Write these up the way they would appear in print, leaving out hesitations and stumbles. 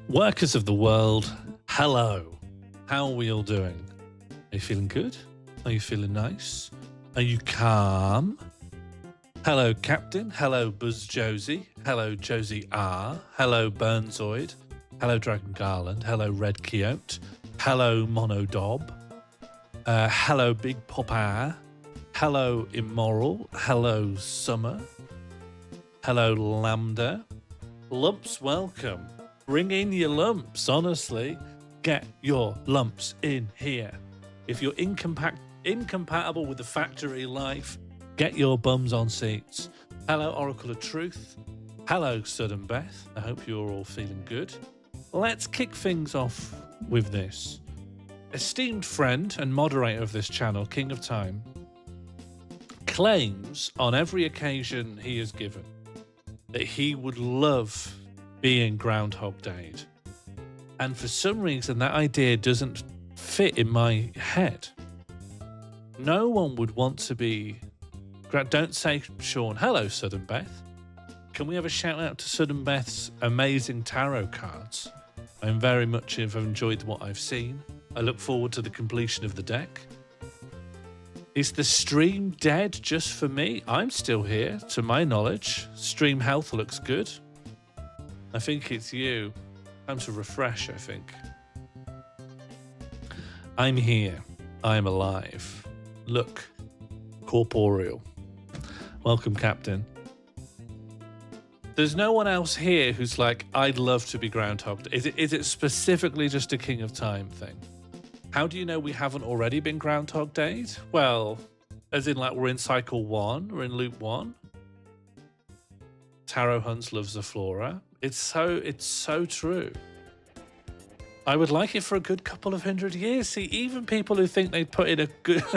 Workers of the world, hello. How are we all doing? Are you feeling good? Are you feeling nice? Are you calm? Hello, Captain. Hello, Buzz Josie. Hello, Josie R. Hello, Burnzoid. Hello, Dragon Garland. Hello, Red Quixote. Hello, Mono Dob. Hello, Big Papa. Hello, Immoral. Hello, Summer. Hello, Lambda. Lumps, welcome. Bring in your lumps, honestly. Get your lumps in here. If you're incompatible with the factory life, get your bums on seats. Hello, Oracle of Truth. Hello, Sudden Beth. I hope you're all feeling good. Let's kick things off with this. Esteemed friend and moderator of this channel, King of Time, claims on every occasion he is given that he would love being Groundhog Day'd. And for some reason, that idea doesn't fit in my head. No one would want to be... Don't say Sean. Hello, Sudden Beth. Can we have a shout out to Sudden Beth's amazing tarot cards? I'm very much have enjoyed what I've seen. I look forward to the completion of the deck. Is the stream dead just for me? I'm still here, to my knowledge. Stream health looks good. I think it's you. Time to refresh, I think. I'm here. I'm alive. Look. Corporeal. Welcome, Captain. There's no one else here who's like, I'd love to be Groundhog. Is it specifically just a King of Time thing? How do you know we haven't already been Groundhog Day'd? Well, as in like we're in cycle 1, we're in loop 1. Tarot Hunts loves the flora. It's so true. I would like it for a good couple of 100 years. See, even people who think they'd put in a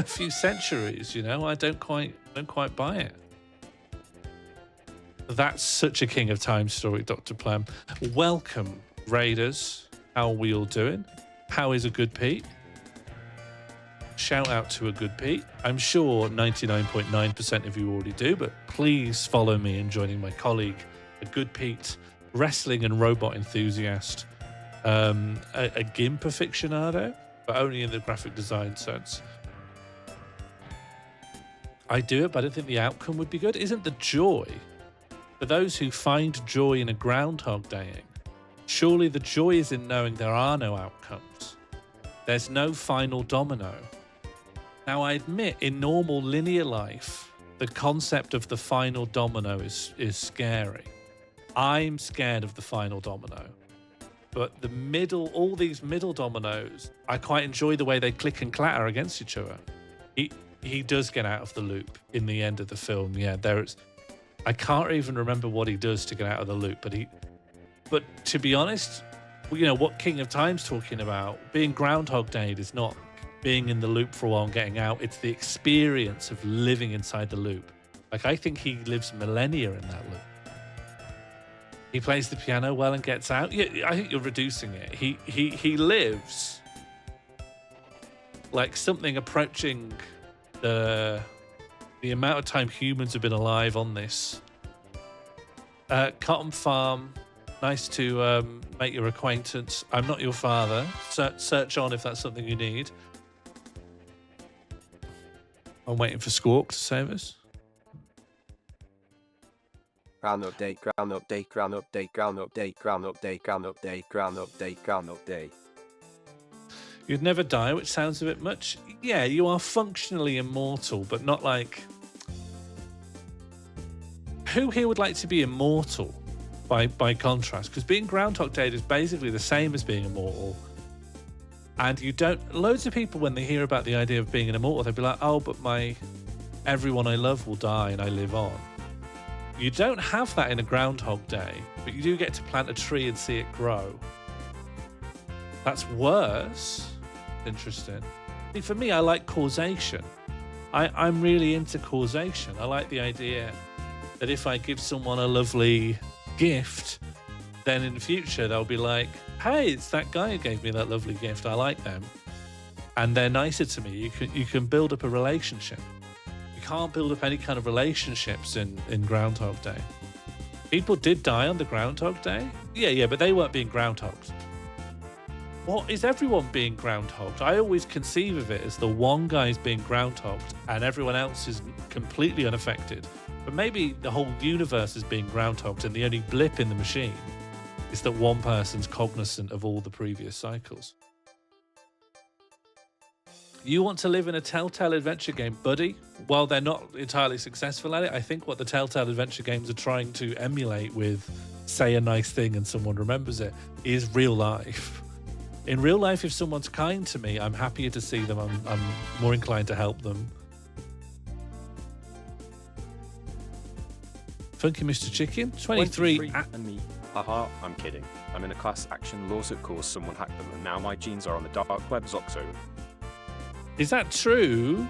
few centuries, you know, I don't quite buy it. That's such a King of Time story, Dr. Plum. Welcome, Raiders. How are we all doing? How is a good Pete? Shout out to a good Pete. I'm sure 99.9% of you already do, but please follow me in joining my colleague, a good Pete, wrestling and robot enthusiast, a GIMP aficionado, but only in the graphic design sense. I do it, but I don't think the outcome would be good. Isn't the joy, for those who find joy in a Groundhog Daying, surely the joy is in knowing there are no outcomes. There's no final domino. Now, I admit, in normal linear life, the concept of the final domino is scary. I'm scared of the final domino. But all these middle dominoes, I quite enjoy the way they click and clatter against each other. He does get out of the loop in the end of the film. Yeah, I can't even remember what he does to get out of the loop, but to be honest, you know, what King of Time's talking about, being Groundhog Day is not being in the loop for a while and getting out. It's the experience of living inside the loop. Like, I think he lives millennia in that loop. He plays the piano well and gets out. Yeah, I think you're reducing it. He lives like something approaching the amount of time humans have been alive on this. Cotton Farm, nice to make your acquaintance. I'm not your father. Search on if that's something you need. I'm waiting for Squawk to save us. Ground update, ground update, ground update, ground update, ground update, ground update, ground update, ground update. You'd never die, which sounds a bit much. Yeah, you are functionally immortal, but not like... Who here would like to be immortal by contrast? Because being Groundhog Day is basically the same as being immortal. And you don't... Loads of people, when they hear about the idea of being an immortal, they'll be like, oh, but everyone I love will die and I live on. You don't have that in a Groundhog Day, but you do get to plant a tree and see it grow. That's worse. Interesting. See, for me, I like causation. I'm really into causation. I like the idea that if I give someone a lovely gift, then in the future they'll be like, hey, it's that guy who gave me that lovely gift. I like them. And they're nicer to me. You can build up a relationship. You can't build up any kind of relationships in Groundhog Day. People did die on the Groundhog Day? Yeah, but they weren't being groundhogs. What is everyone being groundhogged? I always conceive of it as the one guy's being groundhogged and everyone else is completely unaffected. But maybe the whole universe is being groundhogged and the only blip in the machine is that one person's cognizant of all the previous cycles. You want to live in a Telltale adventure game, buddy? While they're not entirely successful at it, I think what the Telltale adventure games are trying to emulate with say a nice thing and someone remembers it is real life. In real life, if someone's kind to me, I'm happier to see them. I'm more inclined to help them. Funky Mr. Chicken, 23 and me. Haha, I'm kidding. I'm in a class action lawsuit cause someone hacked them and now my genes are on the dark web, Zoxo. Is that true?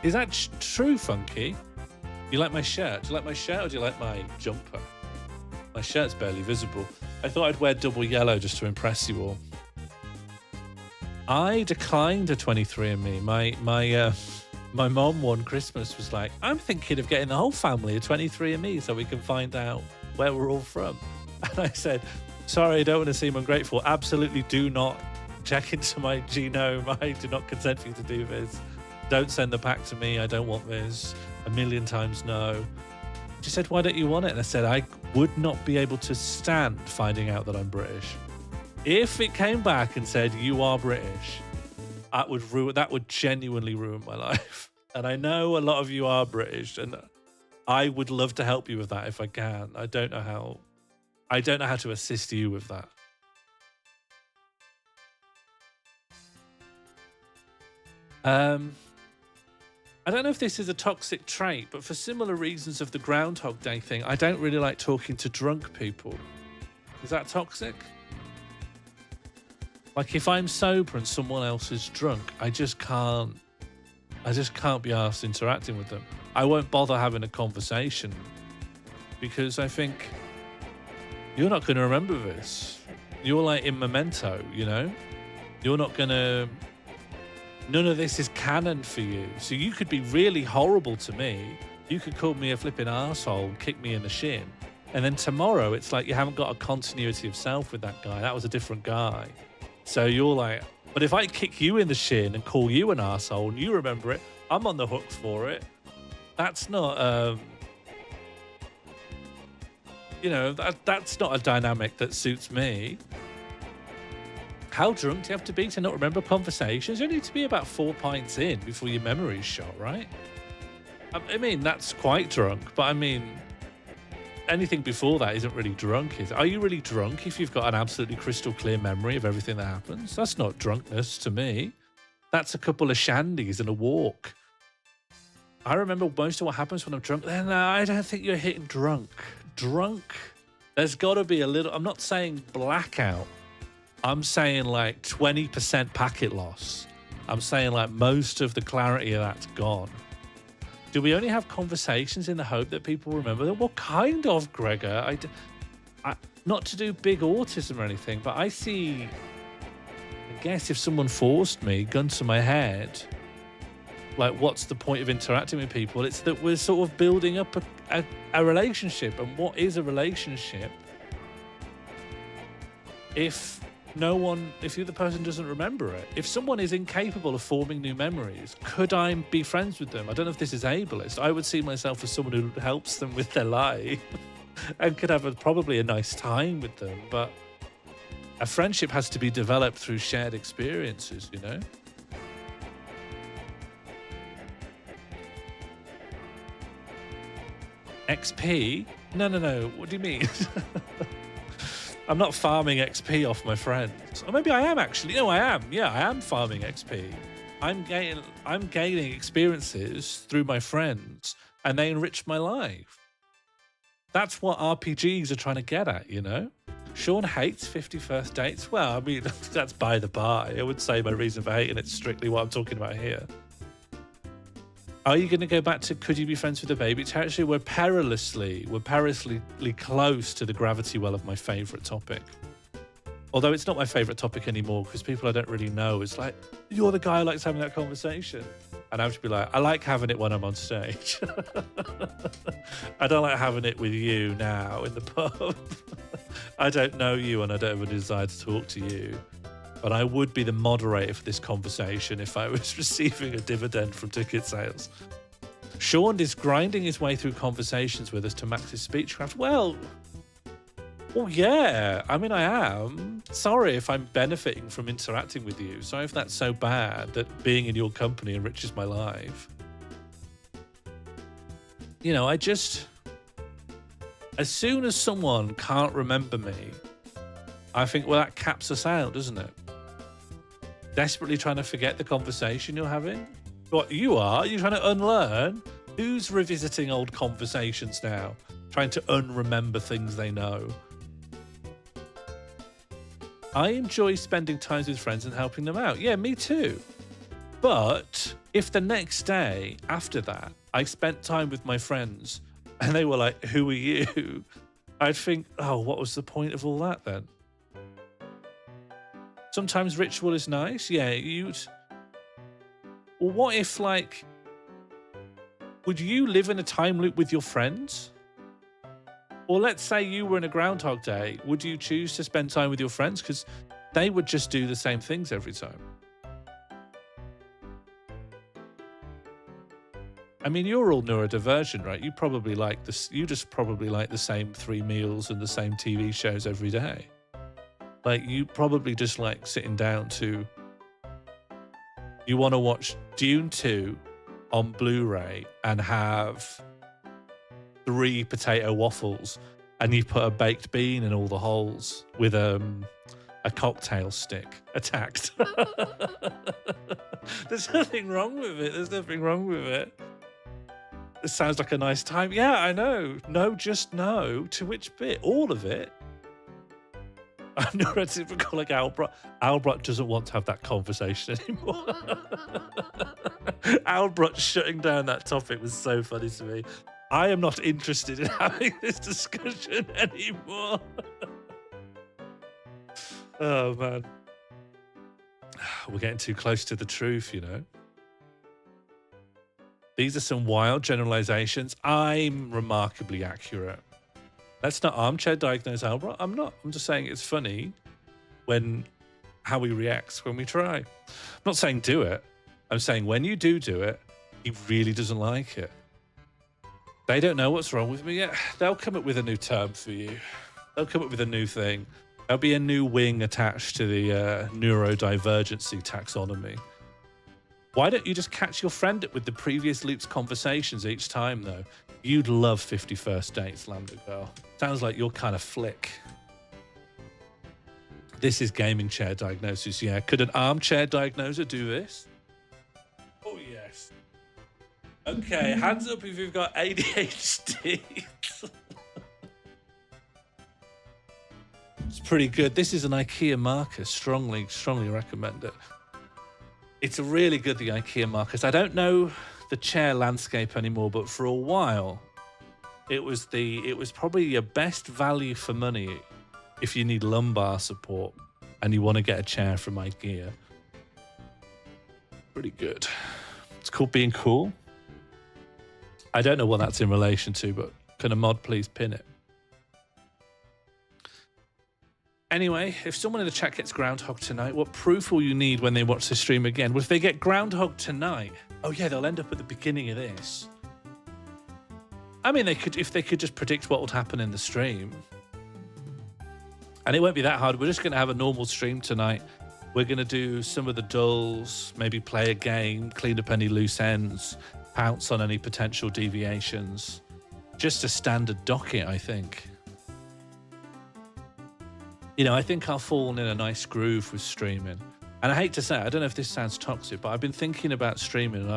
Is that true, Funky? You like my shirt? Do you like my shirt or do you like my jumper? My shirt's barely visible. I thought I'd wear double yellow just to impress you all. I declined a 23andMe. My mom one Christmas was like, I'm thinking of getting the whole family a 23andMe so we can find out where we're all from. And I said, sorry, I don't want to seem ungrateful. Absolutely do not check into my genome. I do not consent for you to do this. Don't send the pack to me. I don't want this. A million times no. She said, why don't you want it? And I said, I would not be able to stand finding out that I'm British. If it came back and said, you are British, that would genuinely ruin my life. And I know a lot of you are British, and I would love to help you with that if I can. I don't know how to assist you with that. I don't know if this is a toxic trait, but for similar reasons of the Groundhog Day thing, I don't really like talking to drunk people. Is that toxic? Like if I'm sober and someone else is drunk, I just can't be asked interacting with them. I won't bother having a conversation because I think you're not going to remember this. You're like in Memento, you know? You're not going to... None of this is canon for you. So you could be really horrible to me. You could call me a flipping arsehole and kick me in the shin. And then tomorrow, it's like you haven't got a continuity of self with that guy. That was a different guy. So you're like, but if I kick you in the shin and call you an arsehole and you remember it, I'm on the hook for it. That's not, that's not a dynamic that suits me. How drunk do you have to be to not remember conversations? You need to be about 4 pints in before your memory's shot, right? I mean, that's quite drunk, but I mean, anything before that isn't really drunk, is it? Are you really drunk if you've got an absolutely crystal clear memory of everything that happens? That's not drunkenness to me. That's a couple of shandies and a walk. I remember most of what happens when I'm drunk. Then I don't think you're hitting drunk. Drunk, there's got to be a little... I'm not saying blackout. I'm saying like 20% packet loss. I'm saying like most of the clarity of that's gone. Do we only have conversations in the hope that people remember them? What kind of, Gregor? Not to do big autism or anything, but I guess if someone forced me, gun to my head, like what's the point of interacting with people? It's that we're sort of building up a relationship. And what is a relationship if the other person doesn't remember it? If someone is incapable of forming new memories, could I be friends with them? I don't know if this is ableist. I would see myself as someone who helps them with their life and could have probably a nice time with them. But a friendship has to be developed through shared experiences, you know? XP? No. What do you mean? I'm not farming XP off my friends. Or maybe I am actually. No, I am. Yeah, I am farming XP. I'm gaining experiences through my friends and they enrich my life. That's what RPGs are trying to get at, you know? Sean hates 51st dates. Well, I mean, that's by the by. I would say my reason for hating it's strictly what I'm talking about here. Are you going to go back to could you be friends with a baby territory? We're perilously close to the gravity well of my favourite topic. Although it's not my favourite topic anymore because people I don't really know is like, you're the guy who likes having that conversation. And I have to be like, I like having it when I'm on stage. I don't like having it with you now in the pub. I don't know you and I don't have a desire to talk to you. But I would be the moderator for this conversation if I was receiving a dividend from ticket sales. Sean is grinding his way through conversations with us to max his speechcraft. Well, yeah. I mean, I am. Sorry if I'm benefiting from interacting with you. Sorry if that's so bad that being in your company enriches my life. You know, as soon as someone can't remember me, I think, well, that caps us out, doesn't it? Desperately trying to forget the conversation you're having. What you are? You're trying to unlearn? Who's revisiting old conversations now? Trying to unremember things they know? I enjoy spending time with friends and helping them out. Yeah, me too. But if the next day after that, I spent time with my friends and they were like, who are you? I'd think, oh, what was the point of all that then? Sometimes ritual is nice. Yeah, well, what if, like, would you live in a time loop with your friends? Or let's say you were in a Groundhog Day. Would you choose to spend time with your friends? Because they would just do the same things every time. I mean, you're all neurodivergent, right? You probably like this. You just probably like the same 3 meals and the same TV shows every day. Like, you probably just like sitting down to. You want to watch Dune 2 on Blu-ray and have 3 potato waffles, and you put a baked bean in all the holes with a cocktail stick attacked. There's nothing wrong with it. There's nothing wrong with it. It sounds like a nice time. Yeah, I know. No, just no. To which bit? All of it. I'm neurotypical like Albert. Albert doesn't want to have that conversation anymore. Albert shutting down that topic was so funny to me. I am not interested in having this discussion anymore. Oh, man. We're getting too close to the truth, you know. These are some wild generalizations. I'm remarkably accurate. Let's not armchair diagnose Albert. I'm not. I'm just saying it's funny how he reacts when we try. I'm not saying do it. I'm saying when you do it, he really doesn't like it. They don't know what's wrong with me yet. They'll come up with a new term for you. They'll come up with a new thing. There'll be a new wing attached to the neurodivergency taxonomy. Why don't you just catch your friend up with the previous loop's conversations each time, though? You'd love 51st Dates, Lambda Girl. Sounds like your kind of flick. This is gaming chair diagnosis, yeah. Could an armchair diagnoser do this? Oh, yes. Okay, hands up if you've got ADHD. It's pretty good. This is an IKEA marker. Strongly recommend it. It's really good, the IKEA markers. I don't know the chair landscape anymore, but for a while, it was probably your best value for money if you need lumbar support and you want to get a chair from IKEA. Pretty good. It's called Being Cool. I don't know what that's in relation to, but can a mod please pin it? Anyway, if someone in the chat gets Groundhog tonight, what proof will you need when they watch the stream again? Well, if they get Groundhog tonight, oh yeah, they'll end up at the beginning of this. I mean, if they could just predict what would happen in the stream. And it won't be that hard. We're just going to have a normal stream tonight. We're going to do some of the dulls, maybe play a game, clean up any loose ends, pounce on any potential deviations. Just a standard docket, I think. You know, I think I'll fall in a nice groove with streaming. And I hate to say it, I don't know if this sounds toxic, but I've been thinking about streaming and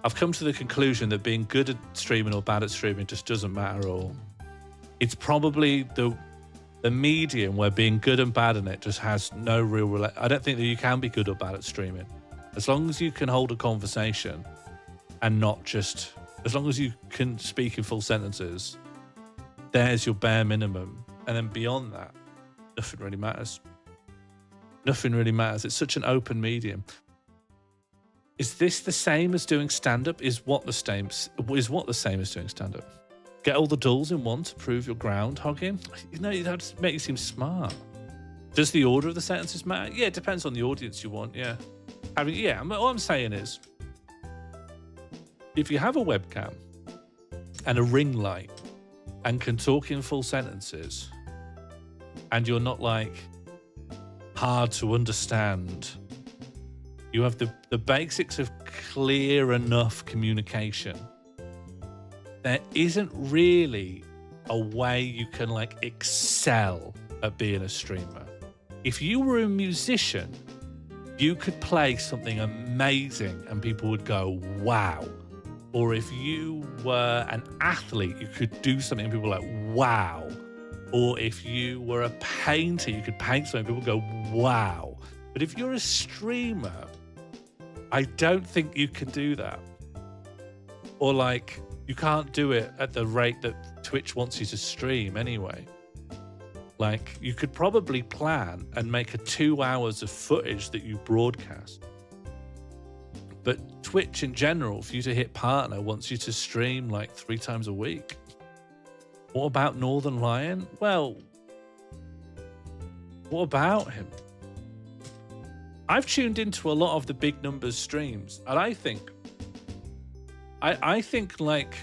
I've come to the conclusion that being good at streaming or bad at streaming just doesn't matter at all. It's probably the medium where being good and bad in it just has no real I don't think that you can be good or bad at streaming. As long as you can hold a conversation and not just, as long as you can speak in full sentences, there's your bare minimum. And then beyond that, nothing really matters. Nothing really matters. It's such an open medium. Is this the same as doing stand-up? Is what the same as doing stand-up? Get all the dulls in one to prove your groundhogging? You know, that just make you seem smart. Does the order of the sentences matter? Yeah, it depends on the audience you want, yeah. All I'm saying is, if you have a webcam and a ring light and can talk in full sentences and you're not like hard to understand, you have the basics of clear enough communication, there isn't really a way you can like excel at being a streamer. If you were a musician, you could play something amazing and people would go, wow. Or if you were an athlete, you could do something and people were like, wow. Or if you were a painter, you could paint something and people go, wow. But if you're a streamer, I don't think you can do that. Or like, you can't do it at the rate that Twitch wants you to stream anyway. Like, you could probably plan and make a 2 hours of footage that you broadcast. But Twitch in general, for you to hit partner, wants you to stream like 3 times a week. What about Northern Lion? Well, what about him? I've tuned into a lot of the big numbers streams, and I think like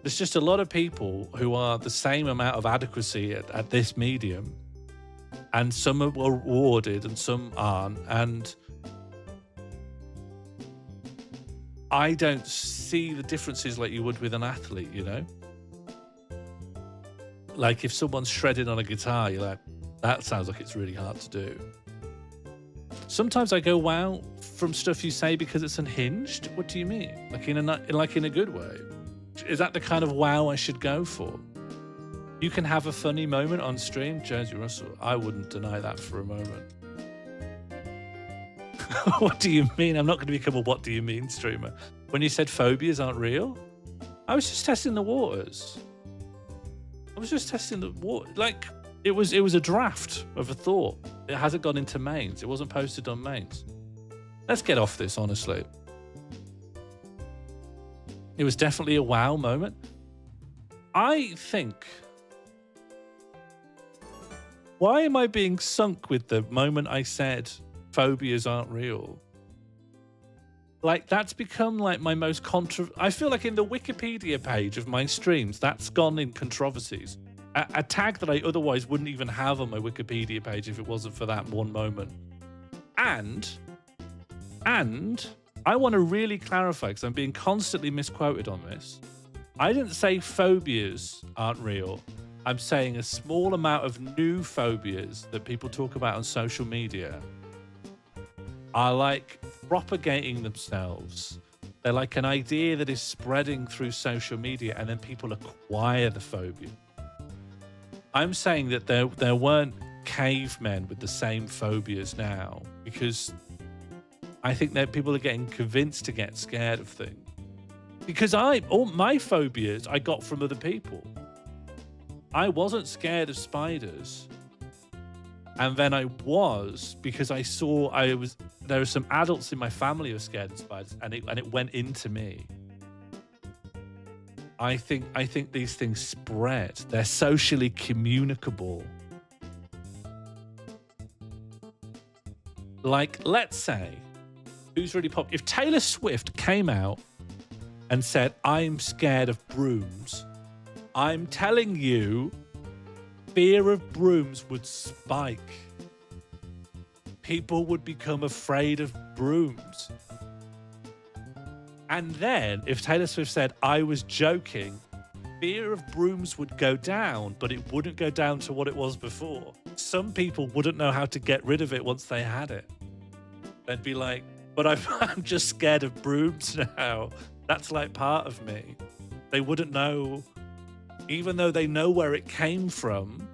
there's just a lot of people who are the same amount of adequacy at this medium, and some are rewarded and some aren't, and I don't see the differences like you would with an athlete, you know? Like if someone's shredding on a guitar, you're like, that sounds like it's really hard to do. Sometimes I go, wow, from stuff you say because it's unhinged? What do you mean? Like in a good way? Is that the kind of wow I should go for? You can have a funny moment on stream, Jonesy Russell. I wouldn't deny that for a moment. What do you mean? I'm not going to become a what do you mean streamer. When you said phobias aren't real, I was just testing the waters. Like it was a draft of a thought. It hasn't gone into mains. It wasn't posted on mains. Let's get off this, honestly. It was definitely a wow moment. I think... Why am I being sunk with the moment I said phobias aren't real? Like, that's become like my most I feel like in the Wikipedia page of my streams, that's gone in controversies. A tag that I otherwise wouldn't even have on my Wikipedia page if it wasn't for that one moment. And I want to really clarify, because I'm being constantly misquoted on this. I didn't say phobias aren't real. I'm saying a small amount of new phobias that people talk about on social media are like propagating themselves. They're like an idea that is spreading through social media, and then people acquire the phobia. I'm saying that there weren't cavemen with the same phobias now, because I think that people are getting convinced to get scared of things. Because all my phobias I got from other people. I wasn't scared of spiders. And then I was, because I saw there were some adults in my family who were scared of spiders, and it went into me. I think these things spread. They're socially communicable. Like, let's say, who's really popular? If Taylor Swift came out and said, I'm scared of brooms, I'm telling you, fear of brooms would spike. People would become afraid of brooms. And then, if Taylor Swift said, I was joking, fear of brooms would go down, but it wouldn't go down to what it was before. Some people wouldn't know how to get rid of it once they had it. They'd be like, but I'm just scared of brooms now. That's like part of me. They wouldn't know, even though they know where it came from.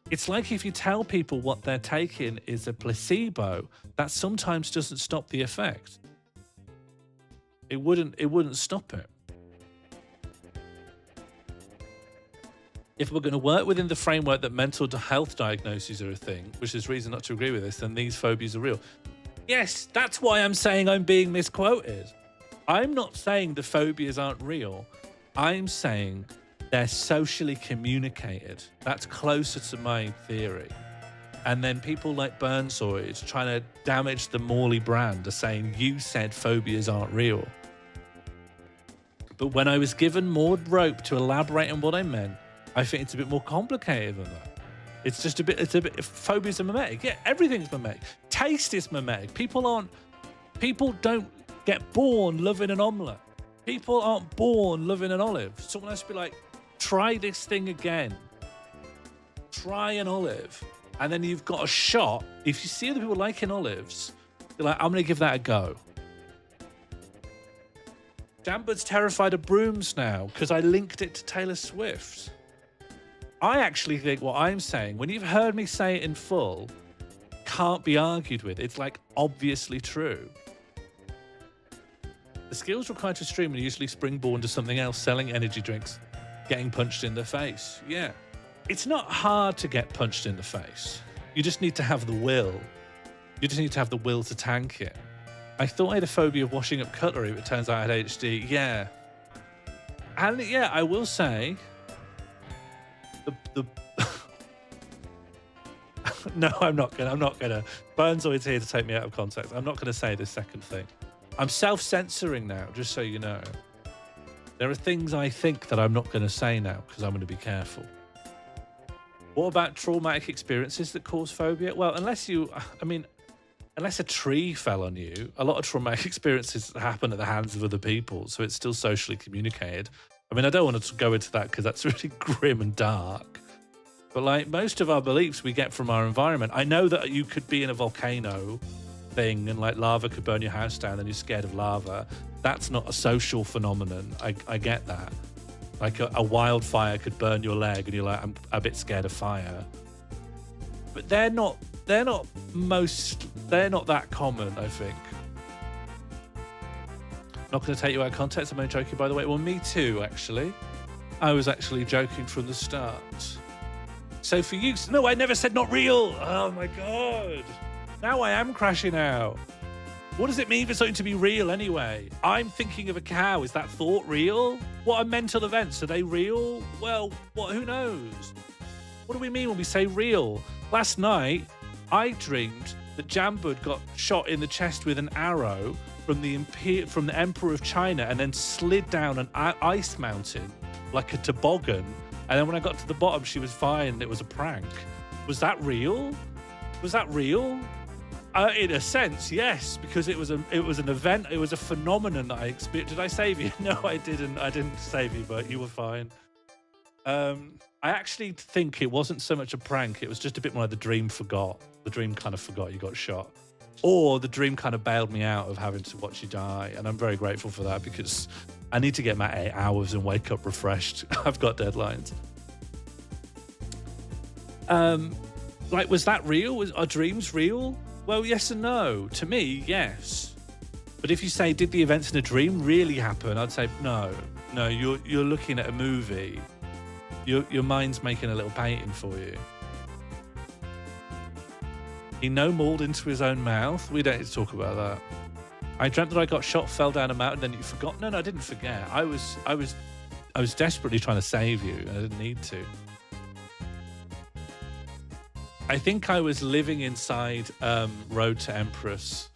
It's like if you tell people what they're taking is a placebo, that sometimes doesn't stop the effect. It wouldn't stop it. If we're going to work within the framework that mental health diagnoses are a thing, which is reason not to agree with this, then these phobias are real. Yes, that's why I'm saying I'm being misquoted. I'm not saying the phobias aren't real. I'm saying they're socially communicated. That's closer to my theory. And then people like Burnsoid trying to damage the Morley brand are saying, you said phobias aren't real. But when I was given more rope to elaborate on what I meant, I think it's a bit more complicated than that. It's just a bit, phobias are mimetic. Yeah, everything's mimetic. Taste is mimetic. People don't get born loving an omelette. People aren't born loving an olive. Someone has to be like, try this thing again. Try an olive. And then you've got a shot. If you see other people liking olives, you're like, I'm going to give that a go. Jambud's terrified of brooms now because I linked it to Taylor Swift. I actually think what I'm saying, when you've heard me say it in full, can't be argued with. It's like obviously true. The skills required to stream are usually springboard to something else, selling energy drinks, getting punched in the face. Yeah. It's not hard to get punched in the face. You just need to have the will. You just need to have the will to tank it. I thought I had a phobia of washing up cutlery, but it turns out I had ADHD. Yeah. And yeah, I will say, no, I'm not gonna. Burnsoid's here to take me out of context. I'm not gonna say this second thing. I'm self-censoring now, just so you know. There are things I think that I'm not gonna say now because I'm gonna be careful. What about traumatic experiences that cause phobia? Well, unless a tree fell on you, a lot of traumatic experiences happen at the hands of other people, so it's still socially communicated. I mean, I don't want to go into that because that's really grim and dark. But like most of our beliefs we get from our environment. I know that you could be in a volcano thing and like lava could burn your house down and you're scared of lava. That's not a social phenomenon. I get that. Like a wildfire could burn your leg and you're like, I'm a bit scared of fire. But they're not that common, I think. Not going to take you out of context. I'm only joking, by the way. Well, me too, actually. I was actually joking from the start. So for you, no, I never said not real. Oh my God. Now I am crashing out. What does it mean for something to be real anyway? I'm thinking of a cow. Is that thought real? What are mental events? Are they real? Well, who knows? What do we mean when we say real? Last night, I dreamed that Jambud got shot in the chest with an arrow from the Emperor of China and then slid down an ice mountain like a toboggan. And then when I got to the bottom, she was fine and it was a prank. Was that real? Was that real? In a sense, yes, because it was an event. It was a phenomenon that I experienced. Did I save you? No, I didn't. I didn't save you, but you were fine. I actually think it wasn't so much a prank. It was just a bit more like the dream forgot. The dream kind of forgot you got shot. Or the dream kind of bailed me out of having to watch you die. And I'm very grateful for that because I need to get my 8 hours and wake up refreshed. I've got deadlines. Like, was that real? Are dreams real? Well, yes and no. To me, yes. But if you say, did the events in a dream really happen? I'd say, no. No, you're looking at a movie. Your mind's making a little painting for you. He no-mauled into his own mouth. We don't need to talk about that. I dreamt that I got shot, fell down a mountain, then you forgot. No, I didn't forget. I was desperately trying to save you, and I didn't need to. I think I was living inside Road to Empress.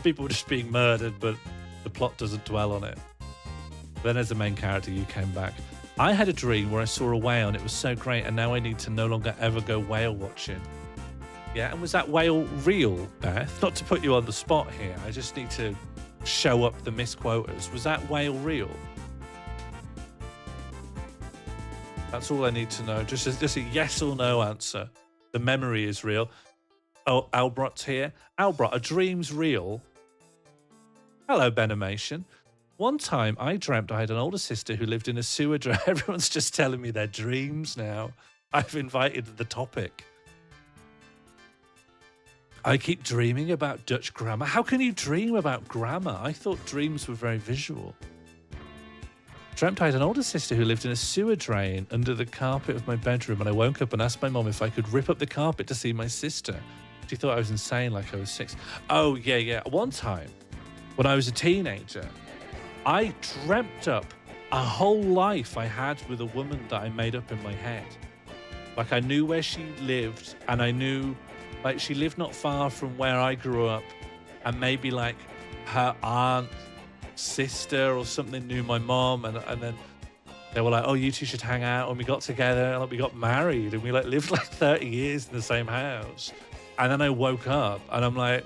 People were just being murdered, but the plot doesn't dwell on it. Then as the main character, you came back. I had a dream where I saw a whale, and it was so great, and now I need to no longer ever go whale watching. Yeah, and was that whale real, Beth? Not to put you on the spot here. I just need to show up the misquoters. Was that whale real? That's all I need to know. Just a yes or no answer. The memory is real. Oh, Albrot's here. Albrot, are dreams real? Hello, Benimation. One time I dreamt I had an older sister who lived in a sewer drain. Everyone's just telling me their dreams now. I've invited the topic. I keep dreaming about Dutch grammar. How can you dream about grammar? I thought dreams were very visual. Dreamt I had an older sister who lived in a sewer drain under the carpet of my bedroom, and I woke up and asked my mom if I could rip up the carpet to see my sister. She thought I was insane, like I was 6. Oh, yeah. One time, when I was a teenager, I dreamt up a whole life I had with a woman that I made up in my head. Like, I knew where she lived, and I knew, like, she lived not far from where I grew up, and maybe, like, her aunt, sister or something knew my mom, and then they were like, oh, you two should hang out, and we got together, and like, we got married, and we like lived like 30 years in the same house. And then I woke up, and I'm like,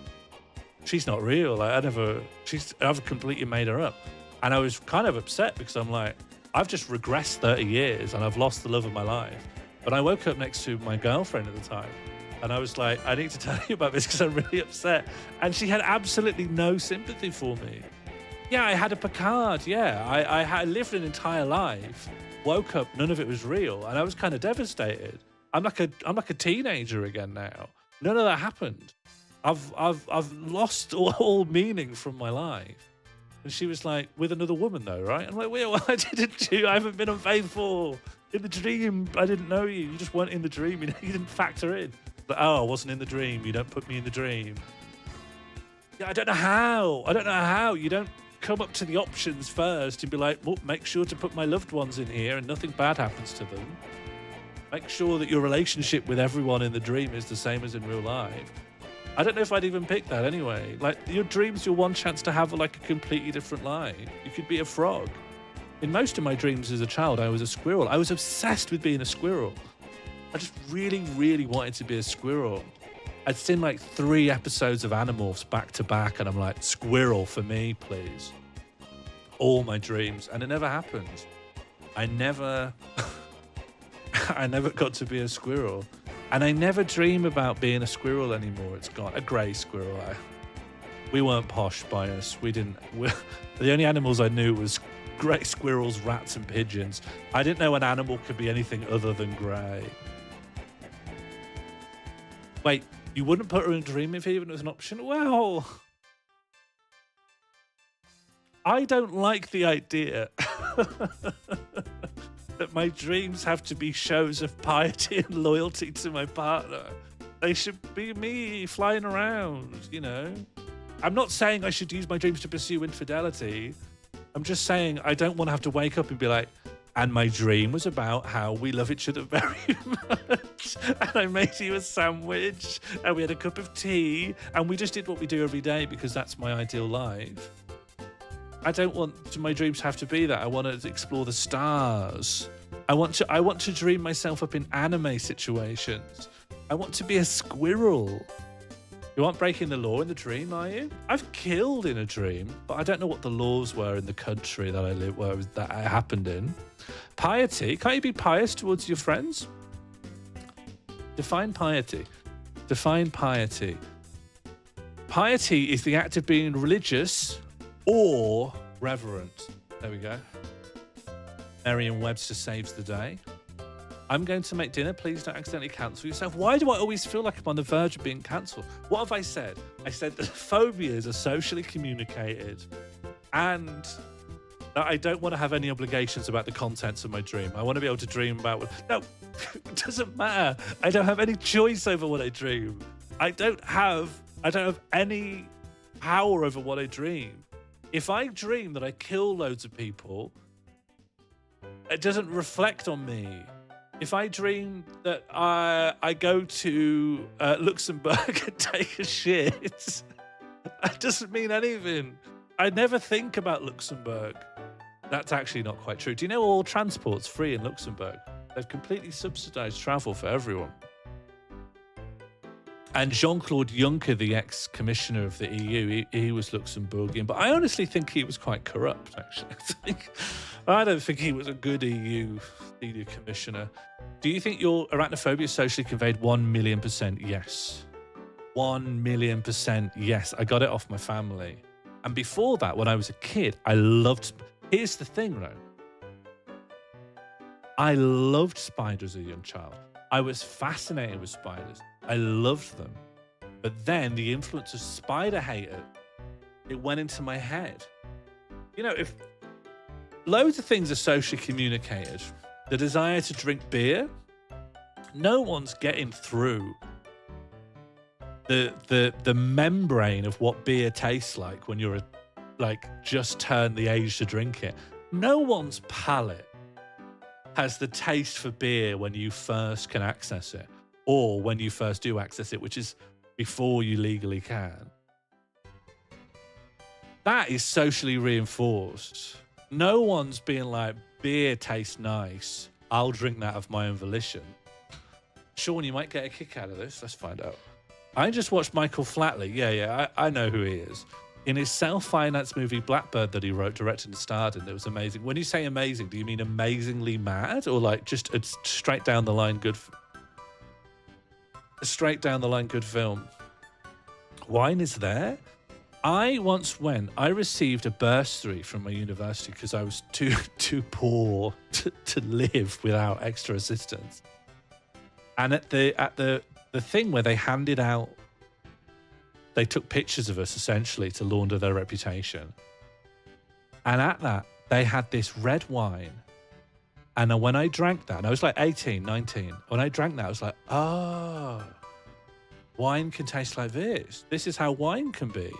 she's not real. Like, I've completely made her up. And I was kind of upset because I'm like, I've just regressed 30 years, and I've lost the love of my life. But I woke up next to my girlfriend at the time, and I was like, I need to tell you about this because I'm really upset. And she had absolutely no sympathy for me. Yeah, I had a Picard. Yeah, I had lived an entire life, woke up, none of it was real, and I was kind of devastated. I'm like a teenager again now. None of that happened. I've lost all meaning from my life. And she was like, with another woman though, right? I'm like, well, I didn't do. I haven't been unfaithful. In the dream, I didn't know you. You just weren't in the dream. You didn't factor in. Like, oh, I wasn't in the dream. You don't put me in the dream. Yeah, I don't know how. You don't come up to the options first and be like, well, make sure to put my loved ones in here and nothing bad happens to them. Make sure that your relationship with everyone in the dream is the same as in real life. I don't know if I'd even pick that anyway. Like, your dream's your one chance to have like a completely different life. You could be a frog. In most of my dreams as a child, I was a squirrel. I was obsessed with being a squirrel. I just really, really wanted to be a squirrel. I'd seen like 3 episodes of Animorphs back to back, and I'm like, squirrel for me, please. All my dreams, and it never happened. I never got to be a squirrel, and I never dream about being a squirrel anymore. It's gone. A grey squirrel. We weren't posh by us. The only animals I knew was grey squirrels, rats, and pigeons. I didn't know an animal could be anything other than grey. Wait, you wouldn't put her in a dream if even it was an option? Well, I don't like the idea that my dreams have to be shows of piety and loyalty to my partner. They should be me flying around, you know? I'm not saying I should use my dreams to pursue infidelity. I'm just saying I don't want to have to wake up and be like, and my dream was about how we love each other very much, and I made you a sandwich, and we had a cup of tea, and we just did what we do every day because that's my ideal life. I don't want my dreams to have to be that. I want to explore the stars. I want to dream myself up in anime situations. I want to be a squirrel. You aren't breaking the law in the dream, are you? I've killed in a dream, but I don't know what the laws were in the country that I live that it happened in. Piety. Can't you be pious towards your friends? Define piety. Define piety. Piety is the act of being religious or reverent. There we go. Merriam-Webster saves the day. I'm going to make dinner. Please don't accidentally cancel yourself. Why do I always feel like I'm on the verge of being cancelled? What have I said? I said that phobias are socially communicated and that I don't want to have any obligations about the contents of my dream. I want to be able to dream about what... No, it doesn't matter. I don't have any choice over what I dream. I don't have any power over what I dream. If I dream that I kill loads of people, it doesn't reflect on me. If I dream that I go to Luxembourg and take a shit, that doesn't mean anything. I never think about Luxembourg. That's actually not quite true. Do you know all transport's free in Luxembourg? They've completely subsidised travel for everyone. And Jean-Claude Juncker, the ex-commissioner of the EU, he was Luxembourgian, but I honestly think he was quite corrupt, actually. I don't think he was a good EU senior commissioner. Do you think your arachnophobia is socially conveyed? 1,000,000% yes. 1,000,000% yes. I got it off my family. And before that, when I was a kid, I loved... Here's the thing, though. I loved spiders as a young child. I was fascinated with spiders. I loved them. But then the influence of spider hater, it went into my head. You know, if loads of things are socially communicated, the desire to drink beer, no one's getting through the membrane of what beer tastes like when you're just turned the age to drink it. No one's palate has the taste for beer when you first can access it, or when you first do access it, which is before you legally can. That is socially reinforced. No one's being like, beer tastes nice, I'll drink that of my own volition. Sean, you might get a kick out of this. Let's find out. I just watched Michael Flatley. Yeah, I know who he is. In his self-financed movie Blackbird that he wrote, directed and starred in, it was amazing. When you say amazing, do you mean amazingly mad, or like just a straight down the line good? A straight down the line good film. Wine is there. I once went. I received a bursary from my university because I was too poor to live without extra assistance. And at the thing where they handed out, they took pictures of us essentially to launder their reputation. And at that, they had this red wine. And when I drank that, and I was like 18, 19, when I drank that, I was like, oh, wine can taste like this. This is how wine can be.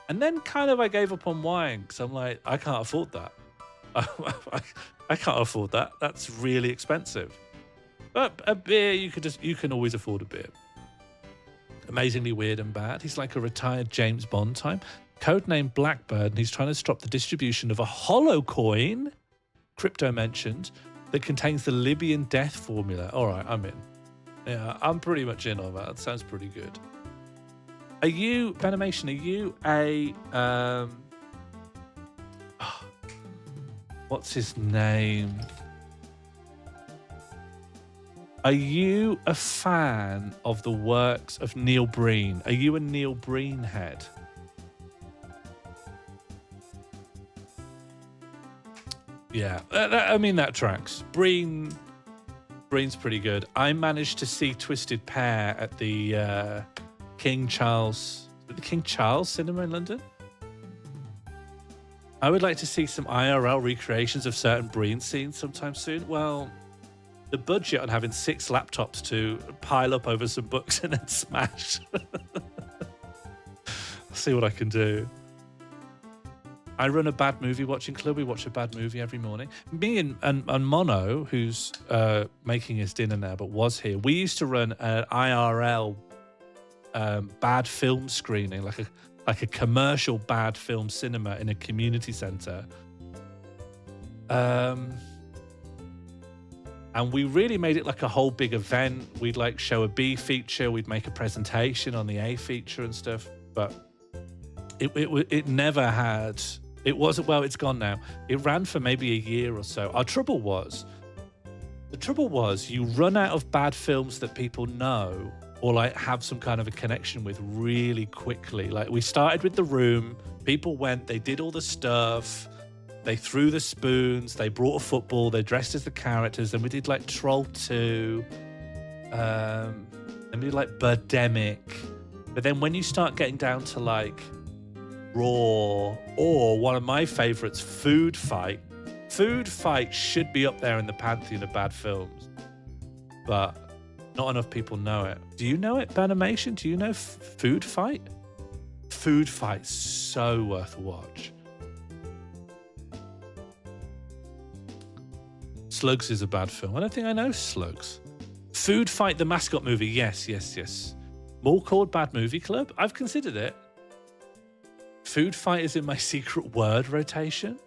And then kind of I gave up on wine because I'm like, I can't afford that. I can't afford that. That's really expensive. But a beer, you can always afford a beer. Amazingly weird and bad. He's like a retired James Bond type. Codename Blackbird, and he's trying to stop the distribution of a hollow coin, crypto mentioned, that contains the Libyan death formula. All right, I'm in. Yeah, I'm pretty much in on that. That sounds pretty good. Are you, Benimation, are you a... what's his name? Are you a fan of the works of Neil Breen? Are you a Neil Breen head? Yeah, I mean, that tracks. Breen's pretty good. I managed to see Twisted Pair at the King Charles Cinema in London. I would like to see some IRL recreations of certain Breen scenes sometime soon. Well, the budget on having 6 laptops to pile up over some books and then smash. I'll see what I can do. I run a bad movie watching club. We watch a bad movie every morning. Me and Mono, who's making his dinner now but was here, we used to run an IRL bad film screening, like a commercial bad film cinema in a community centre. And we really made it like a whole big event. We'd like show a B feature. We'd make a presentation on the A feature and stuff. But it never had... It wasn't... Well, it's gone now. It ran for maybe a year or so. The trouble was you run out of bad films that people know or like have some kind of a connection with really quickly. Like we started with The Room. People went, they did all the stuff. They threw the spoons, they brought a football, they dressed as the characters, then we did like Troll 2, and we did like Birdemic. But then when you start getting down to like Raw, or one of my favourites, Food Fight. Food Fight should be up there in the pantheon of bad films, but not enough people know it. Do you know it, Banimation? Do you know Food Fight? Food Fight's so worth a watch. Slugs is a bad film. I don't think I know Slugs. Food Fight, the mascot movie. Yes. More called Bad Movie Club. I've considered it. Food Fight is in my secret word rotation.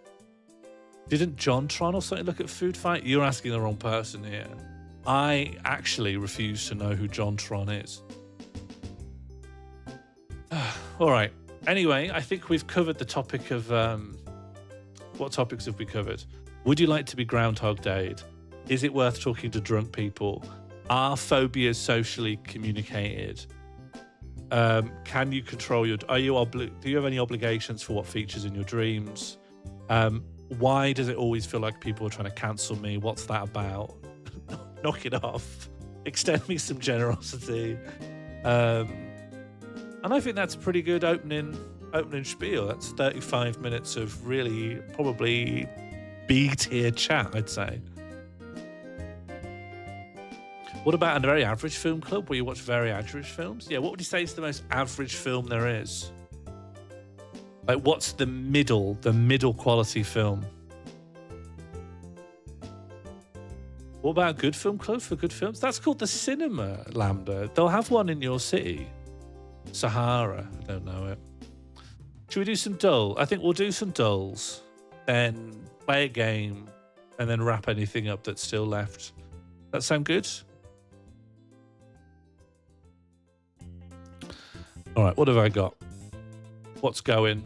Didn't John Tron or something look at Food Fight? You're asking the wrong person here. I actually refuse to know who John Tron is. All right. Anyway, I think we've covered the topic of... what topics have we covered? Would you like to be Groundhog Dayed? Is it worth talking to drunk people? Are phobias socially communicated? Can you control your... do you have any obligations for what features in your dreams? Why does it always feel like people are trying to cancel me? What's that about? Knock it off. Extend me some generosity. And I think that's a pretty good opening spiel. That's 35 minutes of really probably B-tier chat, I'd say. What about a very average film club where you watch very average films? Yeah, what would you say is the most average film there is? Like, what's the middle quality film? What about good film club for good films? That's called the Cinema, Lambda. They'll have one in your city. Sahara, I don't know it. Should we do some dull? I think we'll do some dulls, then play a game, and then wrap anything up that's still left. That sound good? All right, what have I got? What's going?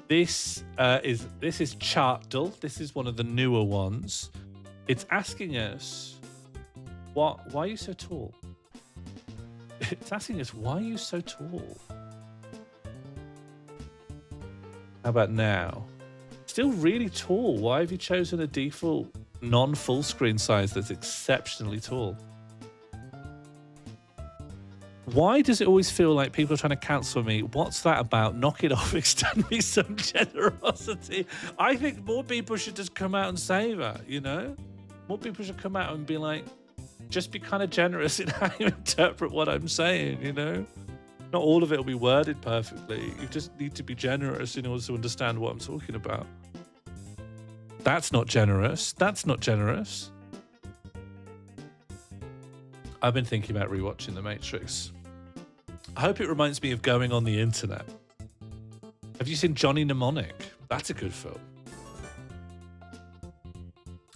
This is Chartdle. This is one of the newer ones. It's asking us, why are you so tall? It's asking us, why are you so tall? How about now? Still really tall. Why have you chosen a default non-full screen size that's exceptionally tall? Why does it always feel like people are trying to cancel me? What's that about? Knock it off, extend me some generosity. I think more people should just come out and say that, you know? More people should come out and be like, just be kind of generous in how you interpret what I'm saying, you know? Not all of it will be worded perfectly. You just need to be generous in order to understand what I'm talking about. That's not generous. That's not generous. I've been thinking about rewatching The Matrix. I hope it reminds me of going on the internet. Have you seen Johnny Mnemonic? That's a good film.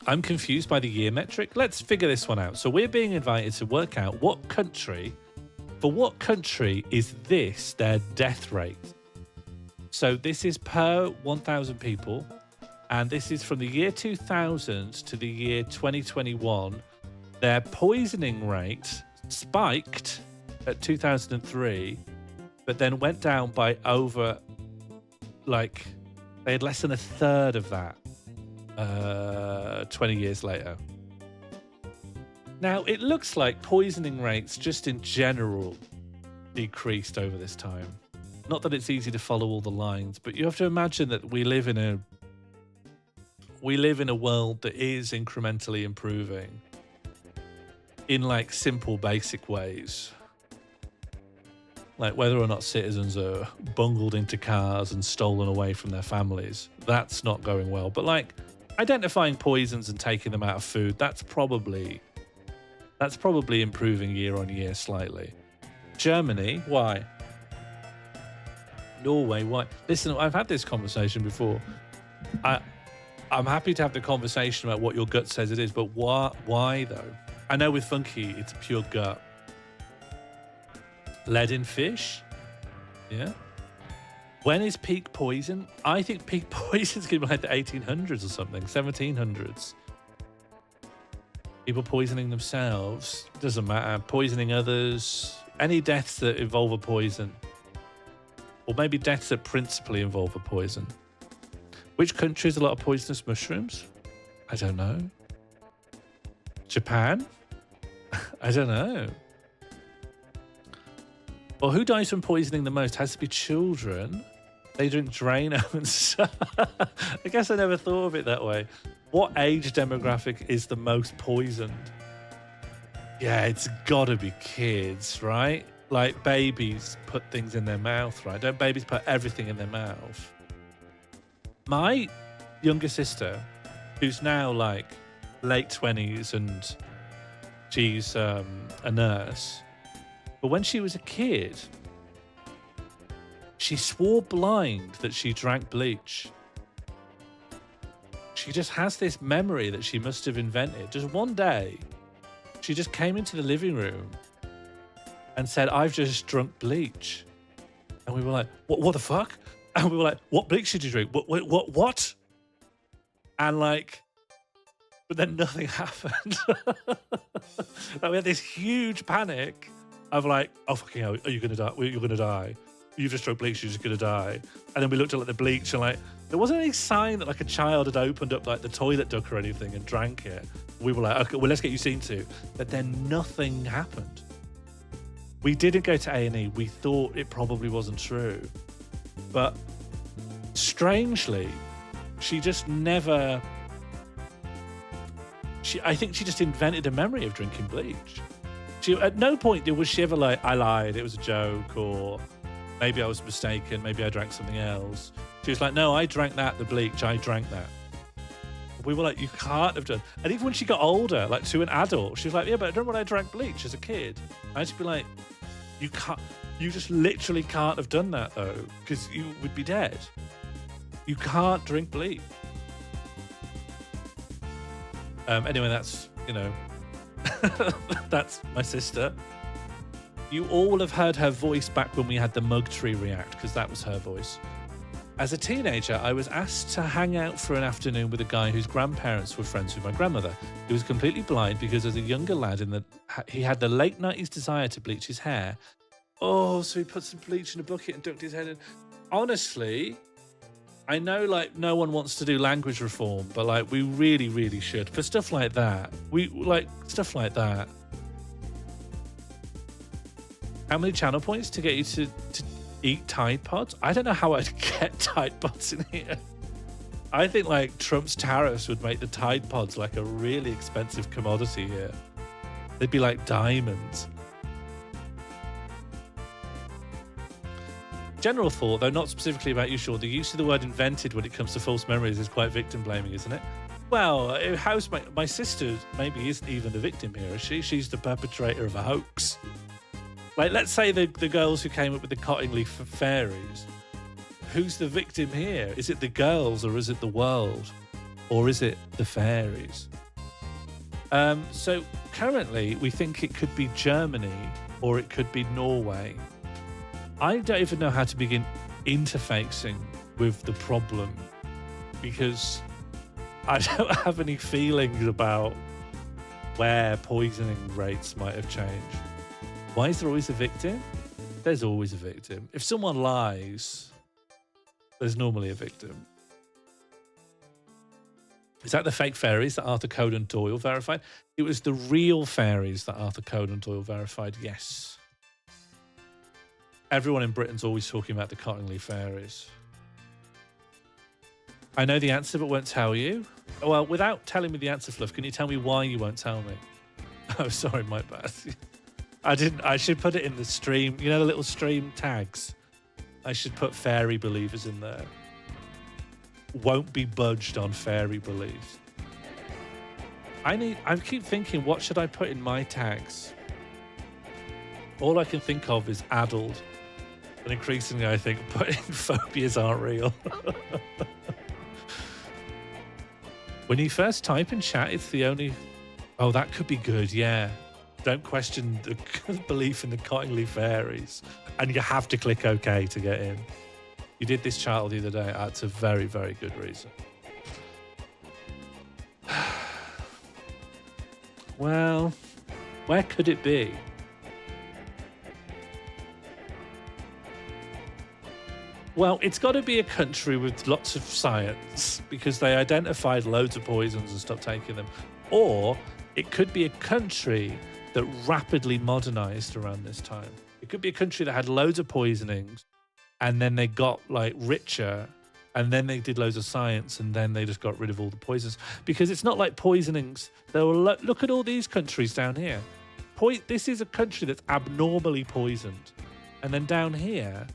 I'm confused by the year metric. Let's figure this one out. So we're being invited to work out for what country is this their death rate? So this is per 1,000 people, and this is from the year 2000 to the year 2021. Their poisoning rate spiked at 2003, but then went down by over, like, they had less than a third of that 20 years later. Now, it looks like poisoning rates just in general decreased over this time. Not that it's easy to follow all the lines, but you have to imagine that we live in a world that is incrementally improving in like simple, basic ways. Like whether or not citizens are bungled into cars and stolen away from their families, that's not going well. But like identifying poisons and taking them out of food, that's probably improving year on year slightly. Germany, why? Norway, why? Listen, I've had this conversation before. I'm happy to have the conversation about what your gut says it is, but why though? I know with Funky, it's pure gut. Lead in fish? Yeah. When is peak poison? I think peak poison is going to be like the 1800s or something, 1700s. People poisoning themselves, doesn't matter. Poisoning others, any deaths that involve a poison. Or maybe deaths that principally involve a poison. Which country has a lot of poisonous mushrooms? I don't know. Japan? I don't know. Well, who dies from poisoning the most? Has to be children. They drink Drano and stuff. I guess I never thought of it that way. What age demographic is the most poisoned? Yeah, it's gotta be kids, right? Like babies put things in their mouth, right? Don't babies put everything in their mouth? My younger sister, who's now like late 20s and she's a nurse, but when she was a kid, she swore blind that she drank bleach. She just has this memory that she must have invented. Just one day, she just came into the living room and said, "I've just drunk bleach." And we were like, what the fuck? And we were like, "What bleach did you drink? What? And like, but then nothing happened. Like we had this huge panic of like, "Oh fucking hell, are you gonna die? You're gonna die. You've just drunk bleach, you're just gonna die." And then we looked at like the bleach and like, there wasn't any sign that like a child had opened up like the toilet duct or anything and drank it. We were like, "Okay, well let's get you seen to." But then nothing happened. We didn't go to A&E. We thought it probably wasn't true. But strangely, she just never. I think she just invented a memory of drinking bleach. At no point was she ever like, I lied, it was a joke, or maybe I was mistaken, maybe I drank something else. She was like, no, I drank the bleach, I drank that. We were like, you can't have done. And even when she got older, like to an adult, she was like, yeah, but I don't know when I drank bleach as a kid. I'd just be like, you can't, you just literally can't have done that though, because you would be dead. You can't drink bleach. Anyway, that's, that's my sister. You all have heard her voice back when we had the mug tree react, because that was her voice. As a teenager, I was asked to hang out for an afternoon with a guy whose grandparents were friends with my grandmother. He was completely blind because as a younger lad, he had the late 90s desire to bleach his hair. Oh, so he put some bleach in a bucket and ducked his head in. Honestly, I know like no one wants to do language reform, but like we really, really should. For stuff like that. Stuff like that. How many channel points to get you to eat Tide Pods? I don't know how I'd get Tide Pods in here. I think like Trump's tariffs would make the Tide Pods like a really expensive commodity here. They'd be like diamonds. General thought, though not specifically about you, Sean, the use of the word invented when it comes to false memories is quite victim blaming, isn't it? Well, how's my sister maybe isn't even the victim here, is she? She's the perpetrator of a hoax. Like, let's say the girls who came up with the Cottingley fairies. Who's the victim here? Is it the girls or is it the world? Or is it the fairies? So currently we think it could be Germany or it could be Norway. I don't even know how to begin interfacing with the problem because I don't have any feelings about where poisoning rates might have changed. Why is there always a victim? There's always a victim. If someone lies, there's normally a victim. Is that the fake fairies that Arthur Conan Doyle verified? It was the real fairies that Arthur Conan Doyle verified, yes. Everyone in Britain's always talking about the Cottingley fairies. I know the answer, but won't tell you. Well, without telling me the answer, Fluff, can you tell me why you won't tell me? Oh, sorry, my bad. I should put it in the stream. You know the little stream tags? I should put fairy believers in there. Won't be budged on fairy beliefs. I keep thinking, what should I put in my tags? All I can think of is addled. And increasingly, I think putting phobias aren't real. When you first type in chat, it's the only... Oh, that could be good, yeah. Don't question the belief in the Cottingley fairies. And you have to click OK to get in. You did this chart the other day. That's a very, very good reason. Well, where could it be? Well, it's got to be a country with lots of science because they identified loads of poisons and stopped taking them. Or it could be a country that rapidly modernized around this time. It could be a country that had loads of poisonings and then they got like richer and then they did loads of science and then they just got rid of all the poisons. Because it's not like poisonings. Look at all these countries down here. This is a country that's abnormally poisoned. And then down here,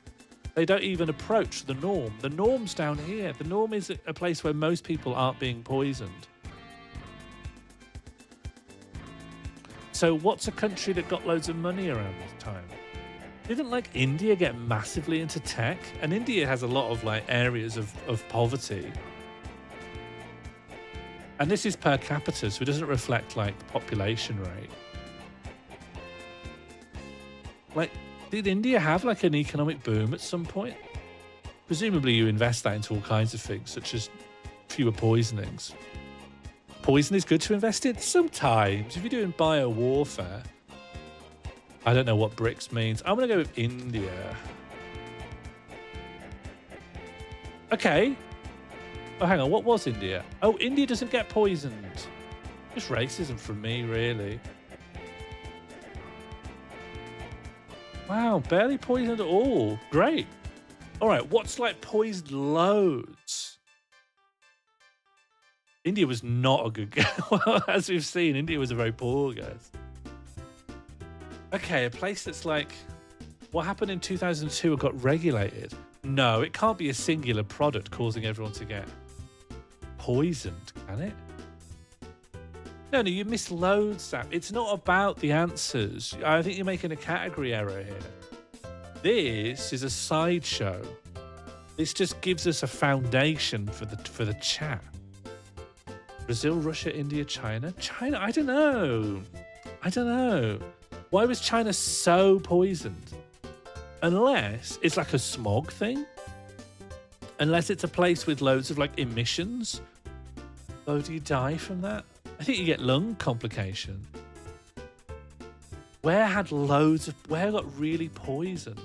they don't even approach the norm. The norm's down here. The norm is a place where most people aren't being poisoned. So what's a country that got loads of money around this time? Didn't like India get massively into tech? And India has a lot of like areas of poverty. And this is per capita, so it doesn't reflect like the population rate. Like, did India have like an economic boom at some point? Presumably you invest that into all kinds of things, such as fewer poisonings. Poison is good to invest in? Sometimes. If you're doing bio-warfare. I don't know what BRICS means. I'm going to go with India. Okay. Oh, hang on. What was India? Oh, India doesn't get poisoned. Just racism from me, really. Wow, barely poisoned at all. Great. All right, what's like poisoned loads? India was not a good guess. Well, as we've seen, India was a very poor guess. Okay, a place that's like, what happened in 2002 and got regulated? No, it can't be a singular product causing everyone to get poisoned, can it? No, you miss loads, Sam. It's not about the answers. I think you're making a category error here. This is a sideshow. This just gives us a foundation for the chat. Brazil, Russia, India, China. China, I don't know. Why was China so poisoned? Unless it's like a smog thing. Unless it's a place with loads of like emissions. Oh, do you die from that? I think you get lung complication. Where got really poisoned?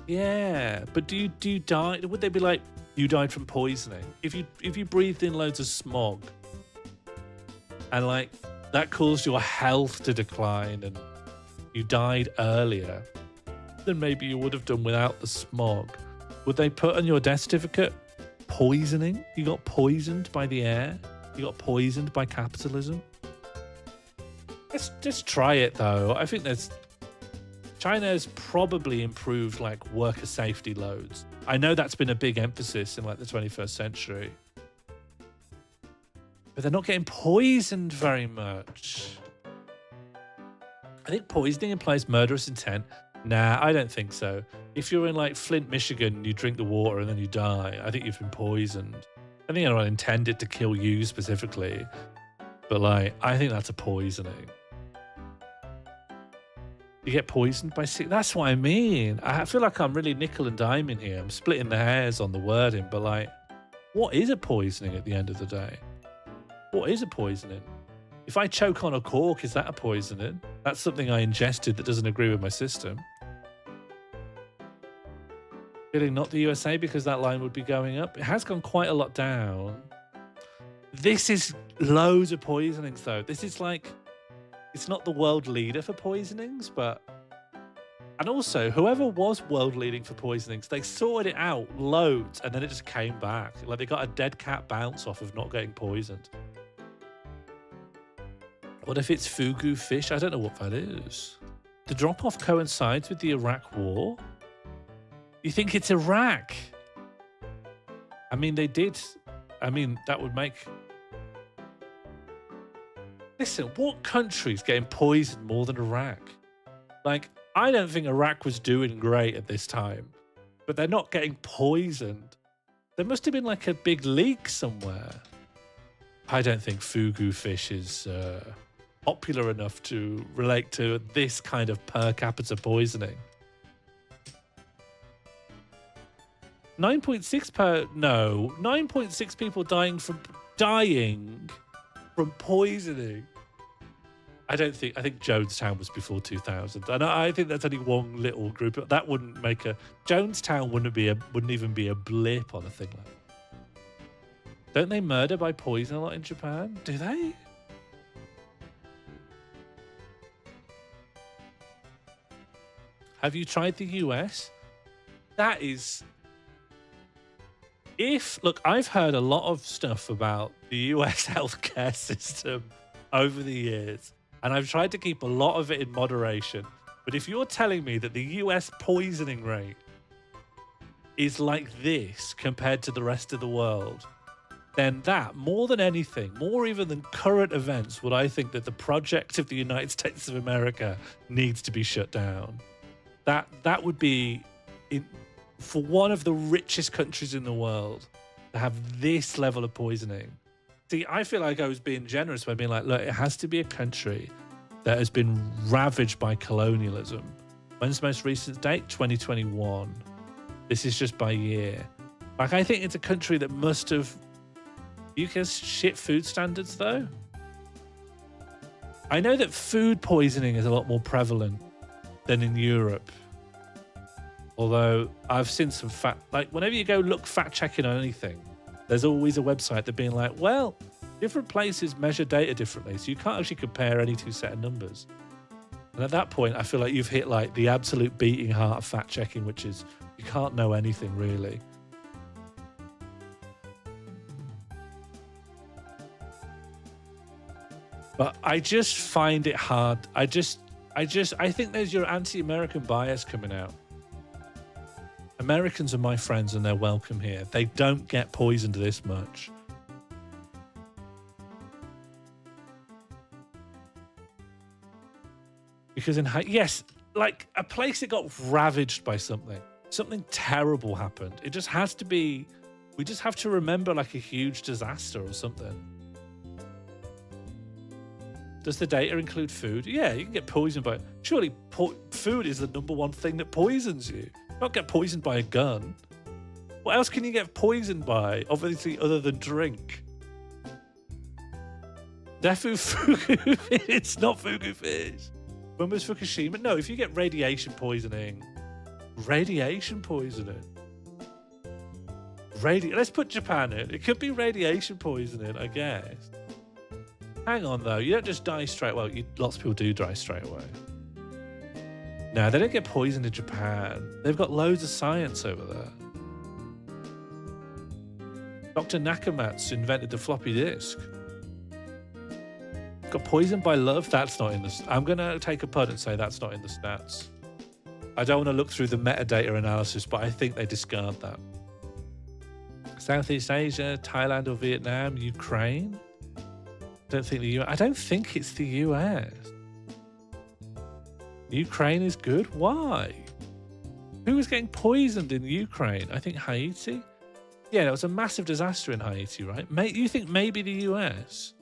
Yeah, but do you die? Would they be like, you died from poisoning? If you breathed in loads of smog and like that caused your health to decline and you died earlier than maybe you would have done without the smog, would they put on your death certificate poisoning? You got poisoned by the air? You got poisoned by capitalism? Let's just try it though. I think China has probably improved like worker safety loads. I know that's been a big emphasis in like the 21st century. But they're not getting poisoned very much. I think poisoning implies murderous intent. Nah, I don't think so. If you're in like Flint, Michigan, and you drink the water and then you die, I think you've been poisoned. I think anyone intended to kill you specifically. But like, I think that's a poisoning. You get poisoned by sick. That's what I mean. I feel like I'm really nickel and diming here. I'm splitting the hairs on the wording, but like, what is a poisoning at the end of the day? What is a poisoning? If I choke on a cork, is that a poisoning? That's something I ingested that doesn't agree with my system. Feeling not the USA because that line would be going up. It has gone quite a lot down. This is loads of poisonings though. This is like, it's not the world leader for poisonings, but... And also, whoever was world leading for poisonings, they sorted it out loads and then it just came back. Like they got a dead cat bounce off of not getting poisoned. What if it's fugu fish? I don't know what that is. The drop-off coincides with the Iraq war? You think it's Iraq? I mean, they did. I mean, that would make... Listen, what country's getting poisoned more than Iraq? Like, I don't think Iraq was doing great at this time, but they're not getting poisoned. There must have been like a big leak somewhere. I don't think fugu fish is popular enough to relate to this kind of per capita poisoning. 9.6 people dying from poisoning. I think Jonestown was before 2000. And I think that's only one little group. That wouldn't make a... Jonestown wouldn't even be a blip on a thing like that. Don't they murder by poison a lot in Japan? Do they? Have you tried the US? That is... Look, I've heard a lot of stuff about the US healthcare system over the years, and I've tried to keep a lot of it in moderation. But if you're telling me that the US poisoning rate is like this compared to the rest of the world, then that, more than anything, more even than current events, would I think that the project of the United States of America needs to be shut down. That would be... for one of the richest countries in the world to have this level of poisoning. See, I feel like I was being generous by being like, look, it has to be a country that has been ravaged by colonialism. When's the most recent date? 2021. This is just by year. Like, I think it's a country that must have... UK's shit food standards, though. I know that food poisoning is a lot more prevalent than in Europe. Although I've seen some like whenever you go look fact checking on anything, there's always a website that being like, well, different places measure data differently, so you can't actually compare any two set of numbers. And at that point, I feel like you've hit like the absolute beating heart of fact checking, which is you can't know anything really. But I just find it hard. I think there's your anti-American bias coming out. Americans are my friends and they're welcome here. They don't get poisoned this much. Because yes, like a place that got ravaged by something terrible happened. It just has to be, we just have to remember like a huge disaster or something. Does the data include food? Yeah, you can get poisoned by, surely food is the #1 thing that poisons you. You don't get poisoned by a gun. What else can you get poisoned by, obviously, other than drink? Defu fugu, it's not fugu fish. When was Fukushima? No, if you get radiation poisoning. Let's put Japan in. It could be radiation poisoning, I guess. Hang on, though. You don't just die straight away. Lots of people do die straight away. No, they don't get poisoned in Japan. They've got loads of science over there. Dr. Nakamatsu invented the floppy disk. Got poisoned by love? That's not in the... I'm going to take a punt and say that's not in the stats. I don't want to look through the metadata analysis, but I think they discard that. Southeast Asia, Thailand or Vietnam, Ukraine? I don't think it's the US. Ukraine is good? Why? Who was getting poisoned in Ukraine? I think Haiti? Yeah, there was a massive disaster in Haiti, right? You think maybe the US?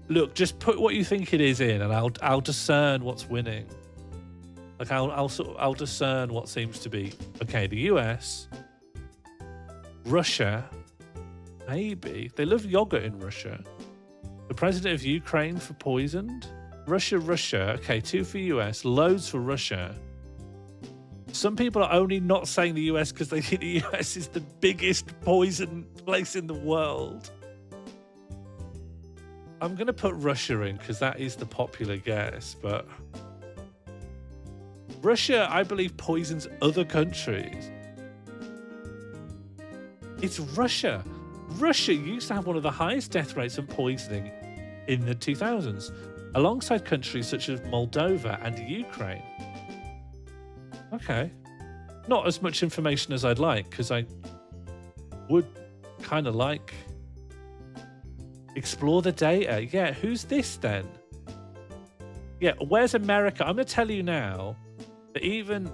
Look, just put what you think it is in, and I'll discern what's winning. Like I'll discern what seems to be okay. The US, Russia, maybe they love yogurt in Russia. The president of Ukraine for poisoned. Russia. Okay, 2 for US, loads for Russia. Some people are only not saying the US because they think the US is the biggest poison place in the world. I'm going to put Russia in because that is the popular guess, but Russia, I believe, poisons other countries. It's Russia. Russia used to have one of the highest death rates of poisoning in the 2000s, alongside countries such as Moldova and Ukraine. Okay. Not as much information as I'd like, because I would kind of like... Explore the data. Yeah, who's this then? Yeah, where's America? I'm going to tell you now that even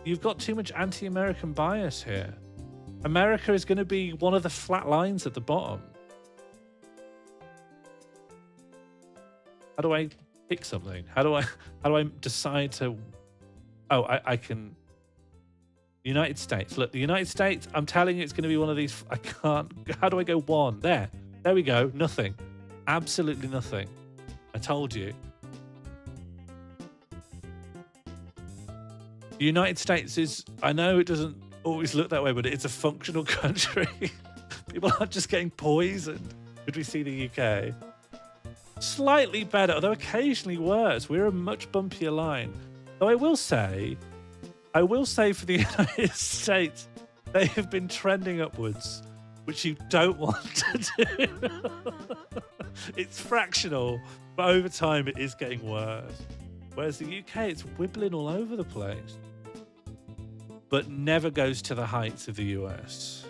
you've got too much anti-American bias here. America is going to be one of the flat lines at the bottom. How do I pick something? How do I decide to... Oh, I can... United States. Look, the United States, I'm telling you it's going to be one of these... I can't... How do I go one? There we go. Nothing. Absolutely nothing. I told you. The United States is... I know it doesn't always look that way, but it's a functional country. People aren't just getting poisoned. Could we see the UK? Slightly better, although occasionally worse. We're a much bumpier line. Though I will say for the United States, they have been trending upwards, which you don't want to do. It's fractional, but over time it is getting worse. Whereas the UK, it's wibbling all over the place, but never goes to the heights of the US.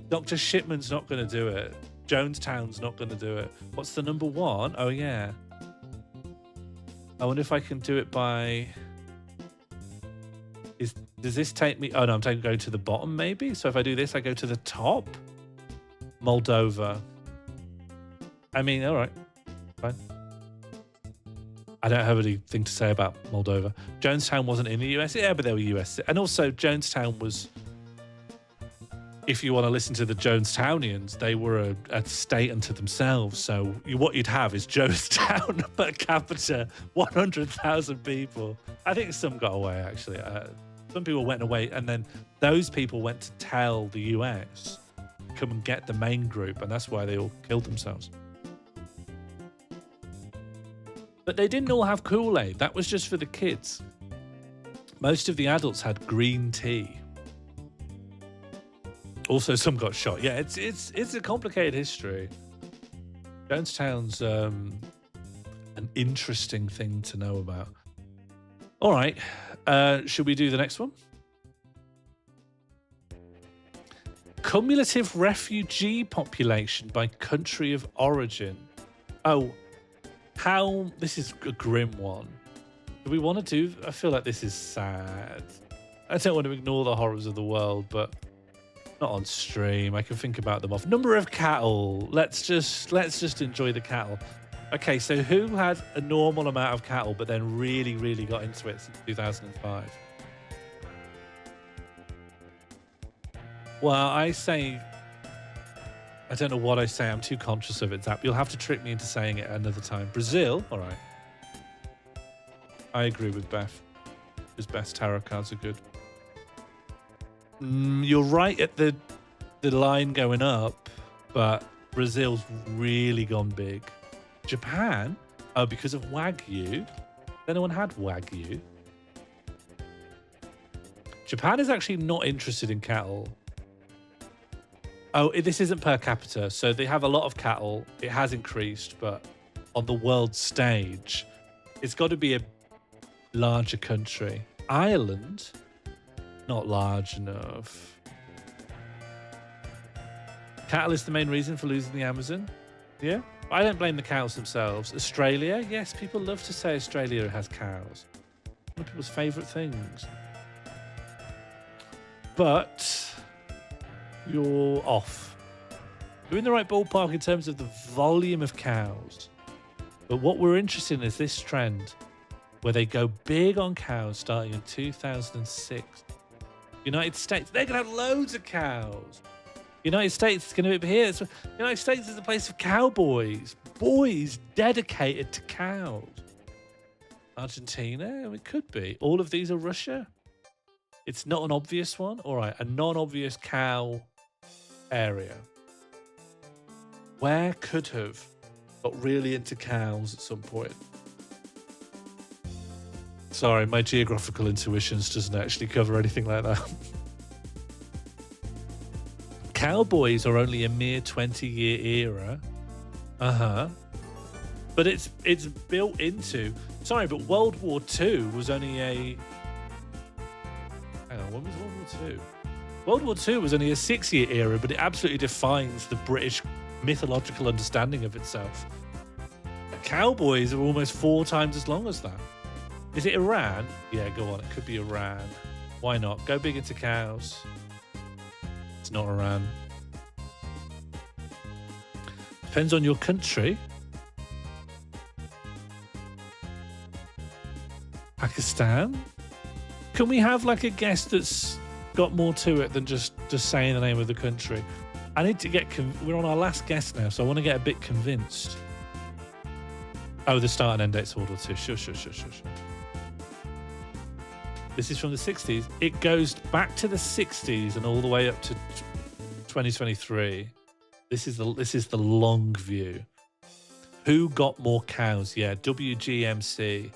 Dr. Shipman's not going to do it. Jonestown's not going to do it. What's the #1? Oh, yeah. I wonder if I can do it by... Does this take me... Oh, no, I'm going to the bottom, maybe? So if I do this, I go to the top? Moldova. I mean, all right. Fine. I don't have anything to say about Moldova. Jonestown wasn't in the US. Yeah, but they were US. And also, Jonestown was... If you want to listen to the Jonestownians, they were a state unto themselves. So what you'd have is Jonestown per capita, 100,000 people. I think some got away, actually. Some people went away, and then those people went to tell the US, come and get the main group, and that's why they all killed themselves. But they didn't all have Kool-Aid. That was just for the kids. Most of the adults had green tea. Also, some got shot. Yeah, it's a complicated history. Jonestown's an interesting thing to know about. All right. Should we do the next one? Cumulative refugee population by country of origin. Oh, how... This is a grim one. Do we want to do... I feel like this is sad. I don't want to ignore the horrors of the world, but not on stream. I can think about them off. Number of cattle. Let's just enjoy the cattle. Okay, so who had a normal amount of cattle but then really, really got into it since 2005? Well, I say... I don't know what I say. I'm too conscious of it, Zap. You'll have to trick me into saying it another time. Brazil? All right. I agree with Beth. His best tarot cards are good. You're right at the line going up, but Brazil's really gone big. Japan? Oh, because of Wagyu. Anyone had Wagyu? Japan is actually not interested in cattle. Oh, this isn't per capita, so they have a lot of cattle. It has increased, but on the world stage, it's got to be a larger country. Ireland? Not large enough. Cattle is the main reason for losing the Amazon? Yeah? I don't blame the cows themselves. Australia? Yes, people love to say Australia has cows. One of people's favourite things. But you're off. You're in the right ballpark in terms of the volume of cows. But what we're interested in is this trend where they go big on cows starting in 2006. United States, they're going to have loads of cows. United States is going to be here. So United States is a place of cowboys. Boys dedicated to cows. Argentina? It could be. All of these are Russia. It's not an obvious one. All right, a non-obvious cow area. Where could have got really into cows at some point? Sorry, my geographical intuitions doesn't actually cover anything like that. Cowboys are only a mere 20-year era. But it's built into... Sorry, but World War II was only a... Hang on, when was World War II? World War II was only a 6-year era, but it absolutely defines the British mythological understanding of itself. Cowboys are almost 4 times as long as that. Is it Iran? Yeah, go on. It could be Iran. Why not? Go big into cows. It's not Iran. Depends on your country. Pakistan? Can we have like a guess that's got more to it than just saying the name of the country? I need to get... We're on our last guess now, so I want to get a bit convinced. Oh, the start and end date's World War II. Sure. This is from the 60s. It goes back to the 60s and all the way up to 2023. This is the long view. Who got more cows? Yeah, WGMC.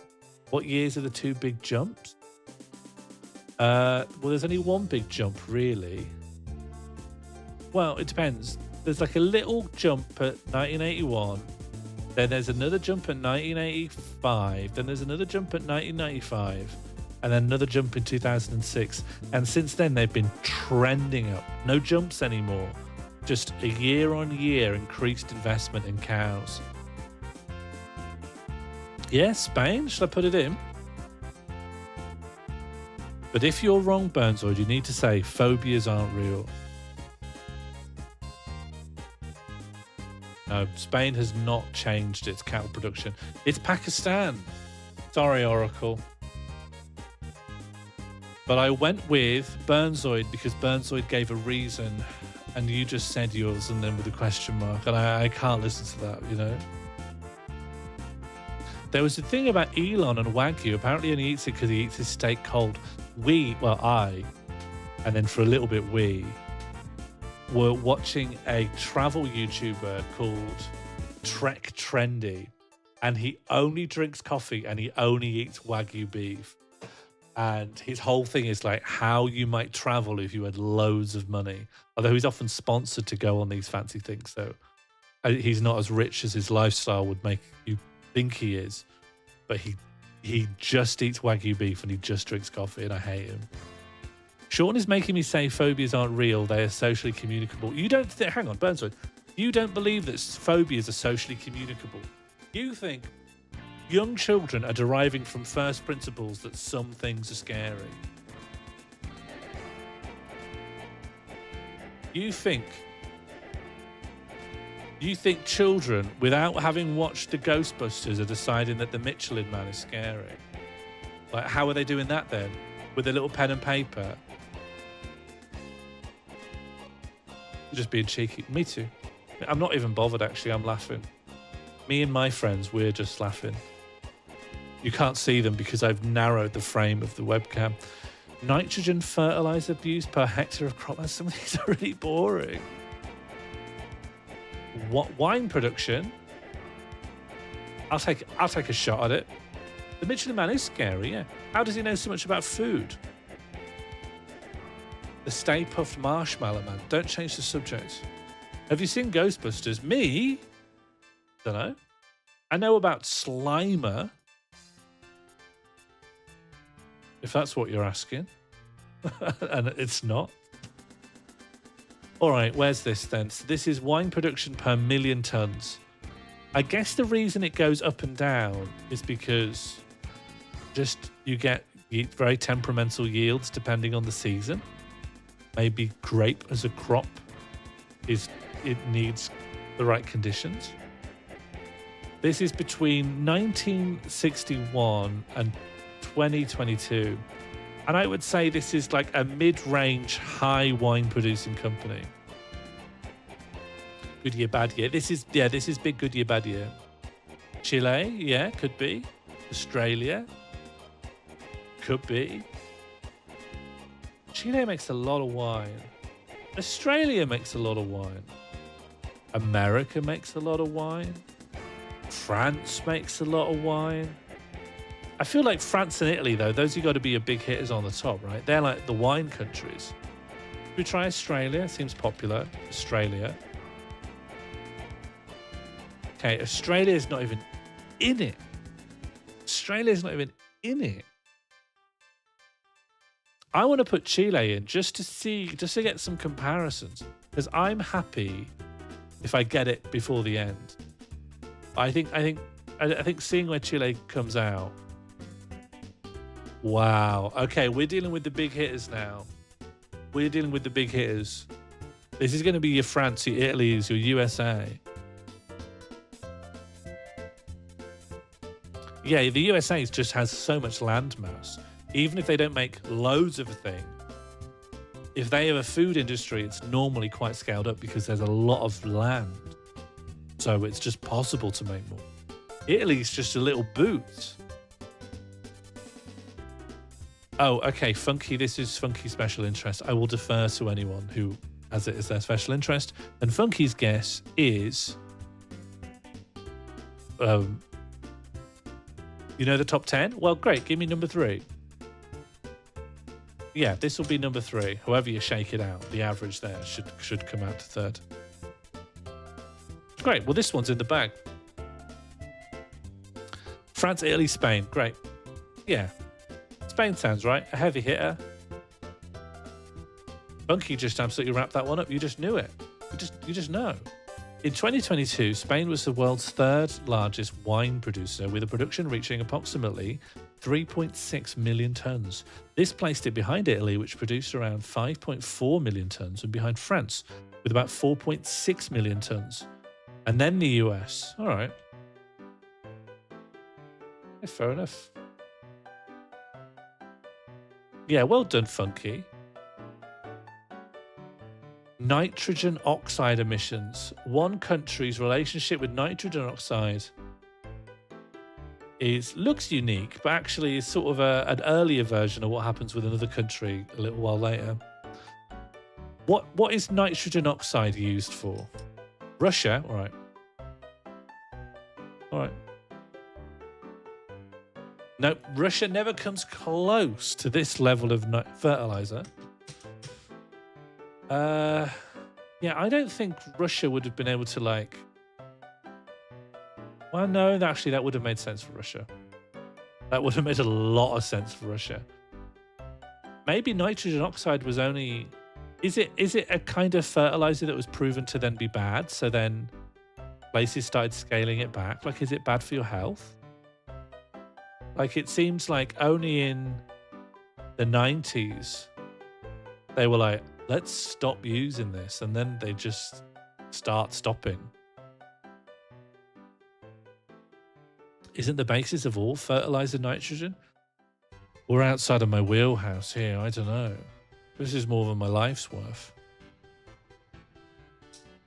What years are the 2 big jumps? Well, there's only one big jump, really. Well, it depends. There's like a little jump at 1981. Then there's another jump at 1985. Then there's another jump at 1995. And then another jump in 2006. And since then, they've been trending up. No jumps anymore. Just a year-on-year increased investment in cows. Yeah, Spain. Should I put it in? But if you're wrong, Burnzoid, you need to say phobias aren't real. No, Spain has not changed its cattle production. It's Pakistan. Sorry, Oracle. But I went with Burnzoid because Burnzoid gave a reason and you just said yours and then with a question mark. And I can't listen to that, you know? There was a thing about Elon and Wagyu. Apparently he only eats it because he eats his steak cold. I, and then for a little bit we, were watching a travel YouTuber called Trek Trendy. And he only drinks coffee and he only eats Wagyu beef. And his whole thing is like how you might travel if you had loads of money. Although he's often sponsored to go on these fancy things. So he's not as rich as his lifestyle would make you think he is, but he just eats Wagyu beef and he just drinks coffee, and I hate him. Sean is making me say phobias aren't real; they are socially communicable. You don't hang on, Burnswood. You don't believe that phobias are socially communicable. You think young children are deriving from first principles that some things are scary. You think children, without having watched the Ghostbusters, are deciding that the Michelin Man is scary. Like, how are they doing that then? With a little pen and paper? Just being cheeky. Me too. I'm not even bothered, actually. I'm laughing. Me and my friends, we're just laughing. You can't see them because I've narrowed the frame of the webcam. Nitrogen fertilizer abuse per hectare of crop. Some of these are really boring. What wine production? I'll take a shot at it. The Michelin Man is scary, yeah. How does he know so much about food? The Stay Puffed Marshmallow Man. Don't change the subject. Have you seen Ghostbusters? Me? Don't know. I know about Slimer. If that's what you're asking. And it's not. All right, where's this then? So this is wine production per million tons. I guess the reason it goes up and down is because just you get very temperamental yields depending on the season. Maybe grape as a crop it needs the right conditions. This is between 1961 and 2022. And I would say this is like a mid-range, high wine producing company. Good year, bad year. This is big good year, bad year. Chile, yeah, could be. Australia, could be. Chile makes a lot of wine. Australia makes a lot of wine. America makes a lot of wine. France makes a lot of wine. I feel like France and Italy, though, those have got to be your big hitters on the top, right? They're like the wine countries. We try Australia. Seems popular. Australia. Okay, Australia's not even in it. Australia's not even in it. I want to put Chile in just to get some comparisons, because I'm happy if I get it before the end. I think seeing where Chile comes out. Wow. Okay, we're dealing with the big hitters now. We're dealing with the big hitters. This is going to be your France, your Italy's, your USA. Yeah, the USA just has so much land mass. Even if they don't make loads of a thing, if they have a food industry, it's normally quite scaled up because there's a lot of land. So it's just possible to make more. Italy's just a little boot. Oh, okay, Funky. This is Funky's special interest. I will defer to anyone who has it as their special interest. And Funky's guess is, you know, the top 10? Well, great. Give me number 3. Yeah, this will be number 3. However you shake it out, the average there should come out to third. Great. Well, this one's in the bag. France, Italy, Spain. Great. Yeah. Spain sounds right. A heavy hitter. Bunky just absolutely wrapped that one up. You just knew it. You just know. In 2022, Spain was the world's third largest wine producer, with a production reaching approximately 3.6 million tons. This placed it behind Italy, which produced around 5.4 million tons, and behind France, with about 4.6 million tons. And then the US. All right. Yeah, fair enough. Yeah, well done, Funky. Nitrogen oxide emissions. One country's relationship with nitrogen oxide looks unique, but actually is sort of an earlier version of what happens with another country a little while later. What is nitrogen oxide used for? Russia? All right. All right. No, Russia never comes close to this level of fertilizer. Yeah, I don't think Russia would have been able to, like, Well, no, actually, that would have made sense for Russia. That would have made a lot of sense for Russia. Maybe nitrogen oxide was only... Is it a kind of fertilizer that was proven to then be bad? So then places started scaling it back? Like, is it bad for your health? Like, it seems like only in the 90s, they were like, let's stop using this. And then they just start stopping. Isn't the basis of all fertilizer nitrogen? We're outside of my wheelhouse here. I don't know. This is more than my life's worth.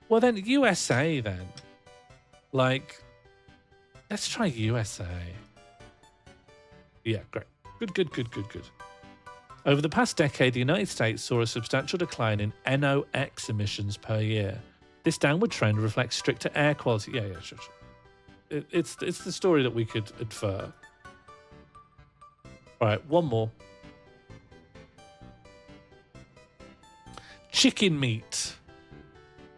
Well, then USA then. Like, let's try USA. Yeah, great. Good. Over the past decade, the United States saw a substantial decline in NOx emissions per year. This downward trend reflects stricter air quality. Yeah, sure. It's the story that we could infer. All right, one more. Chicken meat.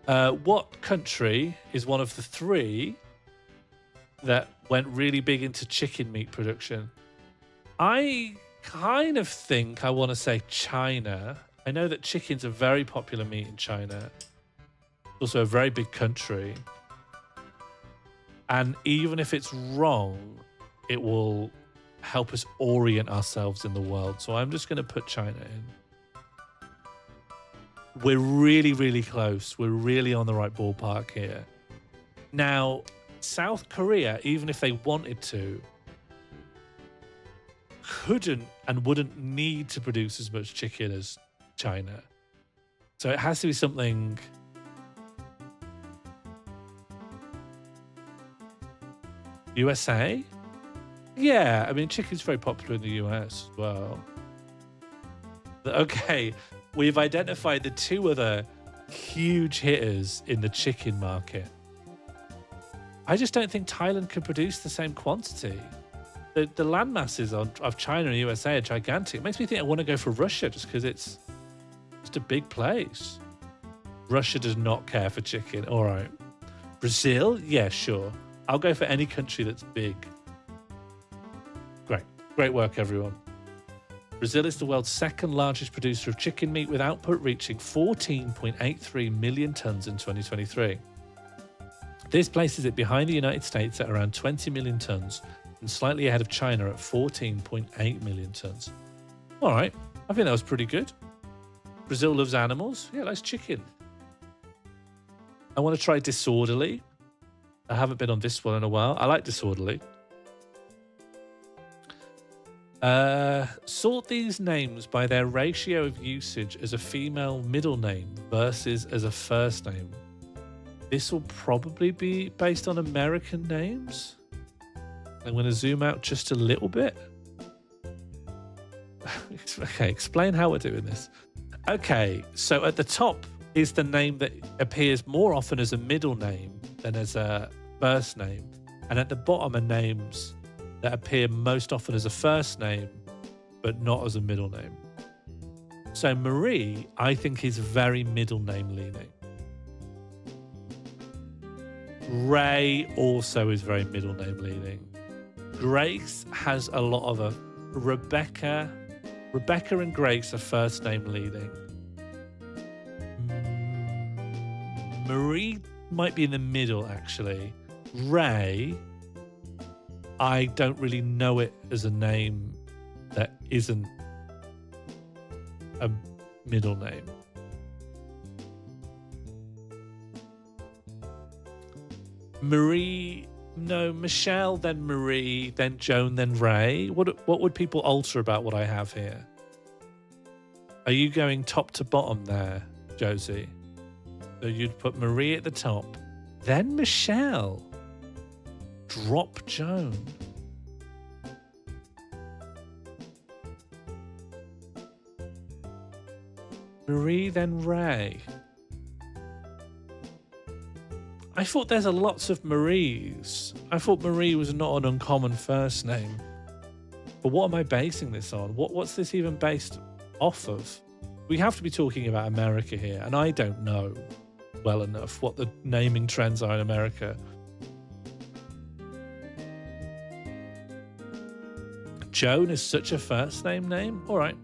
What country is one of the three that went really big into chicken meat production? I kind of think I want to say China. I know that chicken's a very popular meat in China. It's also a very big country. And even if it's wrong, it will help us orient ourselves in the world. So I'm just going to put China in. We're really, really close. We're really on the right ballpark here. Now, South Korea, even if they wanted to, couldn't and wouldn't need to produce as much chicken as China. So it has to be something... USA? Yeah, I mean, chicken's very popular in the US as well. Okay, we've identified the two other huge hitters in the chicken market. I just don't think Thailand can produce the same quantity. The land masses of China and USA are gigantic. It makes me think I want to go for Russia just because it's just a big place. Russia does not care for chicken. All right. Brazil? Yeah, sure. I'll go for any country that's big. Great work, everyone. Brazil is the world's second largest producer of chicken meat, with output reaching 14.83 million tons in 2023. This places it behind the United States at around 20 million tons and slightly ahead of China at 14.8 million tons. All right, I think that was pretty good. Brazil loves animals. Yeah, likes chicken. I want to try disorderly. I haven't been on this one in a while. I like disorderly. Sort these names by their ratio of usage as a female middle name versus as a first name. This will probably be based on American names. I'm going to zoom out just a little bit. Okay, explain how we're doing this. Okay, so at the top is the name that appears more often as a middle name than as a first name. And at the bottom are names that appear most often as a first name, but not as a middle name. So Marie, I think, is very middle name leaning. Ray also is very middle name leaning. Grace has a lot of a Rebecca and Grace are first name leaning. Marie might be in the middle, actually. Ray, I don't really know it as a name that isn't a middle name. Marie, no, Michelle, then Marie, then Joan, then Ray. What would people alter about what I have here? Are you going top to bottom there, Josie? So you'd put Marie at the top, then Michelle. Drop Joan. Marie, then Ray. I thought there's lots of Maries. I thought Marie was not an uncommon first name. But what am I basing this on? What's this even based off of? We have to be talking about America here, and I don't know well enough what the naming trends are in America. Joan is such a first name. All right.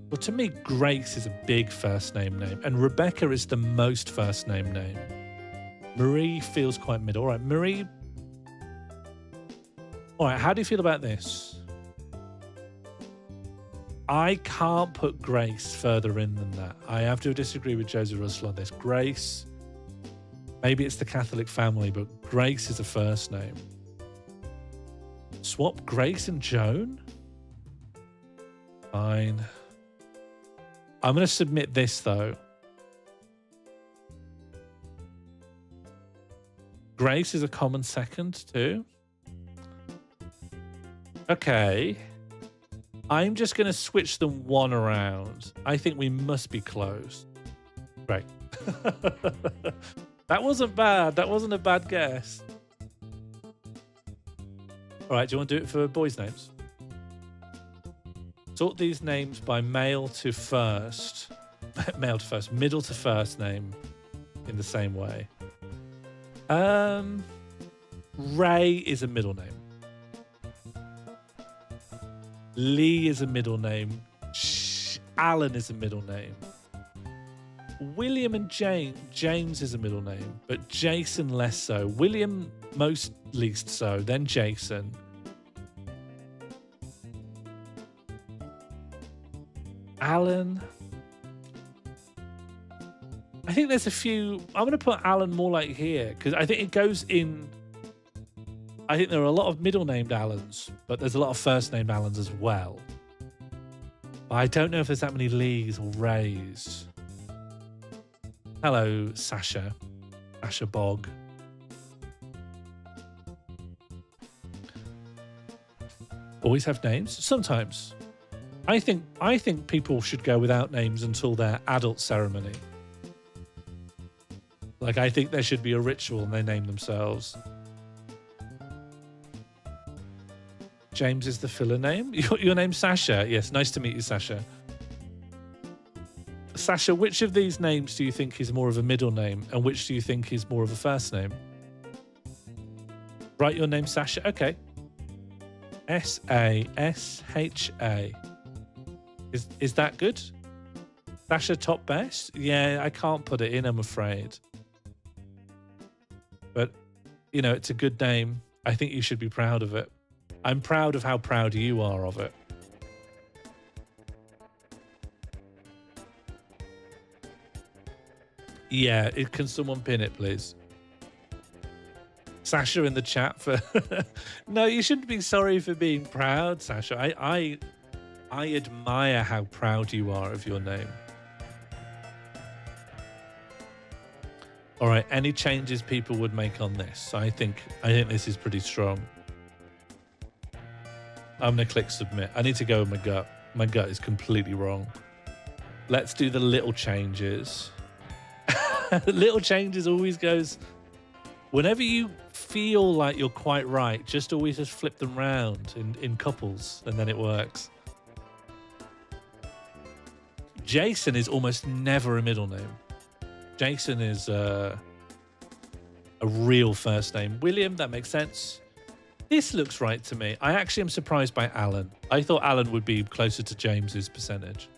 Well, to me, Grace is a big first name, and Rebecca is the most first name. Marie feels quite middle. All right, Marie. All right, how do you feel about this? I can't put Grace further in than that. I have to disagree with Josie Russell on this. Grace, maybe it's the Catholic family, but Grace is a first name. Swap Grace and Joan? Fine. I'm going to submit this, though. Grace is a common second, too. Okay. I'm just going to switch them one around. I think we must be close. Right. That wasn't bad. That wasn't a bad guess. All right, do you want to do it for boys' names? Sort these names by male to first, middle to first name in the same way. Ray is a middle name. Lee is a middle name. Alan is a middle name. William and James is a middle name, but Jason less so. William most least so, then Jason. Alan. I think there's a few. I'm going to put Alan more like here because I think it goes in. I think there are a lot of middle named Allens, but there's a lot of first named Allens as well. I don't know if there's that many Lees or Rays. Hello, Sasha. Sasha Bog. Always have names? Sometimes. I think people should go without names until their adult ceremony. Like, I think there should be a ritual and they name themselves. James is the filler name. Your name's Sasha. Yes, nice to meet you, Sasha. Sasha, which of these names do you think is more of a middle name and which do you think is more of a first name? Write your name, Sasha. Okay. S-A-S-H-A. Is that good? Sasha top best? Yeah, I can't put it in, I'm afraid. But, you know, it's a good name. I think you should be proud of it. I'm proud of how proud you are of it. Yeah, can someone pin it, please? Sasha in the chat for... No, you shouldn't be sorry for being proud, Sasha. I admire how proud you are of your name. All right, any changes people would make on this? I think this is pretty strong. I'm going to click submit. I need to go with my gut. My gut is completely wrong. Let's do the little changes. Little changes always goes... Whenever you feel like you're quite right, just always just flip them round in couples, and then it works. Jason is almost never a middle name. Jason is a real first name. William, that makes sense. This looks right to me. I actually am surprised by Alan. I thought Alan would be closer to James's percentage.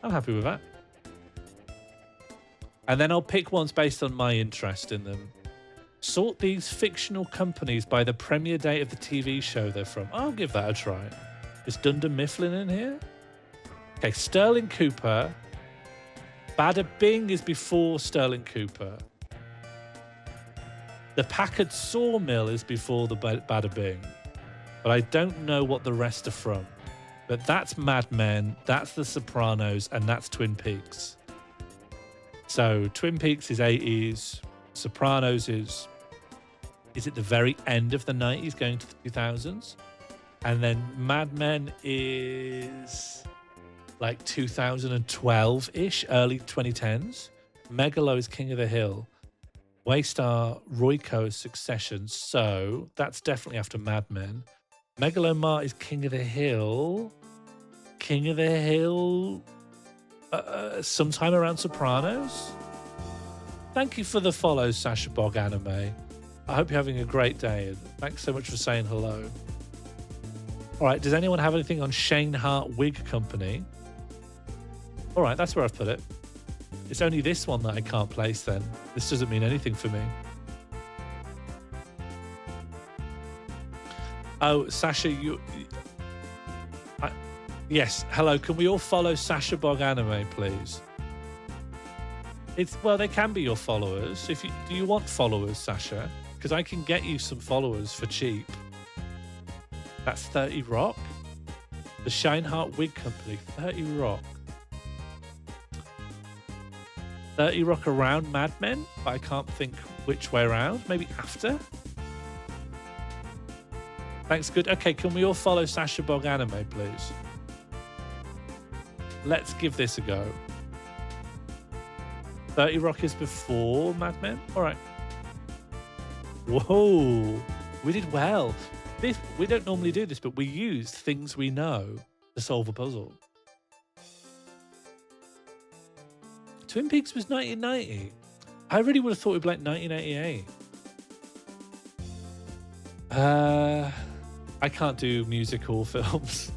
I'm happy with that. And then I'll pick ones based on my interest in them. Sort these fictional companies by the premiere date of the TV show they're from. I'll give that a try. Is Dunder Mifflin in here? Okay, Sterling Cooper. Bada Bing is before Sterling Cooper. The Packard Sawmill is before the Bada Bing. But I don't know what the rest are from. But that's Mad Men, that's The Sopranos, and that's Twin Peaks. So Twin Peaks is 80s. Sopranos is it the very end of the 90s going to the 2000s? And then Mad Men is like 2012-ish, early 2010s. Megalo is King of the Hill. Waystar Royco is Succession. So that's definitely after Mad Men. Megalomart is King of the Hill. King of the Hill... sometime around Sopranos. Thank you for the follow, Sasha Bog Anime. I hope you're having a great day. And thanks so much for saying hello. All right, does anyone have anything on Shane Hart Wig Company? All right, that's where I've put it. It's only this one that I can't place then. This doesn't mean anything for me. Oh, Sasha, yes, hello. Can we all follow Sasha Bog Anime, please? Well, they can be your followers. Do you want followers, Sasha? Because I can get you some followers for cheap. That's 30 Rock. The Shane Hart Wig Company, 30 Rock. 30 Rock around Mad Men, but I can't think which way around. Maybe after? Thanks, good. Okay, can we all follow Sasha Bog Anime, please? Let's give this a go. 30 Rock is before Mad Men? All right. Whoa, we did well. We don't normally do this, but we used things we know to solve a puzzle. Twin Peaks was 1990. I really would have thought it'd be like 1988. I can't do musical films.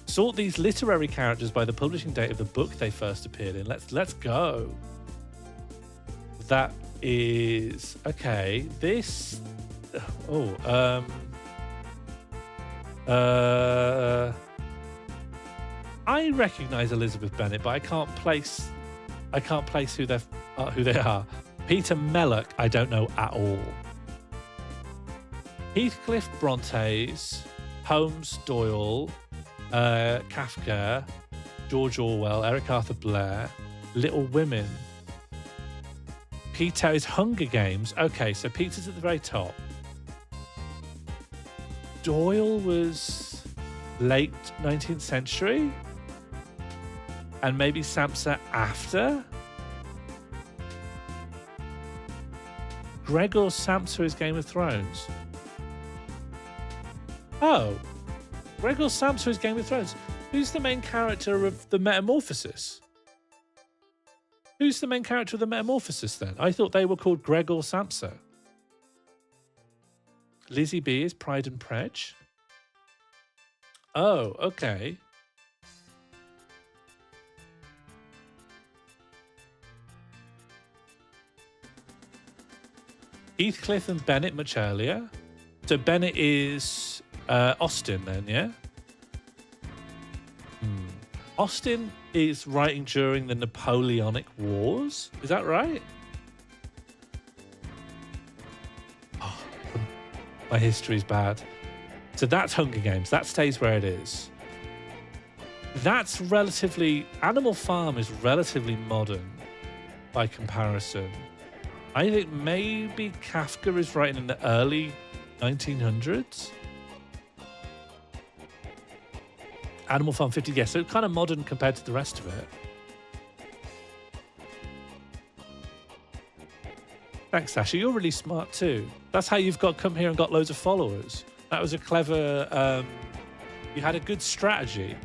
Sort these literary characters by the publishing date of the book they first appeared in. Let's go. That is okay. This. I recognise Elizabeth Bennet, but I can't place who they are. Peter Mellock, I don't know at all. Heathcliff Brontes, Holmes, Doyle, Kafka, George Orwell, Eric Arthur Blair, Little Women. Peter is Hunger Games. Okay, so Peter's at the very top. Doyle was late 19th century. And maybe Samsa after. Gregor Samsa is Game of Thrones. Oh, Gregor Samsa is Game of Thrones. Who's the main character of the Metamorphosis? Who's the main character of the Metamorphosis then? I thought they were called Gregor Samsa. Lizzie B is Pride and Prej. Oh, okay. Heathcliff and Bennett much earlier. So Bennett is Austen then, yeah? Austen is writing during the Napoleonic Wars. Is that right? Oh, my history's bad. So that's Hunger Games. That stays where it is. That's relatively... Animal Farm is relatively modern by comparison. I think maybe Kafka is writing in the early 1900s. Animal Farm 50, yes, so kind of modern compared to the rest of it. Thanks, Sasha. You're really smart too. That's how you've come here and got loads of followers. That was a clever... you had a good strategy.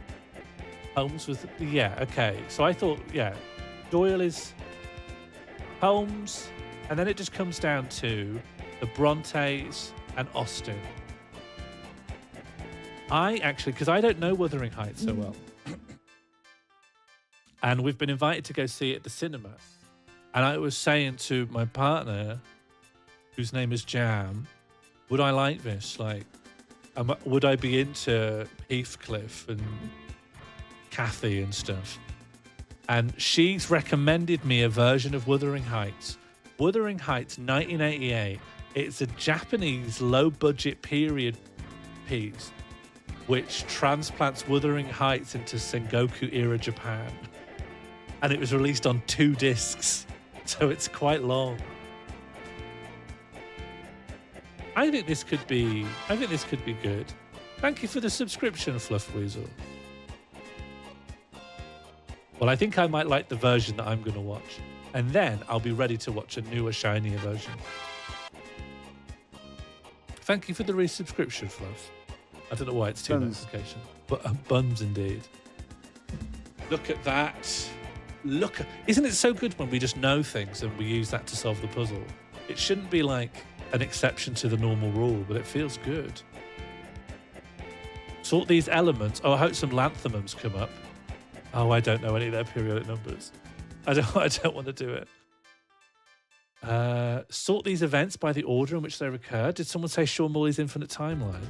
Holmes was... Yeah, okay. So I thought, yeah, Doyle is Holmes... And then it just comes down to the Brontes and Austen. I actually, because I don't know Wuthering Heights so well. And we've been invited to go see it at the cinema. And I was saying to my partner, whose name is Jam, would I like this? Like, would I be into Heathcliff and Kathy and stuff? And she's recommended me a version of Wuthering Heights. Wuthering Heights, 1988. It's a Japanese low-budget period piece which transplants Wuthering Heights into Sengoku-era Japan. And it was released on 2 discs, so it's quite long. I think this could be good. Thank you for the subscription, Fluff Weasel. Well, I think I might like the version that I'm going to watch. And then I'll be ready to watch a newer, shinier version. Thank you for the resubscription, Fluff. I don't know why it's 2 notifications. But buns indeed. Look at that. Isn't it so good when we just know things and we use that to solve the puzzle? It shouldn't be like an exception to the normal rule, but it feels good. Sort these elements. Oh, I hope some lanthimums come up. Oh, I don't know any of their periodic numbers. I don't want to do it. Sort these events by the order in which they recur. Did someone say Sean Morley's Infinite Timeline?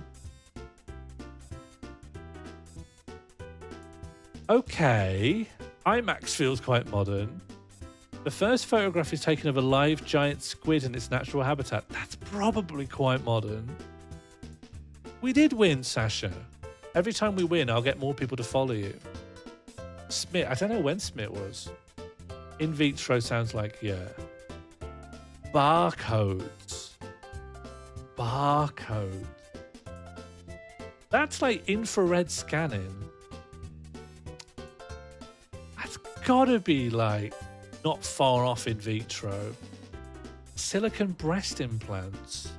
Okay. IMAX feels quite modern. The first photograph is taken of a live giant squid in its natural habitat. That's probably quite modern. We did win, Sasha. Every time we win, I'll get more people to follow you. Smith, I don't know when Smith was. In vitro sounds like, yeah. Barcodes. Barcodes. That's like infrared scanning. That's gotta be like not far off in vitro. Silicon breast implants.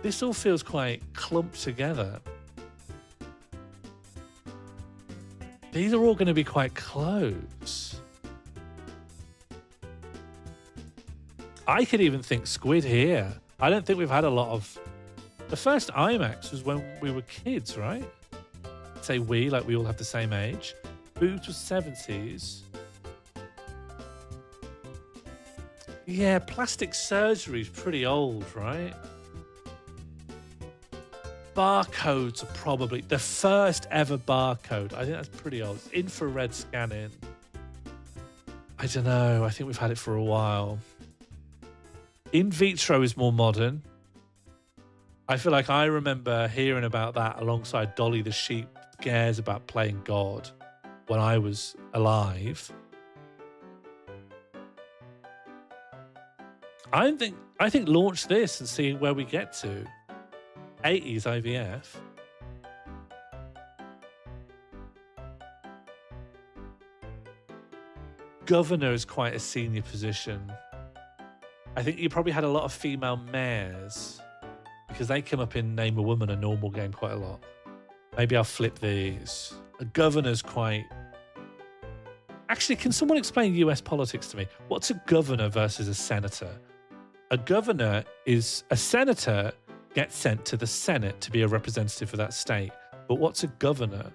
This all feels quite clumped together. These are all going to be quite close. I could even think squid here. I don't think we've had a lot of... The first IMAX was when we were kids, right? Say we, like we all have the same age. Boobs was 70s. Yeah, plastic surgery is pretty old, right? Barcodes are probably the first ever barcode. I think that's pretty old. It's infrared scanning. I don't know. I think we've had it for a while. In vitro is more modern. I feel like I remember hearing about that alongside Dolly the sheep scares about playing God when I was alive. I think launch this and see where we get to. 80s IVF. Governor is quite a senior position. I think you probably had a lot of female mayors because they come up in Name a Woman, a normal game, quite a lot. Maybe I'll flip these. A governor's quite... Actually, can someone explain US politics to me? What's a governor versus a senator? A governor is... A senator gets sent to the Senate to be a representative for that state. But what's a governor?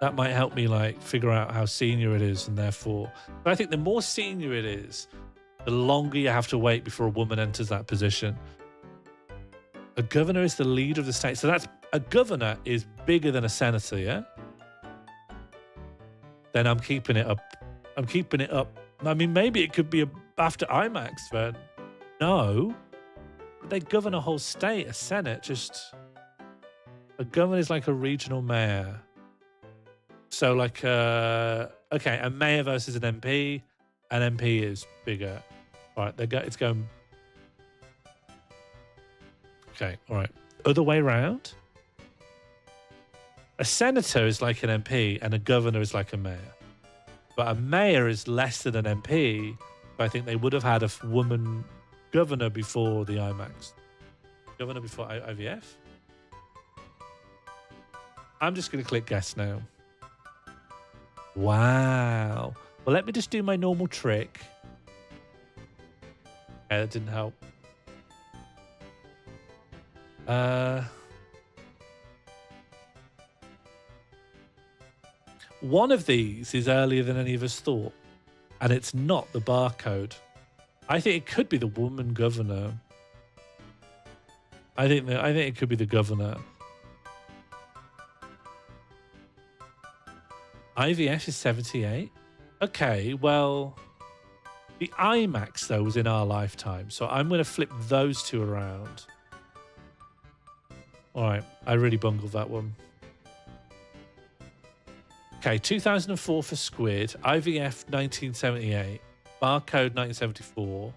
That might help me like figure out how senior it is, and therefore... But I think the more senior it is, the longer you have to wait before a woman enters that position. A governor is the leader of the state. So that's... A governor is bigger than a senator, yeah? Then I'm keeping it up. I'm keeping it up. I mean, maybe it could be after IMAX then. No. They govern a whole state, a senate, just... A governor is like a regional mayor. So like, okay, a mayor versus an MP. An MP is bigger. All right, it's going... Okay, all right. Other way round. A senator is like an MP and a governor is like a mayor. But a mayor is less than an MP. But I think they would have had a woman... Governor before the IMAX. Governor before IVF? I'm just going to click guess now. Wow. Well, let me just do my normal trick. Okay, that didn't help. One of these is earlier than any of us thought. And it's not the barcode. I think it could be the woman governor. I think it could be the governor. IVF is 78. Okay, well, the IMAX though was in our lifetime, so I'm going to flip those two around. All right, I really bungled that one. Okay, 2004 for Squid, IVF 1978. Barcode 1974,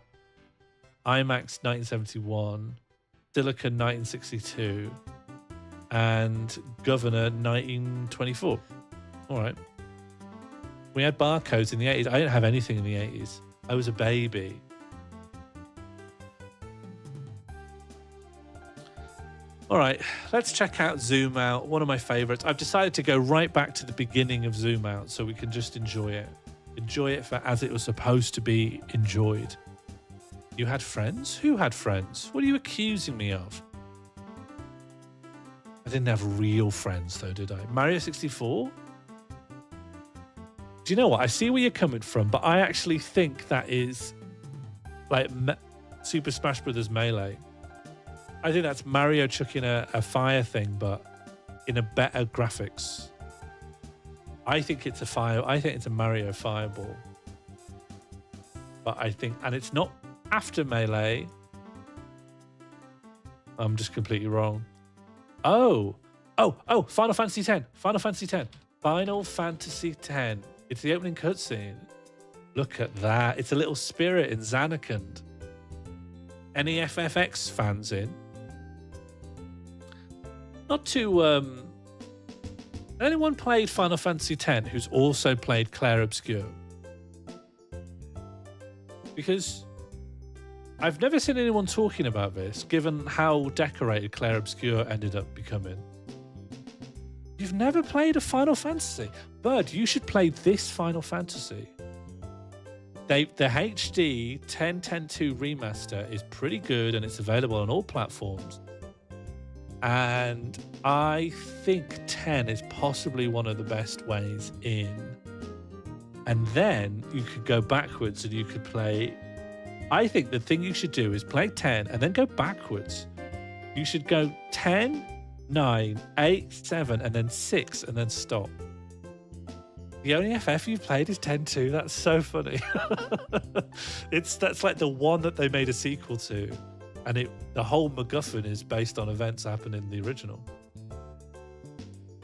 IMAX 1971, Silicon 1962, and Governor 1924. All right. We had barcodes in the 80s. I didn't have anything in the 80s. I was a baby. All right, let's check out Zoom Out, one of my favorites. I've decided to go right back to the beginning of Zoom Out so we can just enjoy it. Enjoy it for as it was supposed to be enjoyed. You had friends? Who had friends? What are you accusing me of? I didn't have real friends though, did I? Mario 64? Do you know what? I see where you're coming from, but I actually think that is like Super Smash Brothers Melee. I think that's Mario chucking a fire thing, but in a better graphics. I think it's a Mario Fireball. But I think, and it's not after Melee. I'm just completely wrong. Oh, Final Fantasy X. Final Fantasy X. Final Fantasy X. It's the opening cutscene. Look at that. It's a little spirit in Zanarkand. Any FFX fans in? Not too... anyone played Final Fantasy X who's also played Clair Obscur? Because I've never seen anyone talking about this, given how decorated Clair Obscur ended up becoming. You've never played a Final Fantasy? Bird, you should play this Final Fantasy. The HD 10.10.2 remaster is pretty good and it's available on all platforms. And I think 10 is possibly one of the best ways in. And then you could go backwards and you could play... I think the thing you should do is play 10 and then go backwards. You should go 10, 9, 8, 7, and then 6, and then stop. The only FF you've played is 10.2. That's so funny. That's like the one that they made a sequel to. And the whole MacGuffin is based on events happening in the original.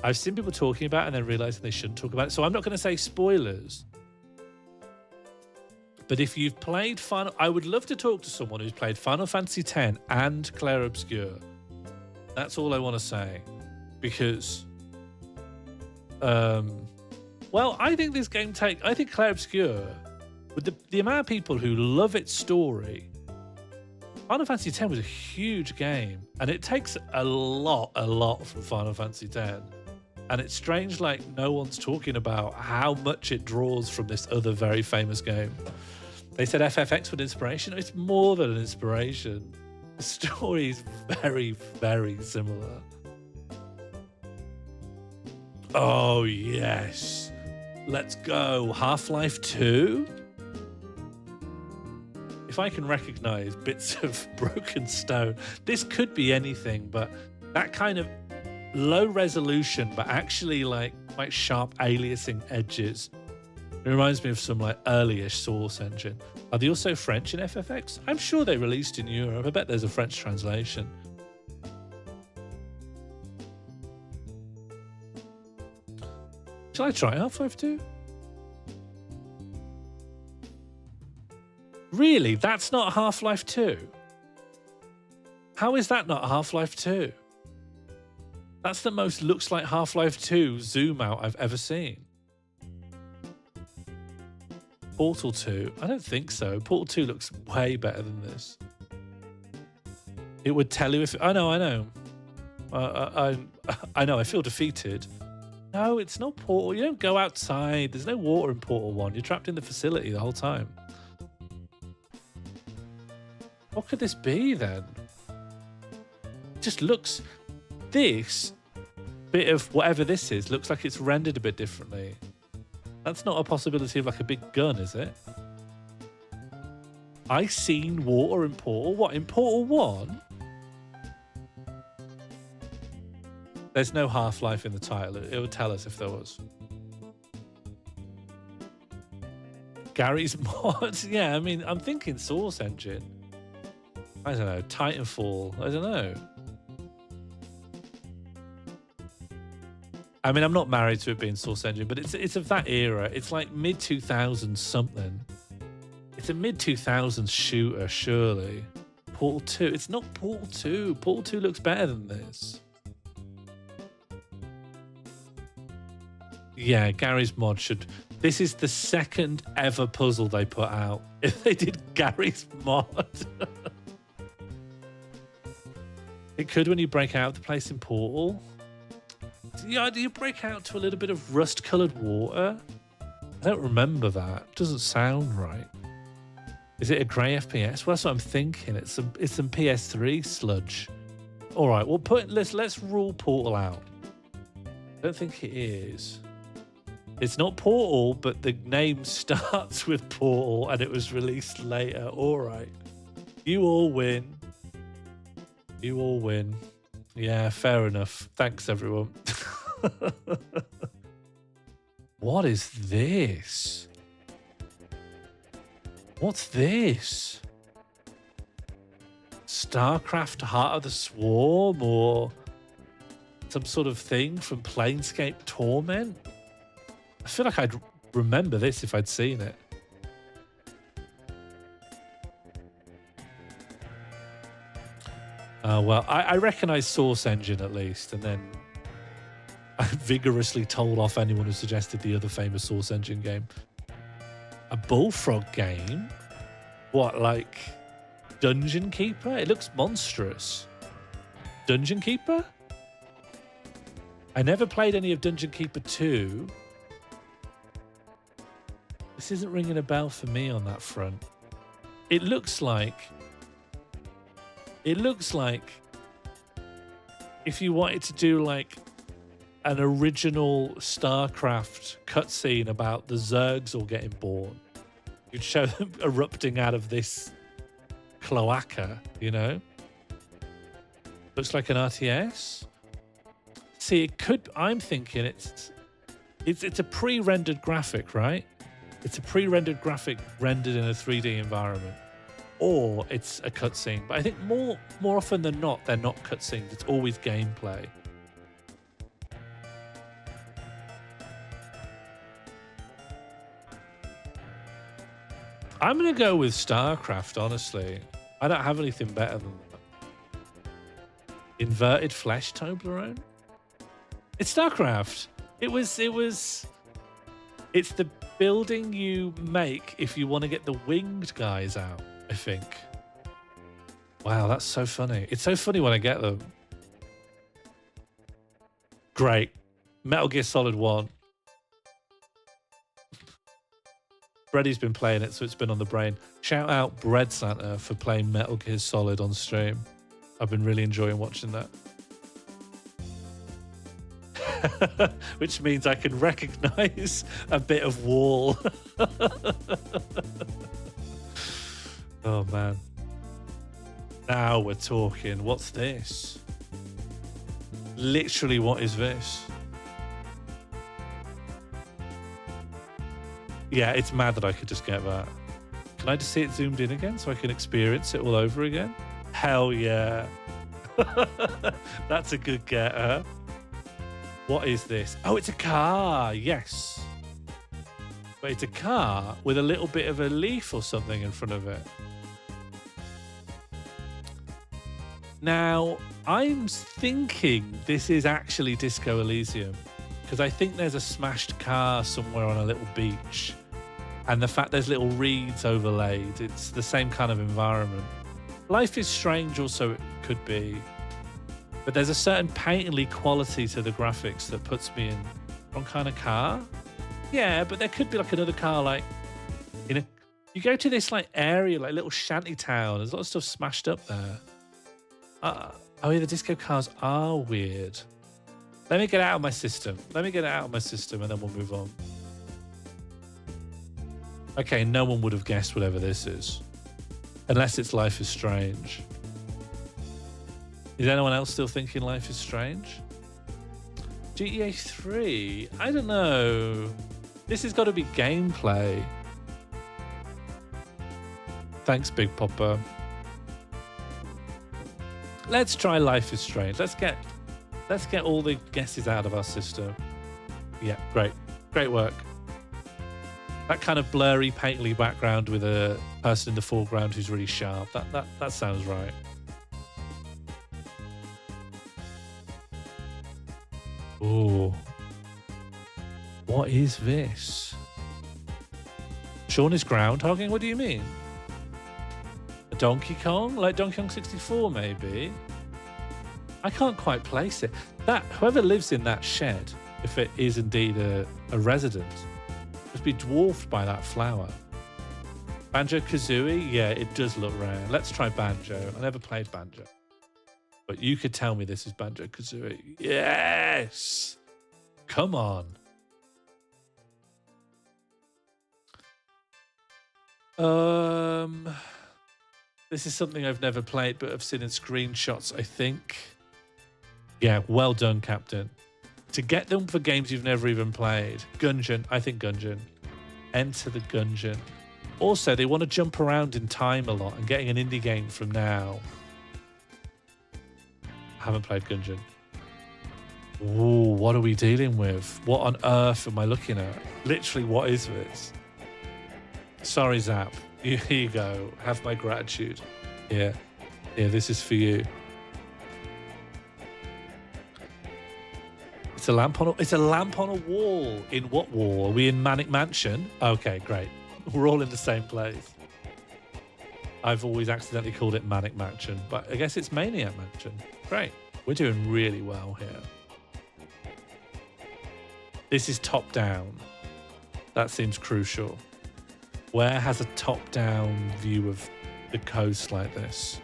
I've seen people talking about it and then realizing they shouldn't talk about it. So I'm not going to say spoilers. But if you've played I would love to talk to someone who's played Final Fantasy X and Clair Obscur. That's all I want to say. Because, well, I think this game I think Clair Obscur, with the amount of people who love its story, Final Fantasy X was a huge game, and it takes a lot from Final Fantasy X. And it's strange, like, no one's talking about how much it draws from this other very famous game. They said FFX was inspiration. It's more than an inspiration. The story is very, very similar. Oh, yes. Let's go. Half-Life 2? If I can recognize bits of broken stone, this could be anything, but that kind of low resolution, but actually like quite sharp aliasing edges. It reminds me of some like early-ish Source Engine. Are they also French in FFX? I'm sure they released in Europe. I bet there's a French translation. Shall I try Half-Life 2? Really? That's not Half-Life 2? How is that not Half-Life 2? That's the most looks like Half-Life 2 zoom out I've ever seen. Portal 2? I don't think so. Portal 2 looks way better than this. It would tell you if... I know. I know, I feel defeated. No, it's not Portal. You don't go outside. There's no water in Portal 1. You're trapped in the facility the whole time. What could this be then? It just looks... This bit of whatever this is looks like it's rendered a bit differently. That's not a possibility of like a big gun, is it? I seen water in Portal. What, in Portal 1? There's no Half-Life in the title. It would tell us if there was. Gary's mod? Yeah, I mean, I'm thinking Source Engine. I don't know. Titanfall. I don't know. I mean, I'm not married to it being Source Engine, but it's of that era. It's like mid-2000s something. It's a mid-2000s shooter, surely. Portal 2. It's not Portal 2. Portal 2 looks better than this. Yeah, Gary's mod should... This is the second ever puzzle they put out. If they did Gary's mod... It could when you break out of the place in Portal. Yeah, do you break out to a little bit of rust-coloured water? I don't remember that. Doesn't sound right. Is it a grey FPS? Well, that's what I'm thinking. It's some PS3 sludge. All right, well, let's rule Portal out. I don't think it is. It's not Portal, but the name starts with Portal and it was released later. All right. You all win. You all win. Yeah, fair enough. Thanks, everyone. What is this? What's this? StarCraft Heart of the Swarm or some sort of thing from Planescape Torment? I feel like I'd remember this if I'd seen it. Well, I recognise Source Engine at least, and then I vigorously told off anyone who suggested the other famous Source Engine game. A Bullfrog game? What, like Dungeon Keeper? It looks monstrous. Dungeon Keeper? I never played any of Dungeon Keeper 2. This isn't ringing a bell for me on that front. It looks like if you wanted to do like an original StarCraft cutscene about the Zergs all getting born, you'd show them erupting out of this cloaca, you know? Looks like an RTS. See, it could. I'm thinking it's a pre-rendered graphic, right? It's a pre-rendered graphic rendered in a 3D environment. Or it's a cutscene. But I think more often than not, they're not cutscenes. It's always gameplay. I'm going to go with StarCraft, honestly. I don't have anything better than that. Inverted Flesh Toblerone? It's StarCraft. It's the building you make if you want to get the winged guys out, I think. Wow, that's so funny. It's so funny when I get them. Great. Metal Gear Solid 1. Bready's been playing it, so it's been on the brain. Shout out Bread Santa for playing Metal Gear Solid on stream. I've been really enjoying watching that. Which means I can recognize a bit of wall. Oh, man. Now we're talking. What's this? Literally, what is this? Yeah, it's mad that I could just get that. Can I just see it zoomed in again so I can experience it all over again? Hell yeah. That's a good getter. What is this? Oh, it's a car. Yes. But it's a car with a little bit of a leaf or something in front of it. Now, I'm thinking this is actually Disco Elysium because I think there's a smashed car somewhere on a little beach. And the fact there's little reeds overlaid, it's the same kind of environment. Life is Strange also it could be. But there's a certain painterly quality to the graphics that puts me in wrong kind of car. Yeah, but there could be like another car, like you go to this like area, like little shanty town. There's a lot of stuff smashed up there. Oh yeah, the disco cars are weird. Let me get it out of my system. And then we'll move on. Okay, no one would have guessed whatever this is. Unless it's Life is Strange. Is anyone else still thinking Life is Strange? GTA 3? I don't know. This has got to be gameplay. Thanks, Big Popper. Let's try Life is Strange. Let's get all the guesses out of our system. Yeah, great. Great work. That kind of blurry, painterly background with a person in the foreground who's really sharp. That sounds right. Oh, what is this? Sean is groundhogging? What do you mean? A Donkey Kong? Like Donkey Kong 64, maybe? I can't quite place it. That whoever lives in that shed, if it is indeed a residence, must be dwarfed by that flower. Banjo-Kazooie? Yeah, it does look rare. Let's try Banjo. I never played Banjo. But you could tell me this is Banjo-Kazooie. Yes! Come on. This is something I've never played, but I've seen in screenshots, I think. Yeah, well done, Captain. To get them for games you've never even played. Gungeon, I think Gungeon. Enter the Gungeon. Also, they want to jump around in time a lot, and getting an indie game from now. I haven't played Gungeon. Ooh, what are we dealing with? What on earth am I looking at? Literally, what is this? Sorry, Zap. Here you go. Have my gratitude. Yeah. Yeah, this is for you. It's a lamp on a wall. In what wall? Are we in Manic Mansion? Okay, great. We're all in the same place. I've always accidentally called it Manic Mansion, but I guess it's Maniac Mansion. Great. We're doing really well here. This is top down. That seems crucial. Where has a top-down view of the coast like this?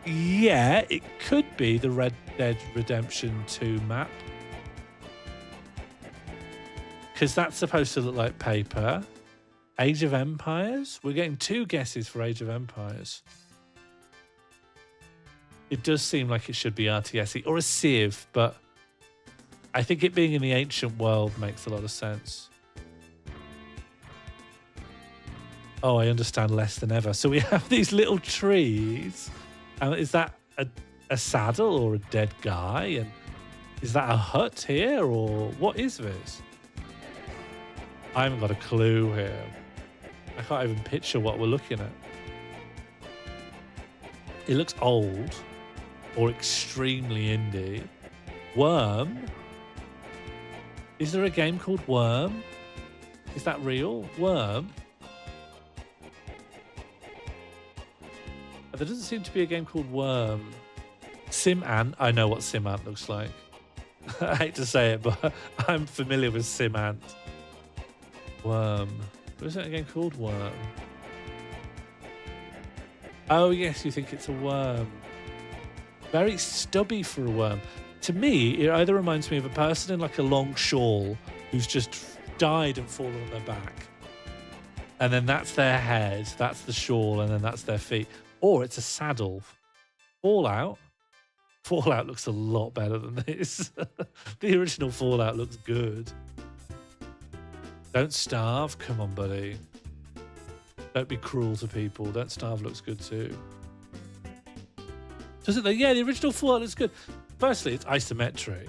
Yeah, it could be the Red Dead Redemption 2 map. Because that's supposed to look like paper. Age of Empires? We're getting 2 guesses for Age of Empires. It does seem like it should be RTS-y or a Civ, but I think it being in the ancient world makes a lot of sense. Oh, I understand less than ever. So we have these little trees. And is that a saddle or a dead guy? And is that a hut here or what is this? I haven't got a clue here. I can't even picture what we're looking at. It looks old or extremely indie. Worm? Is there a game called Worm? Is that real? Worm? There doesn't seem to be a game called Worm. Sim Ant. I know what Sim Ant looks like. I hate to say it, but I'm familiar with Sim Ant. Worm. Was there a game called Worm? Oh, yes, you think it's a worm. Very stubby for a worm. To me, it either reminds me of a person in like a long shawl who's just died and fallen on their back. And then that's their head, that's the shawl, and then that's their feet. Or it's a saddle. Fallout. Fallout looks a lot better than this. The original Fallout looks good. Don't starve. Come on, buddy. Don't be cruel to people. Don't starve looks good too. Does it though? Yeah, the original Fallout looks good. Firstly, it's isometric.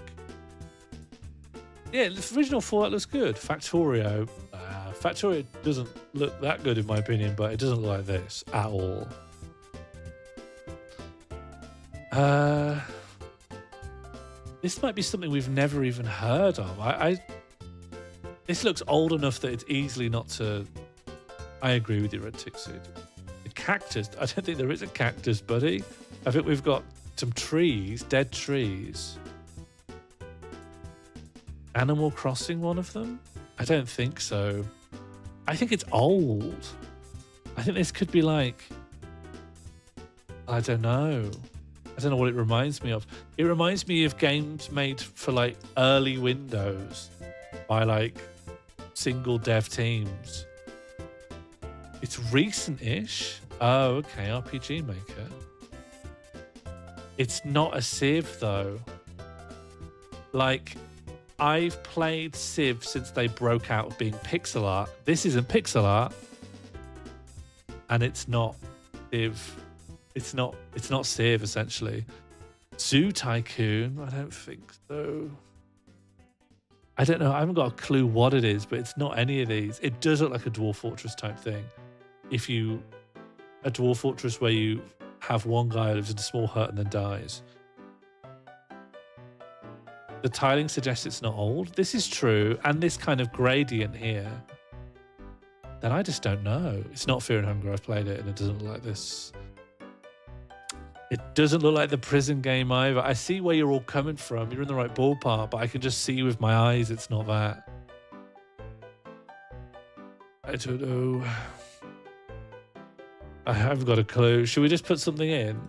Yeah, the original Fallout looks good. Factorio. Factorio doesn't look that good in my opinion, but it doesn't look like this at all. This might be something we've never even heard of. This looks old enough that it's easily not to... I agree with you, Red Tick Suit. The cactus. I don't think there is a cactus, buddy. I think we've got some trees, dead trees. Animal Crossing, one of them? I don't think so. I think it's old. I think this could be like... I don't know. I don't know what it reminds me of. It reminds me of games made for like early Windows by like single dev teams. It's recent-ish. Oh, okay, RPG Maker. It's not a Civ though. Like, I've played Civ since they broke out of being pixel art. This isn't pixel art. And it's not Civ. It's not Civ, essentially. Zoo Tycoon? I don't think so. I don't know. I haven't got a clue what it is, but it's not any of these. It does look like a Dwarf Fortress type thing. A Dwarf Fortress where you have one guy who lives in a small hut and then dies. The tiling suggests it's not old. This is true. And this kind of gradient here. Then I just don't know. It's not Fear and Hunger. I've played it and it doesn't look like this. It doesn't look like the prison game either. I see where you're all coming from. You're in the right ballpark, but I can just see with my eyes it's not that. I don't know. I haven't got a clue. Should we just put something in?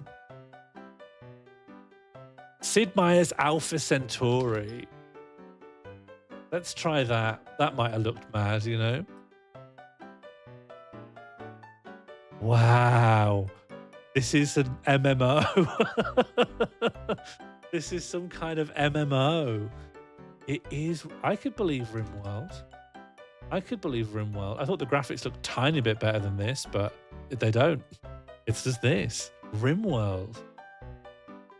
Sid Meier's Alpha Centauri. Let's try that. That might have looked mad, you know? Wow. This is an MMO. This is some kind of MMO. It is. I could believe RimWorld. I could believe RimWorld. I thought the graphics looked a tiny bit better than this, but they don't. It's just this. RimWorld.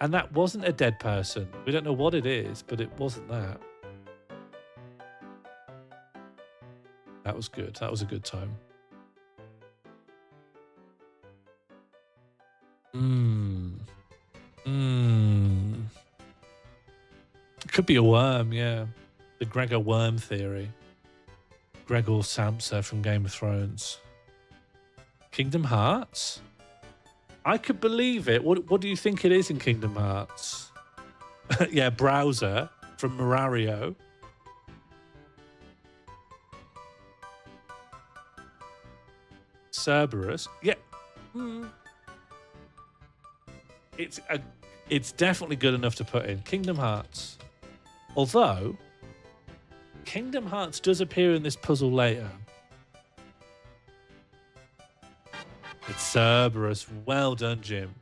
And that wasn't a dead person. We don't know what it is, but it wasn't that. That was good. That was a good time. It could be a worm, yeah. The Gregor worm theory. Gregor Samsa from Game of Thrones. Kingdom Hearts? I could believe it. What do you think it is in Kingdom Hearts? Yeah, Browser from Marario. Cerberus. Yeah. It's definitely good enough to put in. Kingdom Hearts. Although, Kingdom Hearts does appear in this puzzle later. It's Cerberus. Well done, Jim.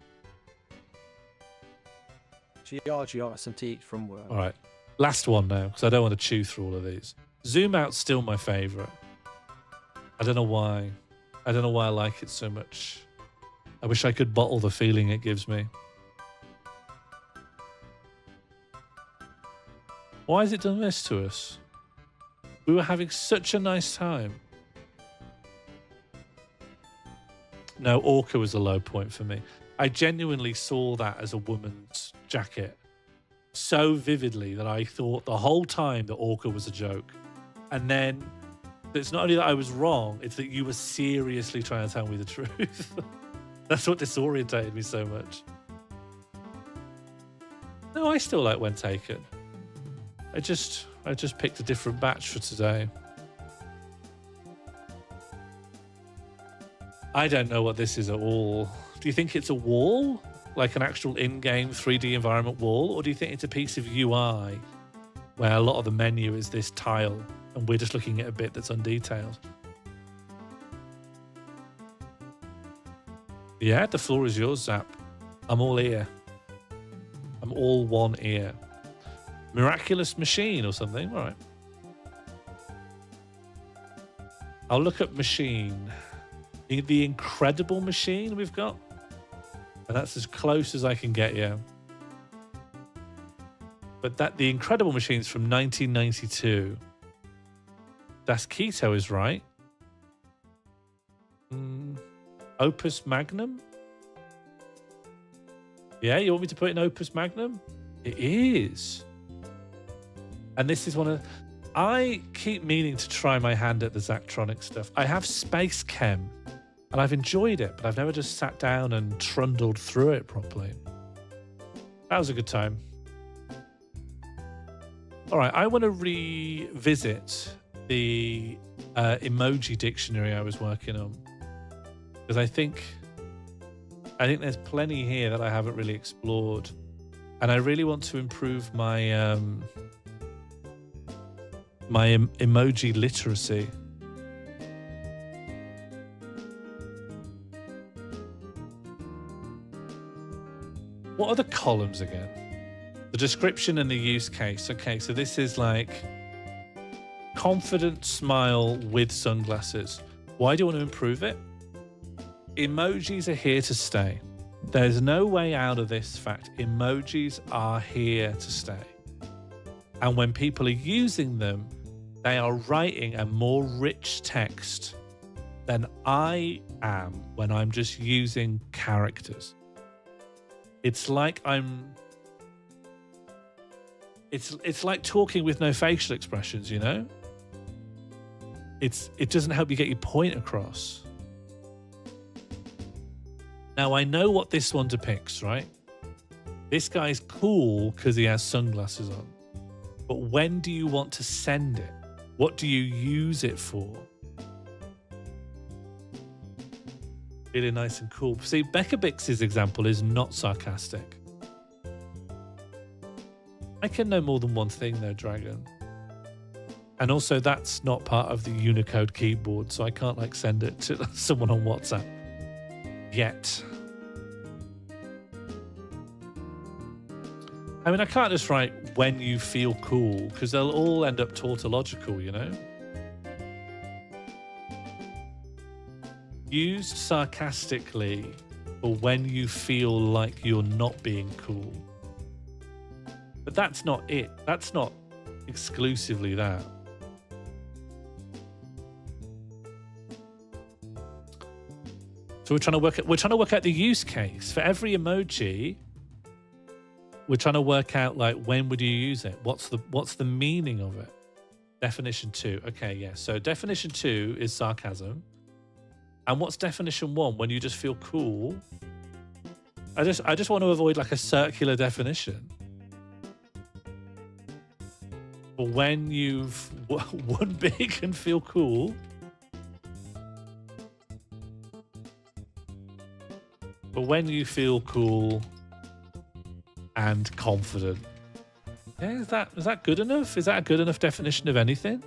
GRGRSMT from work. All right. Last one now, because I don't want to chew through all of these. Zoom Out's still my favourite. I don't know why. I don't know why I like it so much. I wish I could bottle the feeling it gives me. Why has it done this to us? We were having such a nice time. No, Orca was a low point for me. I genuinely saw that as a woman's jacket so vividly that I thought the whole time that Orca was a joke. And then it's not only that I was wrong, it's that you were seriously trying to tell me the truth. That's what disorientated me so much. No, I still like When Taken. I just picked a different batch for today. I don't know what this is at all. Do you think it's a wall? Like an actual in-game 3D environment wall? Or do you think it's a piece of UI where a lot of the menu is this tile and we're just looking at a bit that's undetailed? Yeah, the floor is yours, Zap. I'm all ear. I'm all one ear. Miraculous Machine or something? All right. I'll look up machine. The Incredible Machine we've got. And that's as close as I can get you. But the Incredible Machine's from 1992. Das Keto is right. Opus Magnum? Yeah, you want me to put in Opus Magnum? It is. And this is one of... I keep meaning to try my hand at the Zachtronic stuff. I have Space Chem, and I've enjoyed it, but I've never just sat down and trundled through it properly. That was a good time. All right, I want to revisit the emoji dictionary I was working on, because I think there's plenty here that I haven't really explored, and I really want to improve my my emoji literacy. What are the columns again? The description and the use case. Okay, so this is like confident smile with sunglasses. Why do you want to improve it? Emojis are here to stay. There's no way out of this fact. Emojis are here to stay. And when people are using them, they are writing a more rich text than I am when I'm just using characters. It's like it's like talking with no facial expressions, you know? It doesn't help you get your point across. Now, I know what this one depicts, right? This guy's cool because he has sunglasses on. But when do you want to send it? What do you use it for? Feeling nice and cool. See, Becca Bix's example is not sarcastic. I can know more than one thing though, Dragon. And also that's not part of the Unicode keyboard, so I can't like send it to someone on WhatsApp yet. I mean, I can't just write when you feel cool because they'll all end up tautological, you know? Used sarcastically for when you feel like you're not being cool. But that's not it. That's not exclusively that. So we're trying to work out the use case for every emoji. We're trying to work out like when would you use it? What's the meaning of it? Definition 2. Okay, yeah. So definition 2 is sarcasm. And what's definition 1? When you just feel cool. I just want to avoid like a circular definition. But when you've won big and feel cool. But when you feel cool and confident. Yeah, is that good enough? Is that a good enough definition of anything?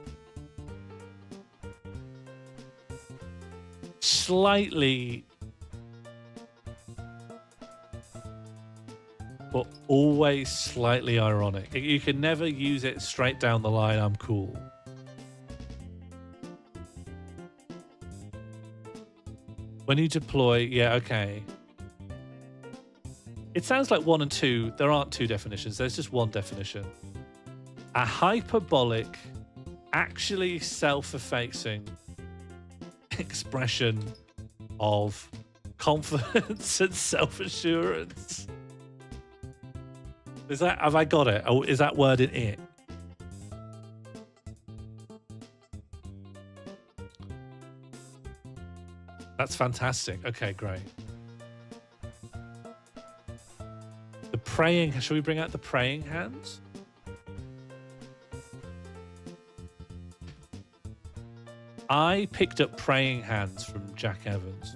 Slightly, but always slightly ironic. You can never use it straight down the line, I'm cool. When you deploy, yeah, okay. It sounds like 1 and 2. There aren't 2 definitions. There's just 1 definition. A hyperbolic, actually self-effacing expression of confidence and self-assurance. Have I got it? Or is that word in it? That's fantastic. Okay, great. The praying, shall we bring out the praying hands? I picked up praying hands from Jack Evans.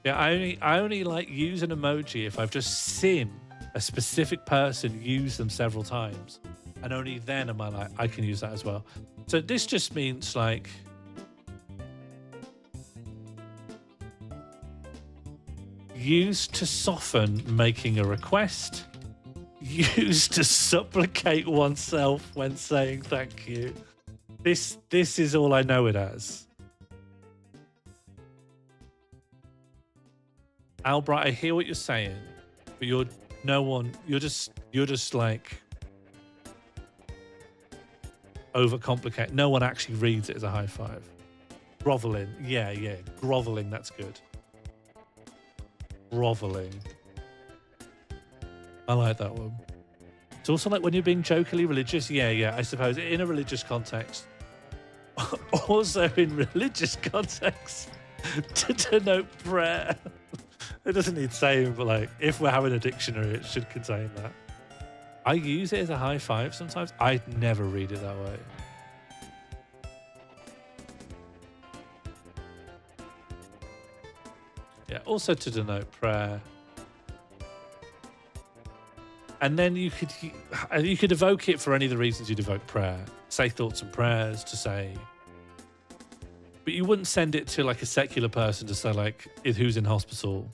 Yeah, I only like use an emoji if I've just seen a specific person use them several times. And only then am I like, I can use that as well. So this just means like, used to soften making a request, used to supplicate oneself when saying thank you. This is all I know it as. Albright, I hear what you're saying, but you're just like overcomplicate. No one actually reads it as a high five. Groveling, yeah, groveling. That's good. Groveling. I like that one. It's also like when you're being jokingly religious. Yeah, I suppose in a religious context. Also in religious context to denote prayer. It doesn't need saying, but like if we're having a dictionary, it should contain that. I use it as a high five sometimes. I never read it that way. Yeah, also to denote prayer. And then you could evoke it for any of the reasons you'd evoke prayer. Say thoughts and prayers to say. But you wouldn't send it to like a secular person to say like who's in hospital.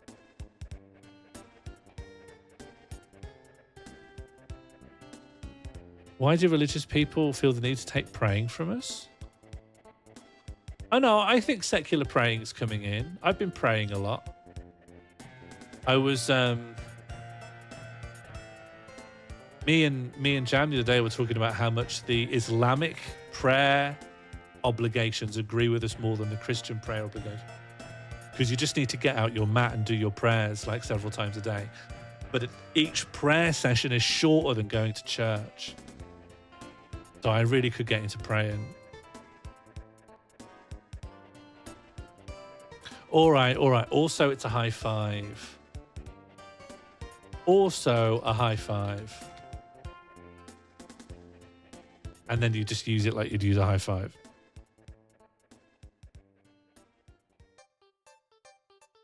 Why do religious people feel the need to take praying from us? Oh no, I think secular praying is coming in. I've been praying a lot. I was me and Jam the other day were talking about how much the Islamic prayer obligations agree with us more than the Christian prayer obligation. Because you just need to get out your mat and do your prayers like several times a day. But each prayer session is shorter than going to church. So I really could get into praying. All right. Also, it's a high five. Also a high five. And then you just use it like you'd use a high five.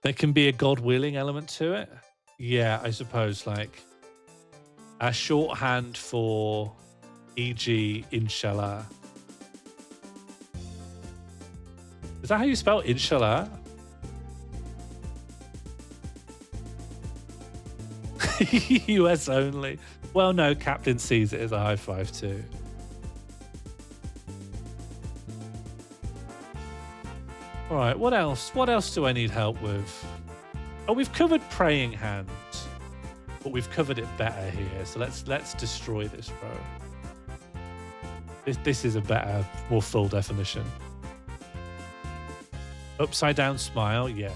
There can be a God-willing element to it. Yeah, I suppose, like a shorthand for e.g. inshallah. Is that how you spell inshallah? US only. Well, no, Captain sees it as a high five too. All right, what else? What else do I need help with? Oh, we've covered praying hands, but we've covered it better here. So let's destroy this row. This is a better, more full definition. Upside down smile, yeah,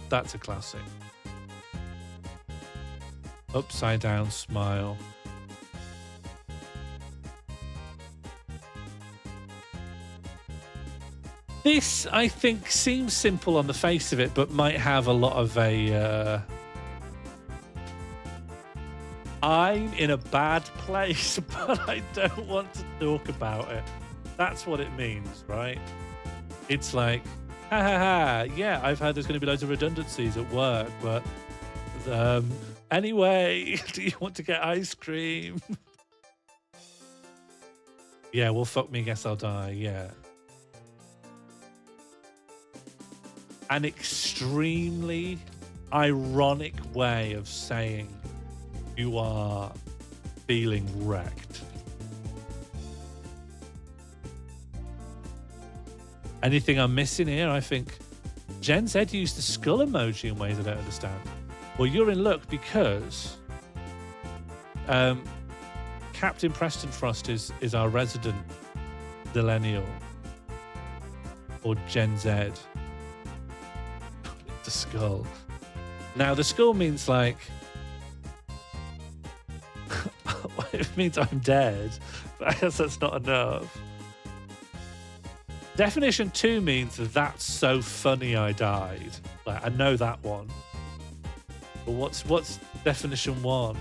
that's a classic. Upside down smile. This, I think, seems simple on the face of it, but might have a lot of a... I'm in a bad place, but I don't want to talk about it. That's what it means, right? It's like, ha ha ha, yeah, I've heard there's going to be loads of redundancies at work, but anyway, do you want to get ice cream? Yeah, well, fuck me, guess I'll die, yeah. An extremely ironic way of saying you are feeling wrecked. Anything I'm missing here? I think Gen Z used the skull emoji in ways I don't understand. Well, you're in luck because Captain Preston Frost is our resident millennial or Gen Z. The skull. Now, the skull means like... it means I'm dead, but I guess that's not enough. Definition 2 means that's so funny I died. Like, I know that one. But what's definition 1?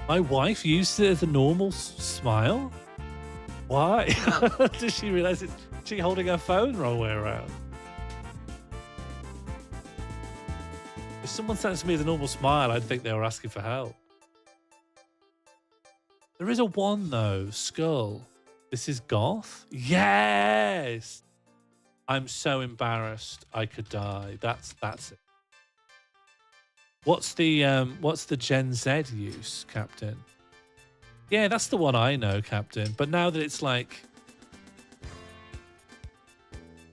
My wife used it as a normal smile? Why? Did she realize it's she holding her phone the wrong way around? If someone sent it to me as a normal smile, I'd think they were asking for help. There is a 1 though, skull. This is goth? Yes! I'm so embarrassed I could die. That's it. What's the Gen Z use, Captain? Yeah, that's the one I know, Captain. But now that it's like...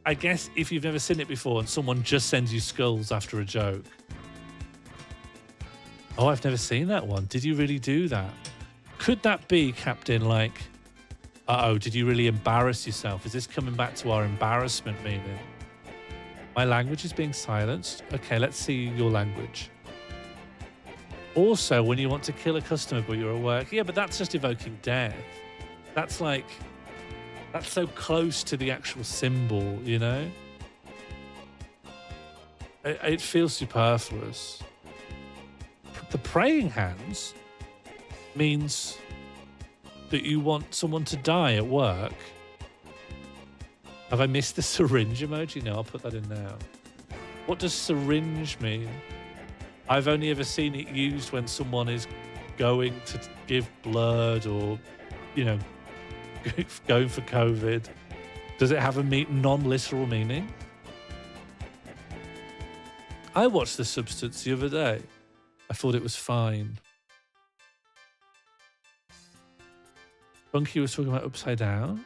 I guess if you've never seen it before and someone just sends you skulls after a joke. Oh, I've never seen that one. Did you really do that? Could that be, Captain, like... Uh-oh, did you really embarrass yourself? Is this coming back to our embarrassment meaning? My language is being silenced. Okay, let's see your language. Also, when you want to kill a customer but you're at work. Yeah, but that's just evoking death. That's like... That's so close to the actual symbol, you know? It feels superfluous. The praying hands means that you want someone to die at work. Have I missed the syringe emoji? No, I'll put that in now. What does syringe mean? I've only ever seen it used when someone is going to give blood or, you know, going for COVID. Does it have a non-literal meaning? I watched The Substance the other day. I thought it was fine. Bunky was talking about upside down.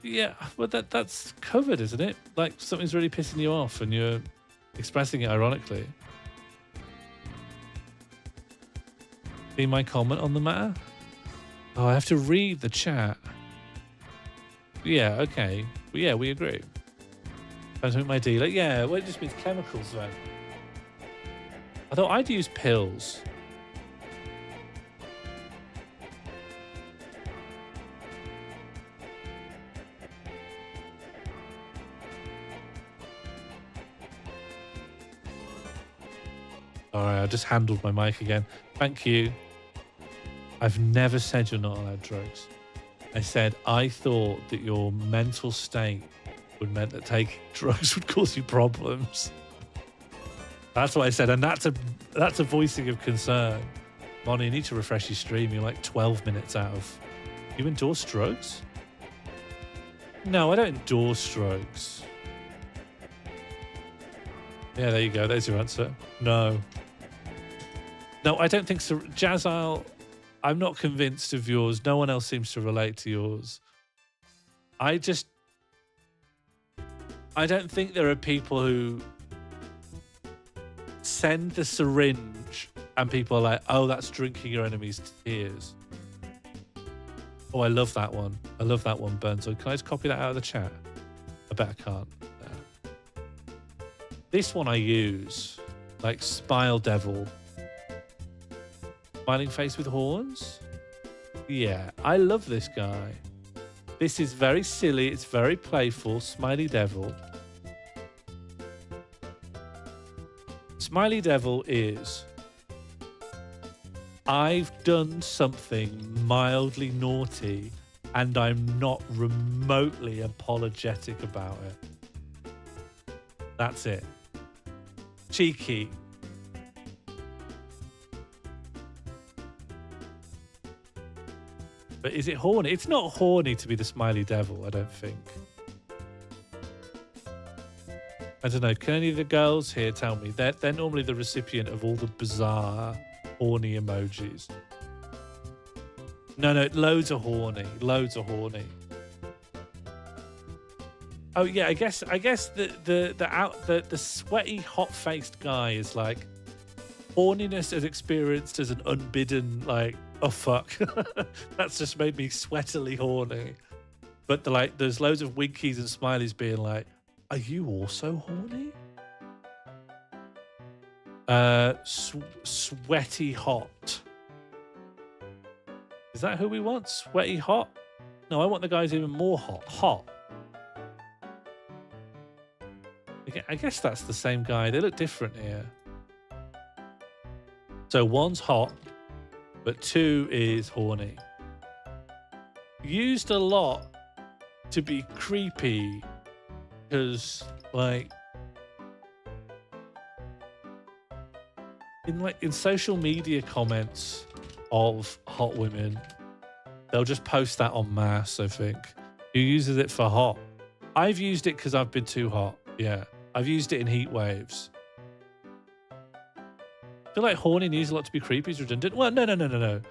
Yeah, well that's covered, isn't it? Like something's really pissing you off and you're expressing it ironically. Be my comment on the matter? Oh, I have to read the chat. Yeah, okay. Well, yeah, we agree. Don't make my dealer. Yeah, well, it just means chemicals, though. I thought I'd use pills. All right, I just handled my mic again. Thank you. I've never said you're not allowed drugs. I said, I thought that your mental state would meant that taking drugs would cause you problems. That's what I said, and that's a voicing of concern. Bonnie, you need to refresh your stream. You're like 12 minutes out of... You endorse drugs? No, I don't endorse drugs. Yeah, there you go. There's your answer. No. No, I don't think so. Jazile, I'm not convinced of yours. No one else seems to relate to yours. I don't think there are people who send the syringe and people are like, oh, that's drinking your enemy's tears. Oh, I love that one. I love that one, Burnzo. Can I just copy that out of the chat? I bet I can't. No. This one I use, like Smile Devil. Smiling face with horns? Yeah, I love this guy. This is very silly. It's very playful. Smiley Devil. Smiley Devil is... I've done something mildly naughty and I'm not remotely apologetic about it. That's it. Cheeky. But is it horny? It's not horny to be the Smiley Devil, I don't think. I don't know. Can any of the girls here tell me? They're normally the recipient of all the bizarre, horny emojis. No, loads of horny. Loads of horny. Oh yeah, I guess the sweaty, hot-faced guy is like horniness as experienced as an unbidden, like, oh fuck. That's just made me sweatily horny. But there's loads of winkies and smileys being like, are you also horny? Sweaty hot. Is that who we want? Sweaty hot? No, I want the guys even more hot. Hot. I guess that's the same guy. They look different here. So one's hot, but two is horny. Used a lot to be creepy because, like, in social media comments of hot women, they'll just post that en masse, I think. Who uses it for hot? I've used it because I've been too hot. Yeah. I've used it in heat waves. I feel like horny needs a lot to be creepy is redundant. Well, no.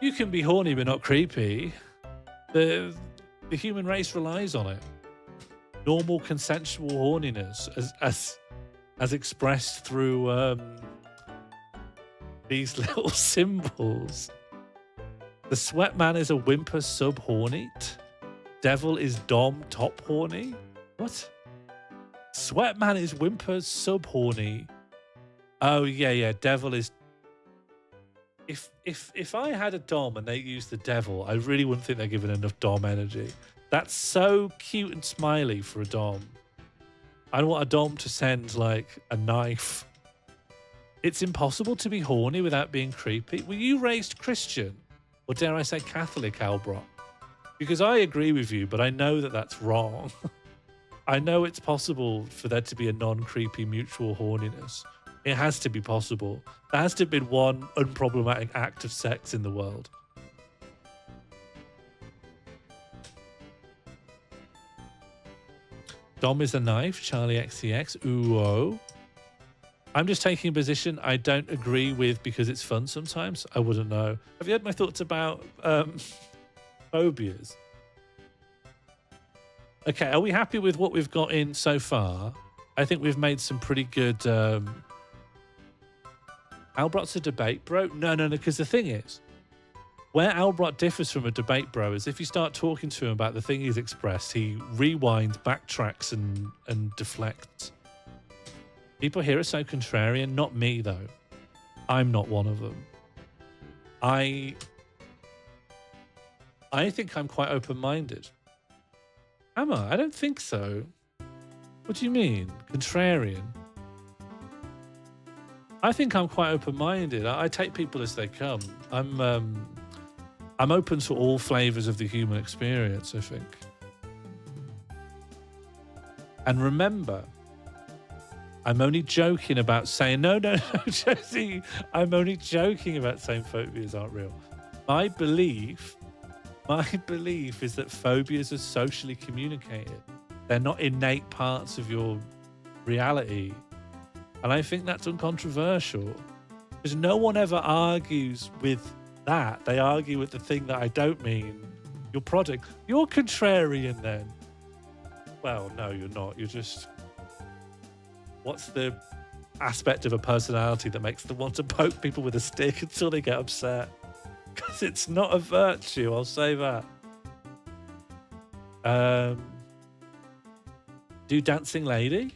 You can be horny but not creepy. The human race relies on it. Normal consensual horniness as expressed through these little symbols. The sweat man is a whimper sub horny. Devil is dom top horny. What? Sweat man is whimper sub horny. Oh yeah. Devil is. If I had a dom and they used the devil, I really wouldn't think they're giving enough dom energy. That's so cute and smiley for a dom. I don't want a dom to send like a knife. It's impossible to be horny without being creepy. Were you raised Christian? Or dare I say Catholic, Albrock? Because I agree with you, but I know that that's wrong. I know it's possible for there to be a non-creepy mutual horniness. It has to be possible. There has to have been one unproblematic act of sex in the world. Dom is a knife, Charlie XCX, ooh-oh. I'm just taking a position I don't agree with because it's fun sometimes. I wouldn't know. Have you heard my thoughts about phobias? Okay, are we happy with what we've got in so far? I think we've made some pretty good... Albrott's a debate bro? No, because the thing is, where Albrot differs from a debate bro is if you start talking to him about the thing he's expressed, he rewinds, backtracks, and deflects. People here are so contrarian. Not me, though. I'm not one of them. I think I'm quite open-minded. Am I? I don't think so. What do you mean? Contrarian? I think I'm quite open-minded. I take people as they come. I'm open to all flavors of the human experience, I think. And remember, I'm only joking about saying, no, Josie, I'm only joking about saying phobias aren't real. My belief is that phobias are socially communicated. They're not innate parts of your reality. And I think that's uncontroversial. Because no one ever argues with that. They argue with the thing that I don't mean. Your product. You're contrarian then. Well, no, you're not. You're just... What's the aspect of a personality that makes them want to poke people with a stick until they get upset? Because it's not a virtue, I'll say that. Do Dancing Lady?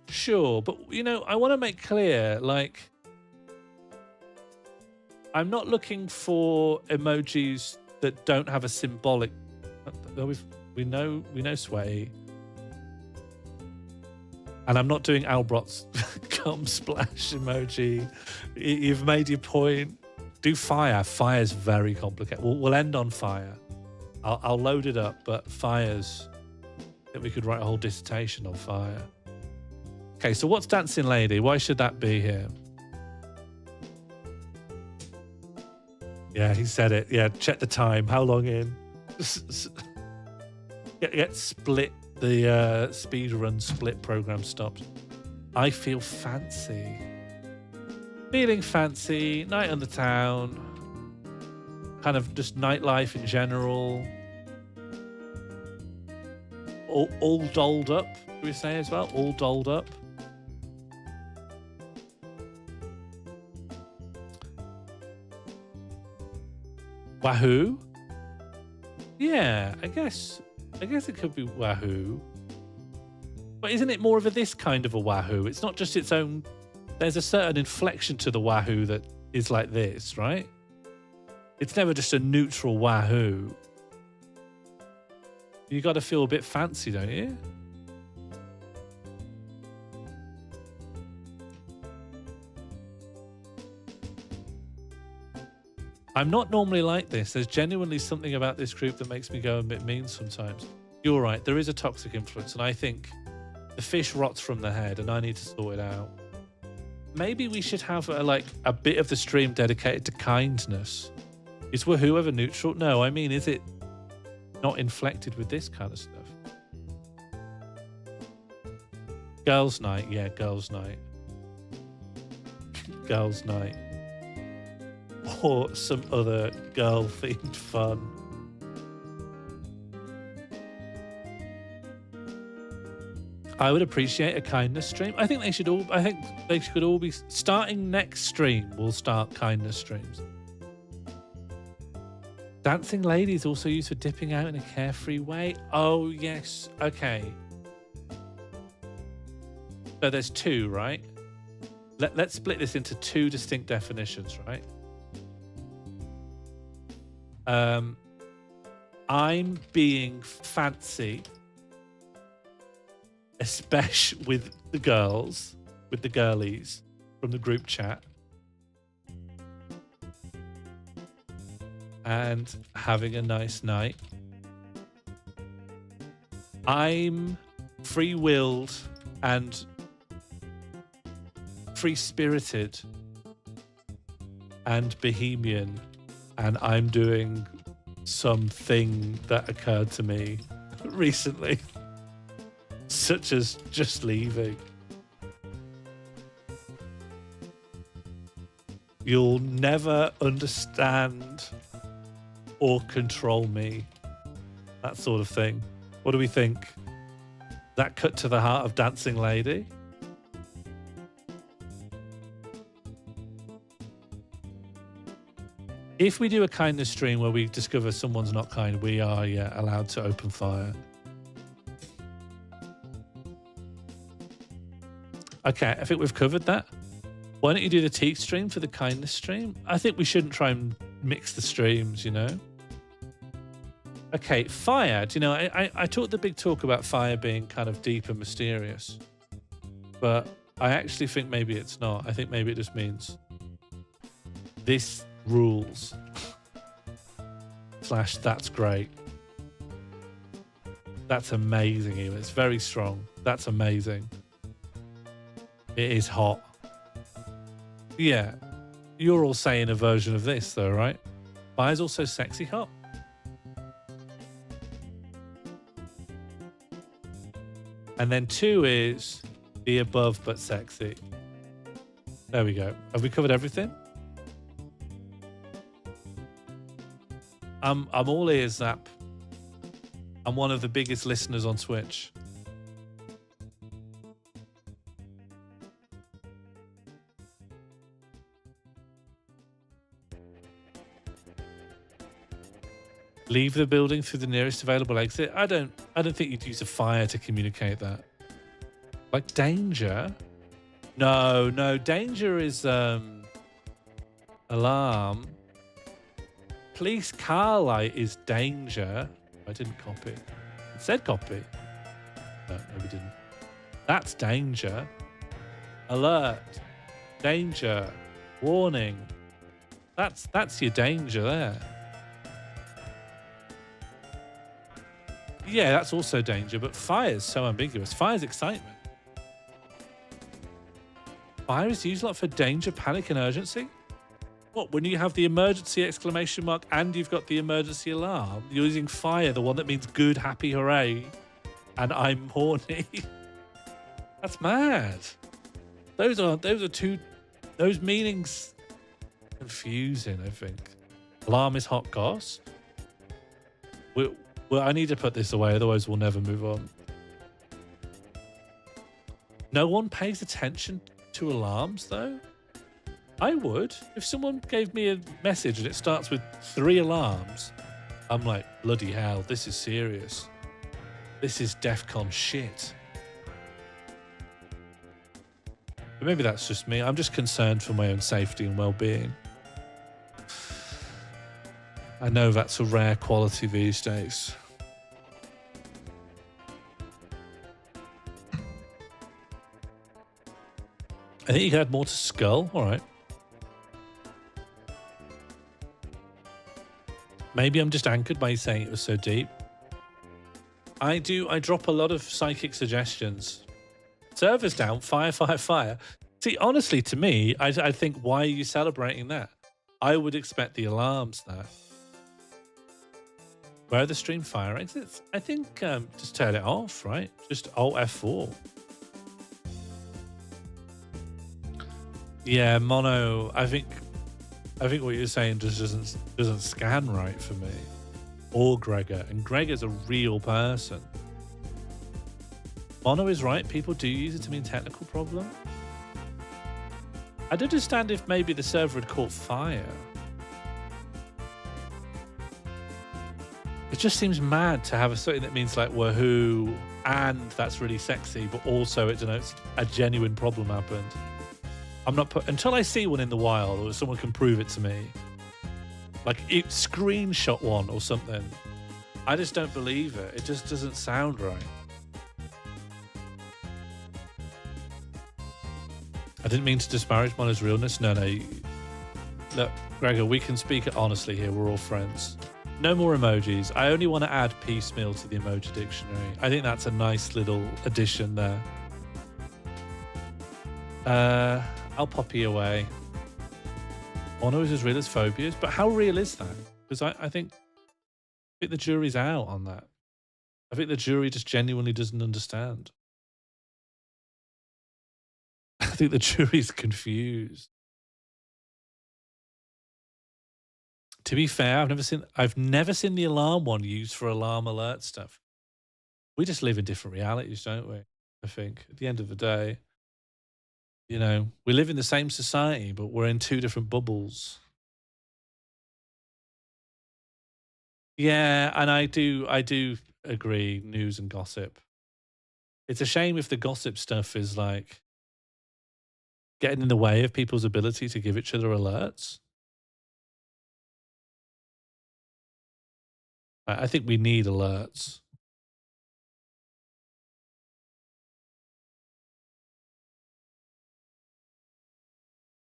Sure, but, you know, I want to make clear, like, I'm not looking for emojis that don't have a symbolic... We know sweaty. And I'm not doing Albrot's cum splash emoji. You've made your point. Do fire. Fire's very complicated. We'll end on fire. I'll load it up, but fire's... I think we could write a whole dissertation on fire. Okay, so what's Dancing Lady? Why should that be here? Yeah, he said it. Yeah, check the time. How long in? Get split. The speedrun split program stops. I feel fancy. Feeling fancy. Night on the town. Kind of just nightlife in general. All dolled up, do we say as well? All dolled up. Wahoo? Yeah, I guess it could be Wahoo. But isn't it more of this kind of a Wahoo? It's not just its own... There's a certain inflection to the Wahoo that is like this, right? It's never just a neutral Wahoo. You got to feel a bit fancy, don't you? I'm not normally like this. There's genuinely something about this group that makes me go a bit mean sometimes. You're right. There is a toxic influence, and I think the fish rots from the head, and I need to sort it out. Maybe we should have a bit of the stream dedicated to kindness. Is Wahoo ever neutral? No, I mean, is it not inflected with this kind of stuff? Girls' night. Yeah, girls' night. Girls' night. Or some other girl-themed fun. I would appreciate a kindness stream. I think they should all be starting next stream. We'll start kindness streams. Dancing Lady is also used for dipping out in a carefree way. Oh yes, okay. So there's two, right? Let's split this into two distinct definitions, right? I'm being fancy, especially with the girls, with the girlies from the group chat, and having a nice night. I'm free-willed and free-spirited and bohemian, and I'm doing something that occurred to me recently, such as just leaving. You'll never understand or control me. That sort of thing. What do we think? That cut to the heart of Dancing Lady? If we do a kindness stream where we discover someone's not kind, we are, allowed to open fire. Okay, I think we've covered that. Why don't you do the teak stream for the kindness stream? I think we shouldn't try and mix the streams, you know? Okay, fire. Do you know, I talked the big talk about fire being kind of deep and mysterious. But I actually think maybe it's not. I think maybe it just means this rules. / that's great. That's amazing, Eva. It's very strong. That's amazing. It is hot. Yeah. You're all saying a version of this, though, right? Fire's also sexy hot. And then 2 is the above but sexy. There we go. Have we covered everything? I'm all ears, Zap. I'm one of the biggest listeners on Twitch. Leave the building through the nearest available exit. I don't think you'd use a fire to communicate that. Like danger? No, danger is alarm. Police car light is danger. I didn't copy. It said copy. No, we didn't. That's danger. Alert. Danger. Warning. That's your danger there. Yeah, that's also danger, but fire is so ambiguous. Fire is excitement. Fire is used a lot for danger, panic, and urgency. What, when you have the emergency exclamation mark and you've got the emergency alarm, you're using fire, the one that means good, happy, hooray, and I'm horny. That's mad. Those meanings confusing, I think. Alarm is hot goss. Well, I need to put this away, otherwise we'll never move on. No one pays attention to alarms, though. I would. If someone gave me a message and it starts with 3 alarms, I'm like, bloody hell, this is serious. This is DEFCON shit. But maybe that's just me. I'm just concerned for my own safety and well-being. I know that's a rare quality these days. I think you could add more to Skull. All right. Maybe I'm just anchored by you saying it was so deep. I drop a lot of psychic suggestions. Servers down, fire, fire, fire. See, honestly, to me, I think, why are you celebrating that? I would expect the alarms there. Where are the stream fire exits? I think just turn it off, right? Just Alt F4. Yeah, mono. I think what you're saying just doesn't scan right for me. Or Gregor, and Gregor's a real person. Mono is right. People do use it to mean technical problem. I'd understand if maybe the server had caught fire. It just seems mad to have something that means like woohoo and that's really sexy, but also it denotes a genuine problem happened. I'm not until I see one in the wild or someone can prove it to me. Like it screenshot one or something. I just don't believe it. It just doesn't sound right. I didn't mean to disparage Mono's realness. No. Look, Gregor, we can speak it honestly here. We're all friends. No more emojis. I only want to add piecemeal to the emoji dictionary. I think that's a nice little addition there. I'll poppy away. Mono is as real as phobias, but how real is that? Because I think the jury's out on that. I think the jury just genuinely doesn't understand. I think the jury's confused. To be fair, I've never seen the alarm one used for alarm alert stuff. We just live in different realities, don't we? I think at the end of the day, you know, we live in the same society, but we're in 2 different bubbles. Yeah, and I do agree, news and gossip. It's a shame if the gossip stuff is like getting in the way of people's ability to give each other alerts. I think we need alerts.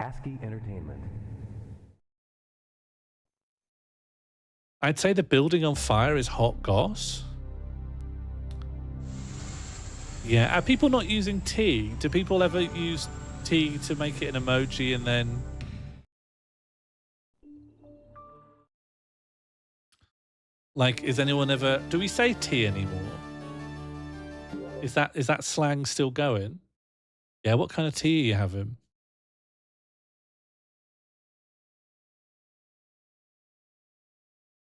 ASCII Entertainment. I'd say the building on fire is hot goss. Yeah, are people not using T? Do people ever use T to make it an emoji and then... Like, is anyone ever... Do we say T anymore? Is that slang still going? Yeah, what kind of tea are you having?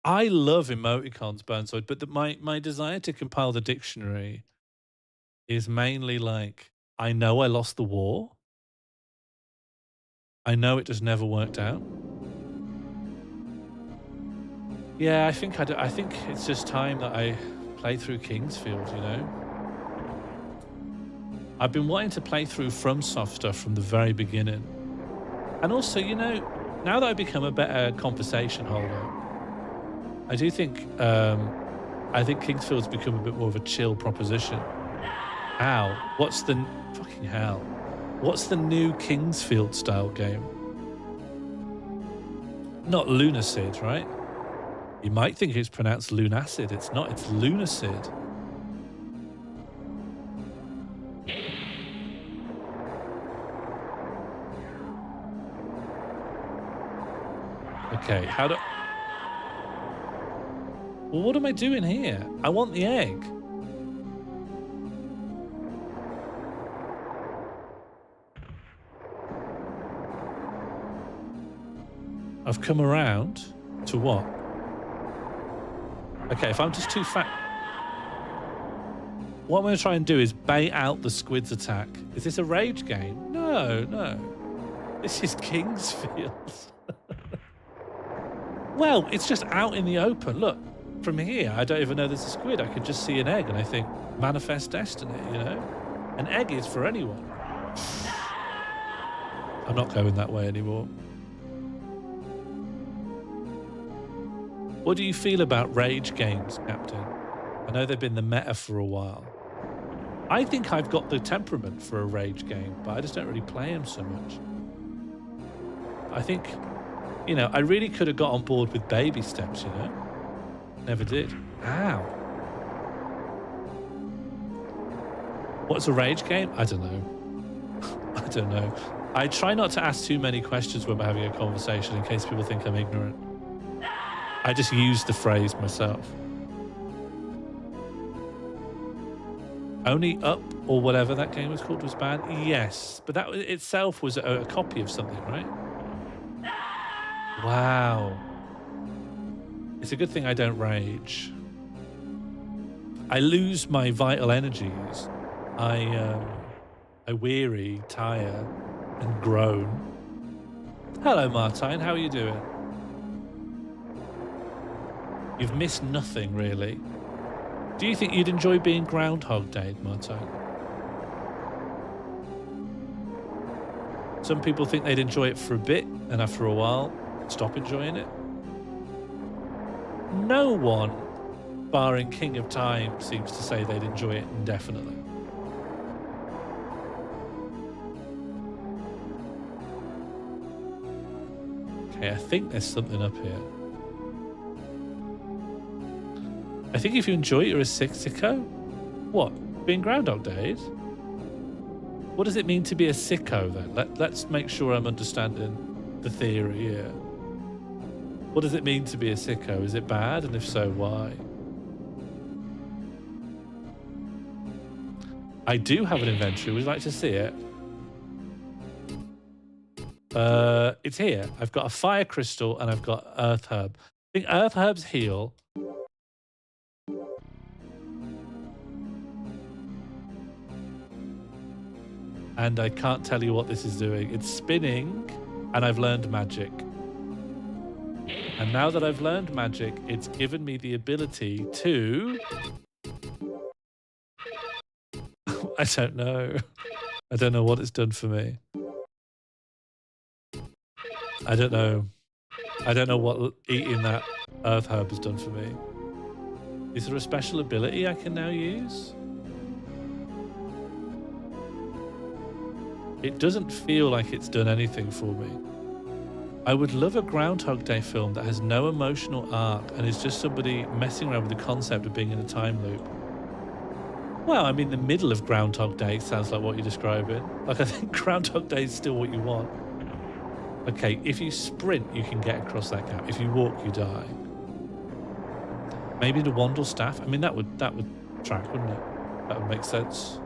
I love emoticons, Burnside, but my desire to compile the dictionary is mainly like, I know I lost the war. I know it just never worked out. Yeah, I think it's just time that I play through Kingsfield, you know? I've been wanting to play through FromSoft stuff from the very beginning. And also, you know, now that I've become a better conversation holder, I do think, I think Kingsfield's become a bit more of a chill proposition. Ow, fucking hell. What's the new Kingsfield style game? Not Lunacid, right? You might think it's pronounced Lunacid. It's not, it's Lunacid. Okay, how do... Well, what am I doing here? I want the egg. I've come around to what? Okay, if I'm just too fat... What I'm going to try and do is bait out the squid's attack. Is this a rage game? No, no. This is Kingsfield. Well, it's just out in the open. Look, from here, I don't even know there's a squid. I can just see an egg and I think, manifest destiny, you know? An egg is for anyone. I'm not going that way anymore. What do you feel about rage games, Captain? I know they've been the meta for a while. I think I've got the temperament for a rage game, but I just don't really play them so much. I think, you know, I really could have got on board with baby steps, you know? Never did. Ow. What's a rage game? I don't know. I don't know. I try not to ask too many questions when we're having a conversation in case people think I'm ignorant. I just use the phrase myself. Only Up or whatever that game was called was bad? Yes, but that itself was a copy of something, right? Wow. It's a good thing I don't rage. I lose my vital energies. I weary, tire, and groan. Hello, Martine. How are you doing? You've missed nothing, really. Do you think you'd enjoy being Groundhog Day, Martine? Some people think they'd enjoy it for a bit, and after a while, stop enjoying it. No one, barring King of Time, seems to say they'd enjoy it indefinitely. Okay, I think there's something up here. I think if you enjoy it, you're a sicko. What? Being Groundhog Days? What does it mean to be a sicko then? Let's make sure I'm understanding the theory here. What does it mean to be a sicko? Is it bad? And if so, why? I do have an inventory. Would you like to see it? It's here. I've got a fire crystal and I've got earth herb. I think earth herbs heal. And I can't tell you what this is doing. It's spinning, and I've learned magic. And now that I've learned magic, it's given me the ability to... I don't know. I don't know what it's done for me. I don't know. I don't know what eating that earth herb has done for me. Is there a special ability I can now use? It doesn't feel like it's done anything for me. I would love a Groundhog Day film that has no emotional arc and is just somebody messing around with the concept of being in a time loop. Well, I mean, the middle of Groundhog Day sounds like what you're describing. Like, I think Groundhog Day is still what you want. Okay, if you sprint, you can get across that gap. If you walk, you die. Maybe the Wandle staff. I mean, that would track, wouldn't it? That would make sense.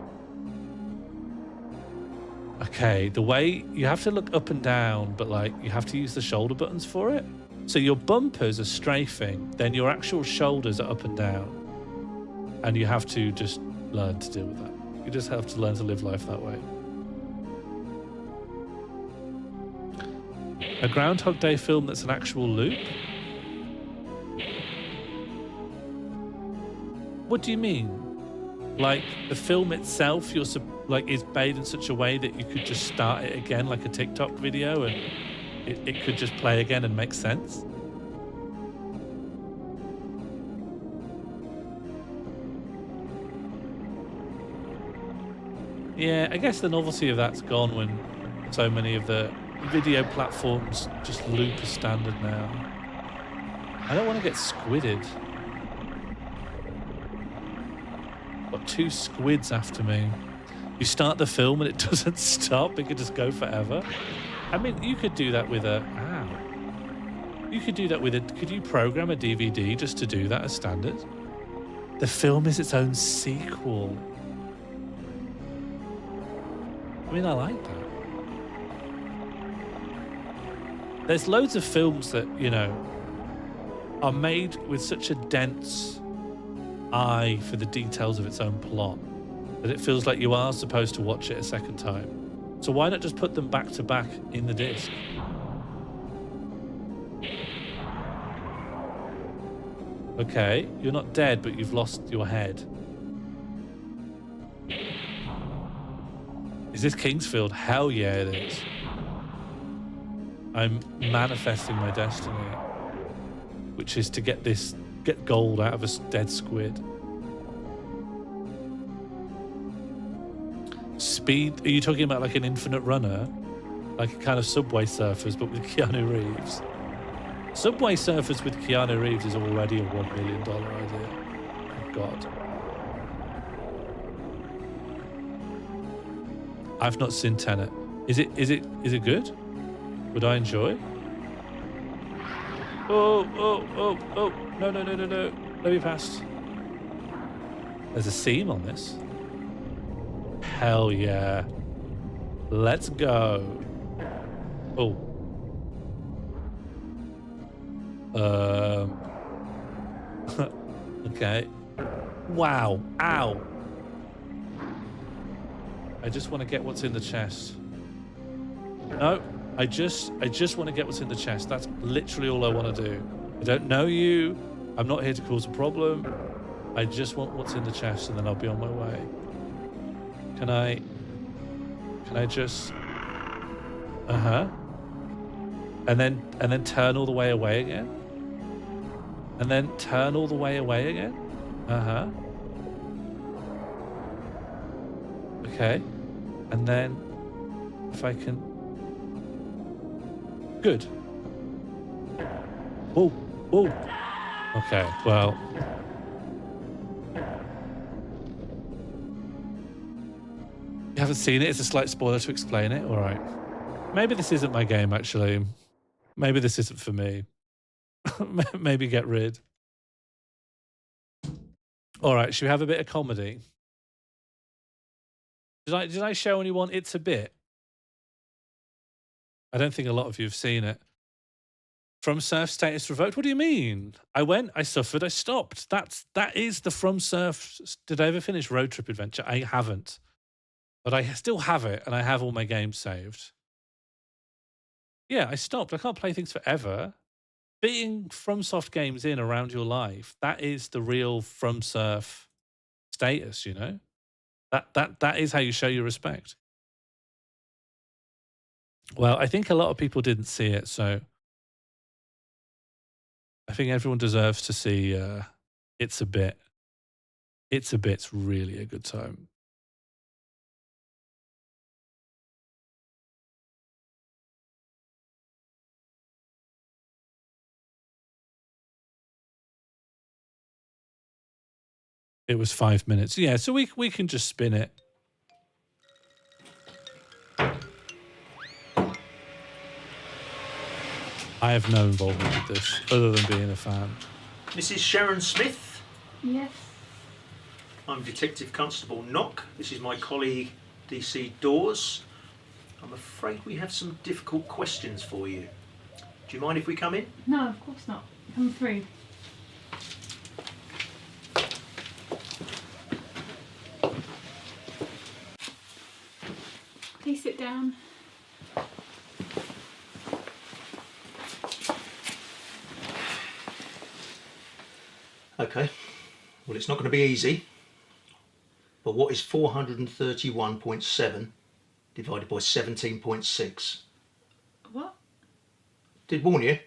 Okay, the way you have to look up and down, but like you have to use the shoulder buttons for it. So your bumpers are strafing, then your actual shoulders are up and down. And you have to just learn to deal with that. You just have to learn to live life that way. A Groundhog Day film that's an actual loop? What do you mean? Like the film itself, is made in such a way that you could just start it again like a TikTok video and it could just play again and make sense? Yeah, I guess the novelty of that's gone when so many of the video platforms just loop as standard now. I don't want to get squidded. Got 2 squids after me. You start the film and it doesn't stop. It could just go forever. I mean, you could do that with a... Ow. You could do that with a... Could you program a DVD just to do that as standard? The film is its own sequel. I mean, I like that. There's loads of films that, you know, are made with such a dense eye for the details of its own plot that it feels like you are supposed to watch it a second time. So why not just put them back to back in the disc? Okay, you're not dead, but you've lost your head. Is this Kingsfield? Hell yeah, it is. I'm manifesting my destiny, which is to get gold out of a dead squid. Speed? Are you talking about like an infinite runner? Like a kind of Subway Surfers, but with Keanu Reeves? Subway Surfers with Keanu Reeves is already a $1 million idea. Oh God. I've not seen Tenet. Is it good? Would I enjoy? Oh, no, let me pass. There's a seam on this. Hell yeah. Let's go. Oh. Okay. Wow. Ow. I just want to get what's in the chest. No, I just want to get what's in the chest. That's literally all I want to do. I don't know you. I'm not here to cause a problem. I just want what's in the chest and then I'll be on my way. Can I just... Uh-huh. And then turn all the way away again? And then turn all the way away again? Uh-huh. Okay. And then if I can... Good. Whoa, whoa. Okay, well... You haven't seen it? It's a slight spoiler to explain it? All right. Maybe this isn't my game, actually. Maybe this isn't for me. Maybe get rid. All right, should we have a bit of comedy? Did I show anyone It's a Bit? I don't think a lot of you have seen it. From Surf status revoked? What do you mean? I went, I suffered, I stopped. That is the From Surf. Did I ever finish Road Trip Adventure? I haven't. But I still have it, and I have all my games saved. Yeah, I stopped. I can't play things forever. Beating FromSoft games in around your life, that is the real From Surf status, you know? That is how you show your respect. Well, I think a lot of people didn't see it, so I think everyone deserves to see It's a Bit. It's a Bit's really a good time. It was 5 minutes. Yeah, so we can just spin it. I have no involvement with this, other than being a fan. Mrs. Sharon Smith. Yes. I'm Detective Constable Knock. This is my colleague, DC Dawes. I'm afraid we have some difficult questions for you. Do you mind if we come in? No, of course not. Come through. Please sit down. Okay. Well, it's not going to be easy. But what is 431.7 divided by 17.6? What? Did warn you.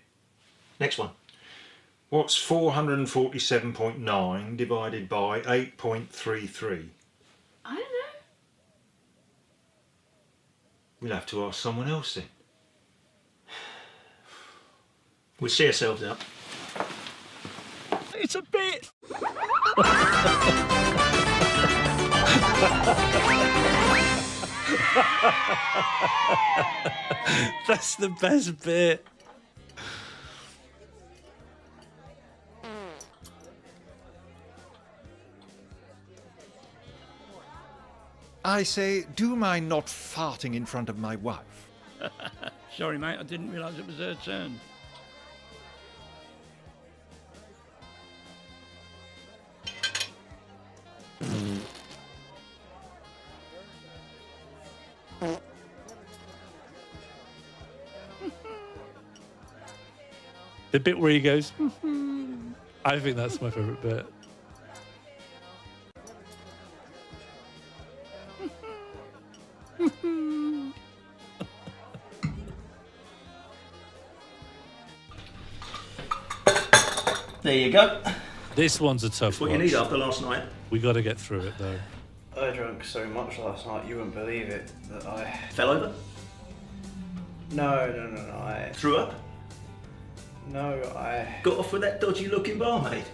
Next one. What's 447.9 divided by 8.33? I don't know. We'll have to ask someone else then. We'll see ourselves out. It's a bit. That's the best bit. I say, do mind not farting in front of my wife. Sorry, mate, I didn't realise it was her turn. The bit where he goes, I think that's my favourite bit. There you go. This one's a tough That's what one. you need after last night. We got to get through it though. I drank so much last night, you wouldn't believe it, that I... Fell over? No, I... Threw up? No, I... Got off with that dodgy looking barmaid?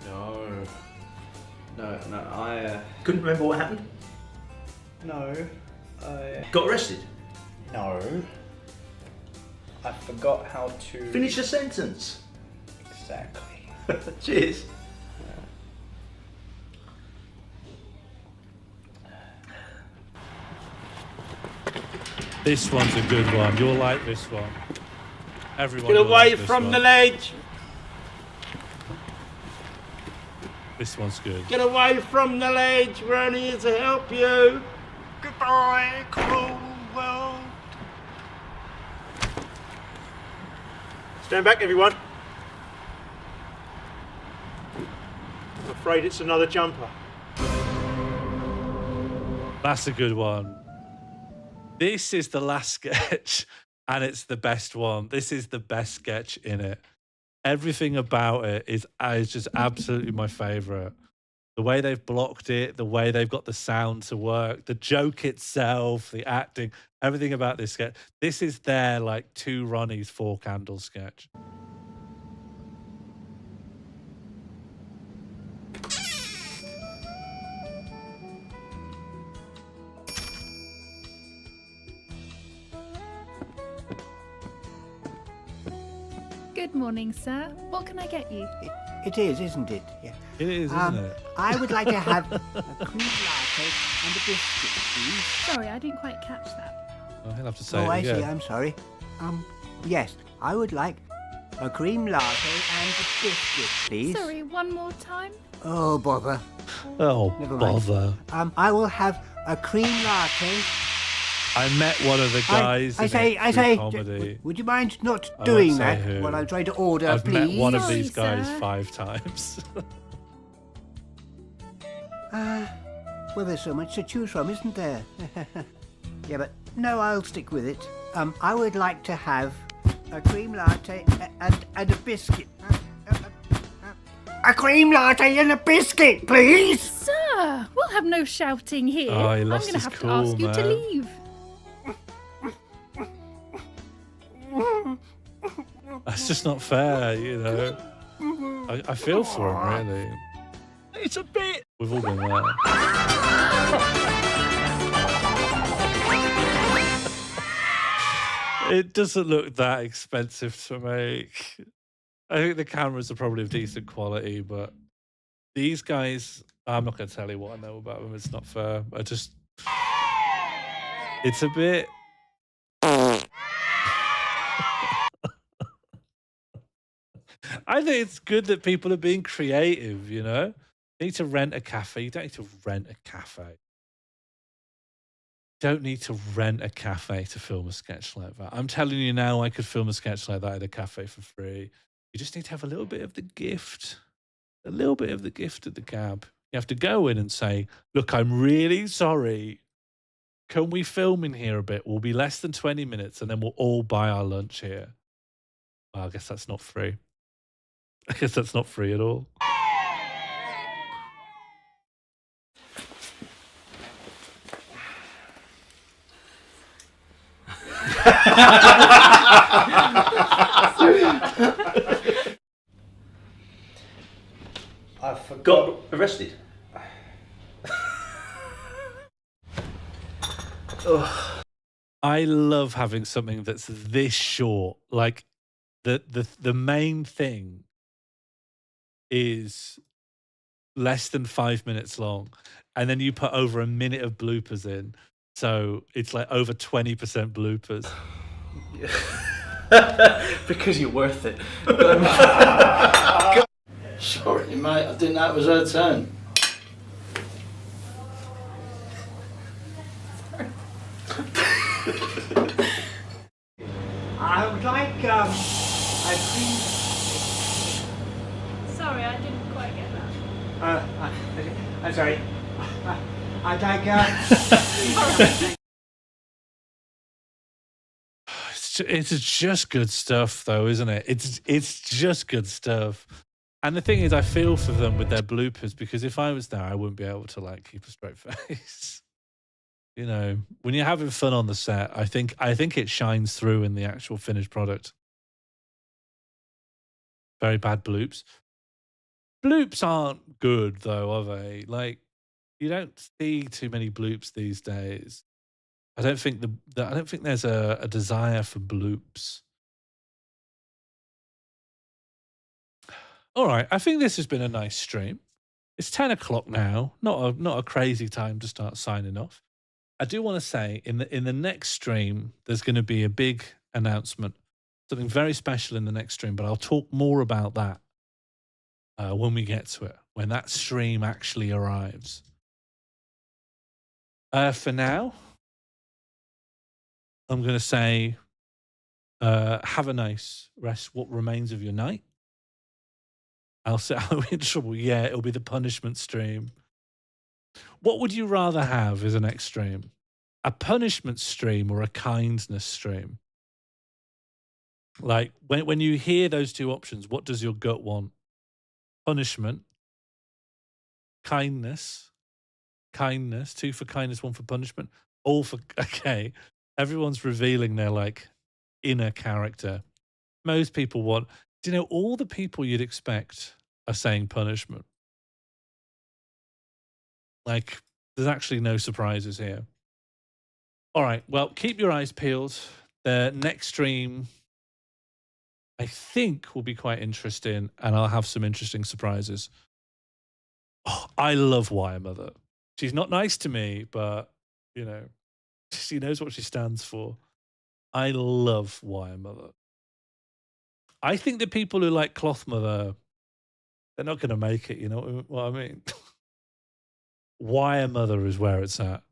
No, I... Couldn't remember what happened? No, I... Got arrested? No. I forgot how to... Finish a sentence. Exactly. Cheers. This one's a good one. You'll like this one. Everyone. Get will away like this from one. the ledge! This one's good. Get away from the ledge! We're only here to help you! Goodbye, cruel world! Stand back, everyone. I'm afraid it's another jumper. That's a good one. This is the last sketch, and it's the best one. This is the best sketch in it. Everything about it is just absolutely my favourite. The way they've blocked it, the way they've got the sound to work, the joke itself, the acting, everything about this sketch. This is their like two Ronnies, four candles sketch. Good morning, sir. What can I get you? It is, isn't it? Yeah. It is, isn't it? I would like to have a cream latte and a biscuit, please. Sorry, I didn't quite catch that. Oh, he'll have to say Oh, it I again. see. I'm sorry. Yes, I would like a cream latte and a biscuit, please. Sorry, one more time? Oh, bother. Oh, Never mind. bother. I will have a cream latte. I met one of the guys I in say, comedy. would you mind not I doing won't say that who. while I'm trying to order, I've please? met one of Sorry, these guys sir. 5 times. Well, there's so much to choose from, isn't there? Yeah, but no, I'll stick with it. I would like to have a cream latte and a biscuit. A cream latte and a biscuit, please! Sir, we'll have no shouting here. Oh, he I'm lost going to his have cool, to ask you to man. leave. That's just not fair, you know. I feel for him, really. It's a bit. We've all been there. It doesn't look that expensive to make. I think the cameras are probably of decent quality, but these guys, I'm not going to tell you what I know about them. It's not fair. It's a bit. I think it's good that people are being creative, you know? You need to rent a cafe. You don't need to rent a cafe. Don't need to rent a cafe to film a sketch like that. I'm telling you now, I could film a sketch like that at a cafe for free. You just need to have a little bit of the gift. A little bit of the gift at the cab. You have to go in and say, look, I'm really sorry. Can we film in here a bit? We'll be less than 20 minutes and then we'll all buy our lunch here. Well, I guess that's not free. I guess that's not free at all. I got arrested. I love having something that's this short. Like the main thing is less than 5 minutes long, and then you put over a minute of bloopers in, so it's like over 20% bloopers. Because you're worth it. Sorry, mate. I didn't know it was her turn. I would like a cream. Sorry, I didn't quite get that. I'm sorry. I'd like It's just good stuff, though, isn't it? It's just good stuff. And the thing is, I feel for them with their bloopers, because if I was there, I wouldn't be able to like keep a straight face. You know, when you're having fun on the set, I think it shines through in the actual finished product. Very bad bloops. Bloops aren't good, though, are they? Like, you don't see too many bloops these days. I don't think I don't think there's a desire for bloops. All right, I think this has been a nice stream. It's 10 o'clock now. Not a crazy time to start signing off. I do want to say in the next stream, there's going to be a big announcement, something very special in the next stream. But I'll talk more about that when we get to it, when that stream actually arrives. For now, I'm going to say, have a nice rest. What remains of your night? I'll say, I'm in trouble. Yeah, it'll be the punishment stream. What would you rather have as an next stream? A punishment stream or a kindness stream? Like, when you hear those two options, what does your gut want? Punishment? Kindness? Kindness? 2 for kindness, 1 for punishment? All for... Okay. Everyone's revealing their, like, inner character. Most people want... Do you know, all the people you'd expect are saying punishment. Like, there's actually no surprises here. All right, well, keep your eyes peeled. The next stream, I think, will be quite interesting, and I'll have some interesting surprises. Oh, I love Wire Mother. She's not nice to me, but, you know, she knows what she stands for. I love Wire Mother. I think the people who like Cloth Mother, they're not going to make it, you know what I mean? Wire Mother is where it's at.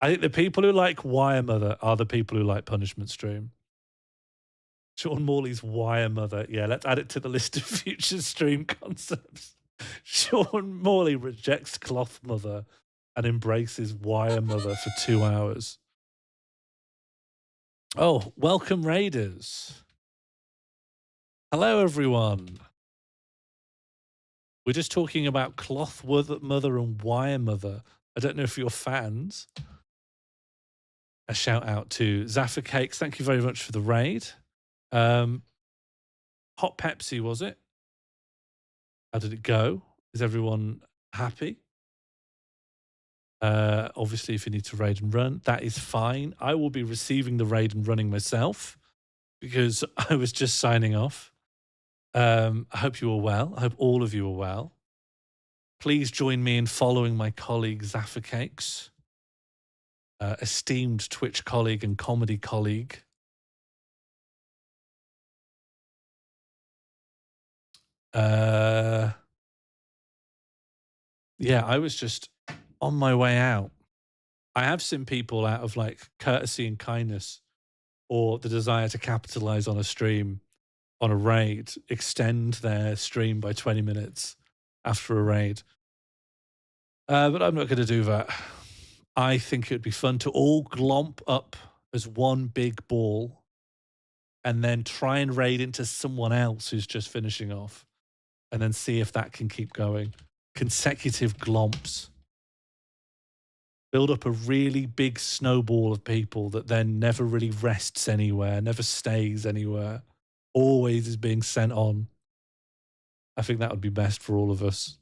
I think the people who like Wire Mother are the people who like Punishment Stream. Sean Morley's Wire Mother. Yeah, let's add it to the list of future stream concepts. Sean Morley rejects Cloth Mother and embraces Wire Mother for 2 hours. Oh, welcome Raiders. Hello, everyone. We're just talking about Cloth Mother and Wire Mother. I don't know if you're fans. A shout out to Zaffa Cakes. Thank you very much for the raid. Hot Pepsi, was it? How did it go? Is everyone happy? Obviously, if you need to raid and run, that is fine. I will be receiving the raid and running myself because I was just signing off. I hope you are well. I hope all of you are well. Please join me in following my colleague Zaffa Cakes, esteemed Twitch colleague and comedy colleague. Yeah, I was just on my way out. I have seen people out of like courtesy and kindness or the desire to capitalize on a stream, on a raid, extend their stream by 20 minutes after a raid. But I'm not going to do that. I think it would be fun to all glomp up as one big ball and then try and raid into someone else who's just finishing off and then see if that can keep going. Consecutive glomps. Build up a really big snowball of people that then never really rests anywhere, never stays anywhere, always is being sent on. I think that would be best for all of us.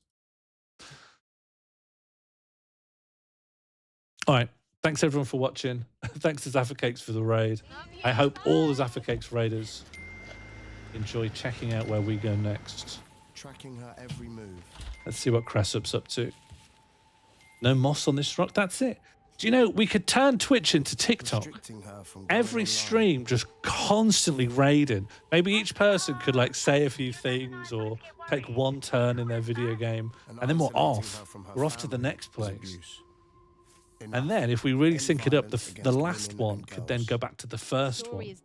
All right. Thanks everyone for watching. Thanks to Zaffa Cakes for the raid. I hope all the Zaffa Cakes raiders enjoy checking out where we go next. Tracking her every move. Let's see what Cressup's up to. No moss on this rock. That's it. Do you know, we could turn Twitch into TikTok. Every stream just constantly raiding. Maybe each person could like say a few things or take one turn in their video game and then we're off. We're off to the next place. And then if we really sync it up, the last one could then go back to the first one.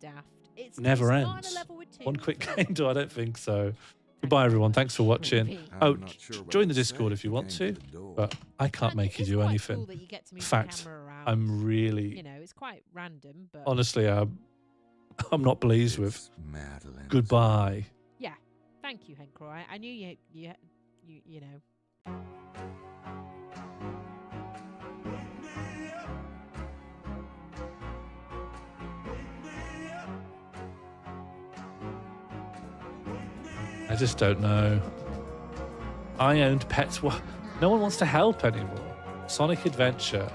Never ends. One quick game, do I don't think so. Goodbye, everyone. Thanks for watching. Oh, join the Discord if you want to, but I can't make you do anything. In fact, I'm really, you know, it's quite random, but honestly, I'm not pleased with. Goodbye. Yeah, thank you, Henkro. I knew you know. I just don't know. I owned pets. No one wants to help anymore. Sonic Adventure.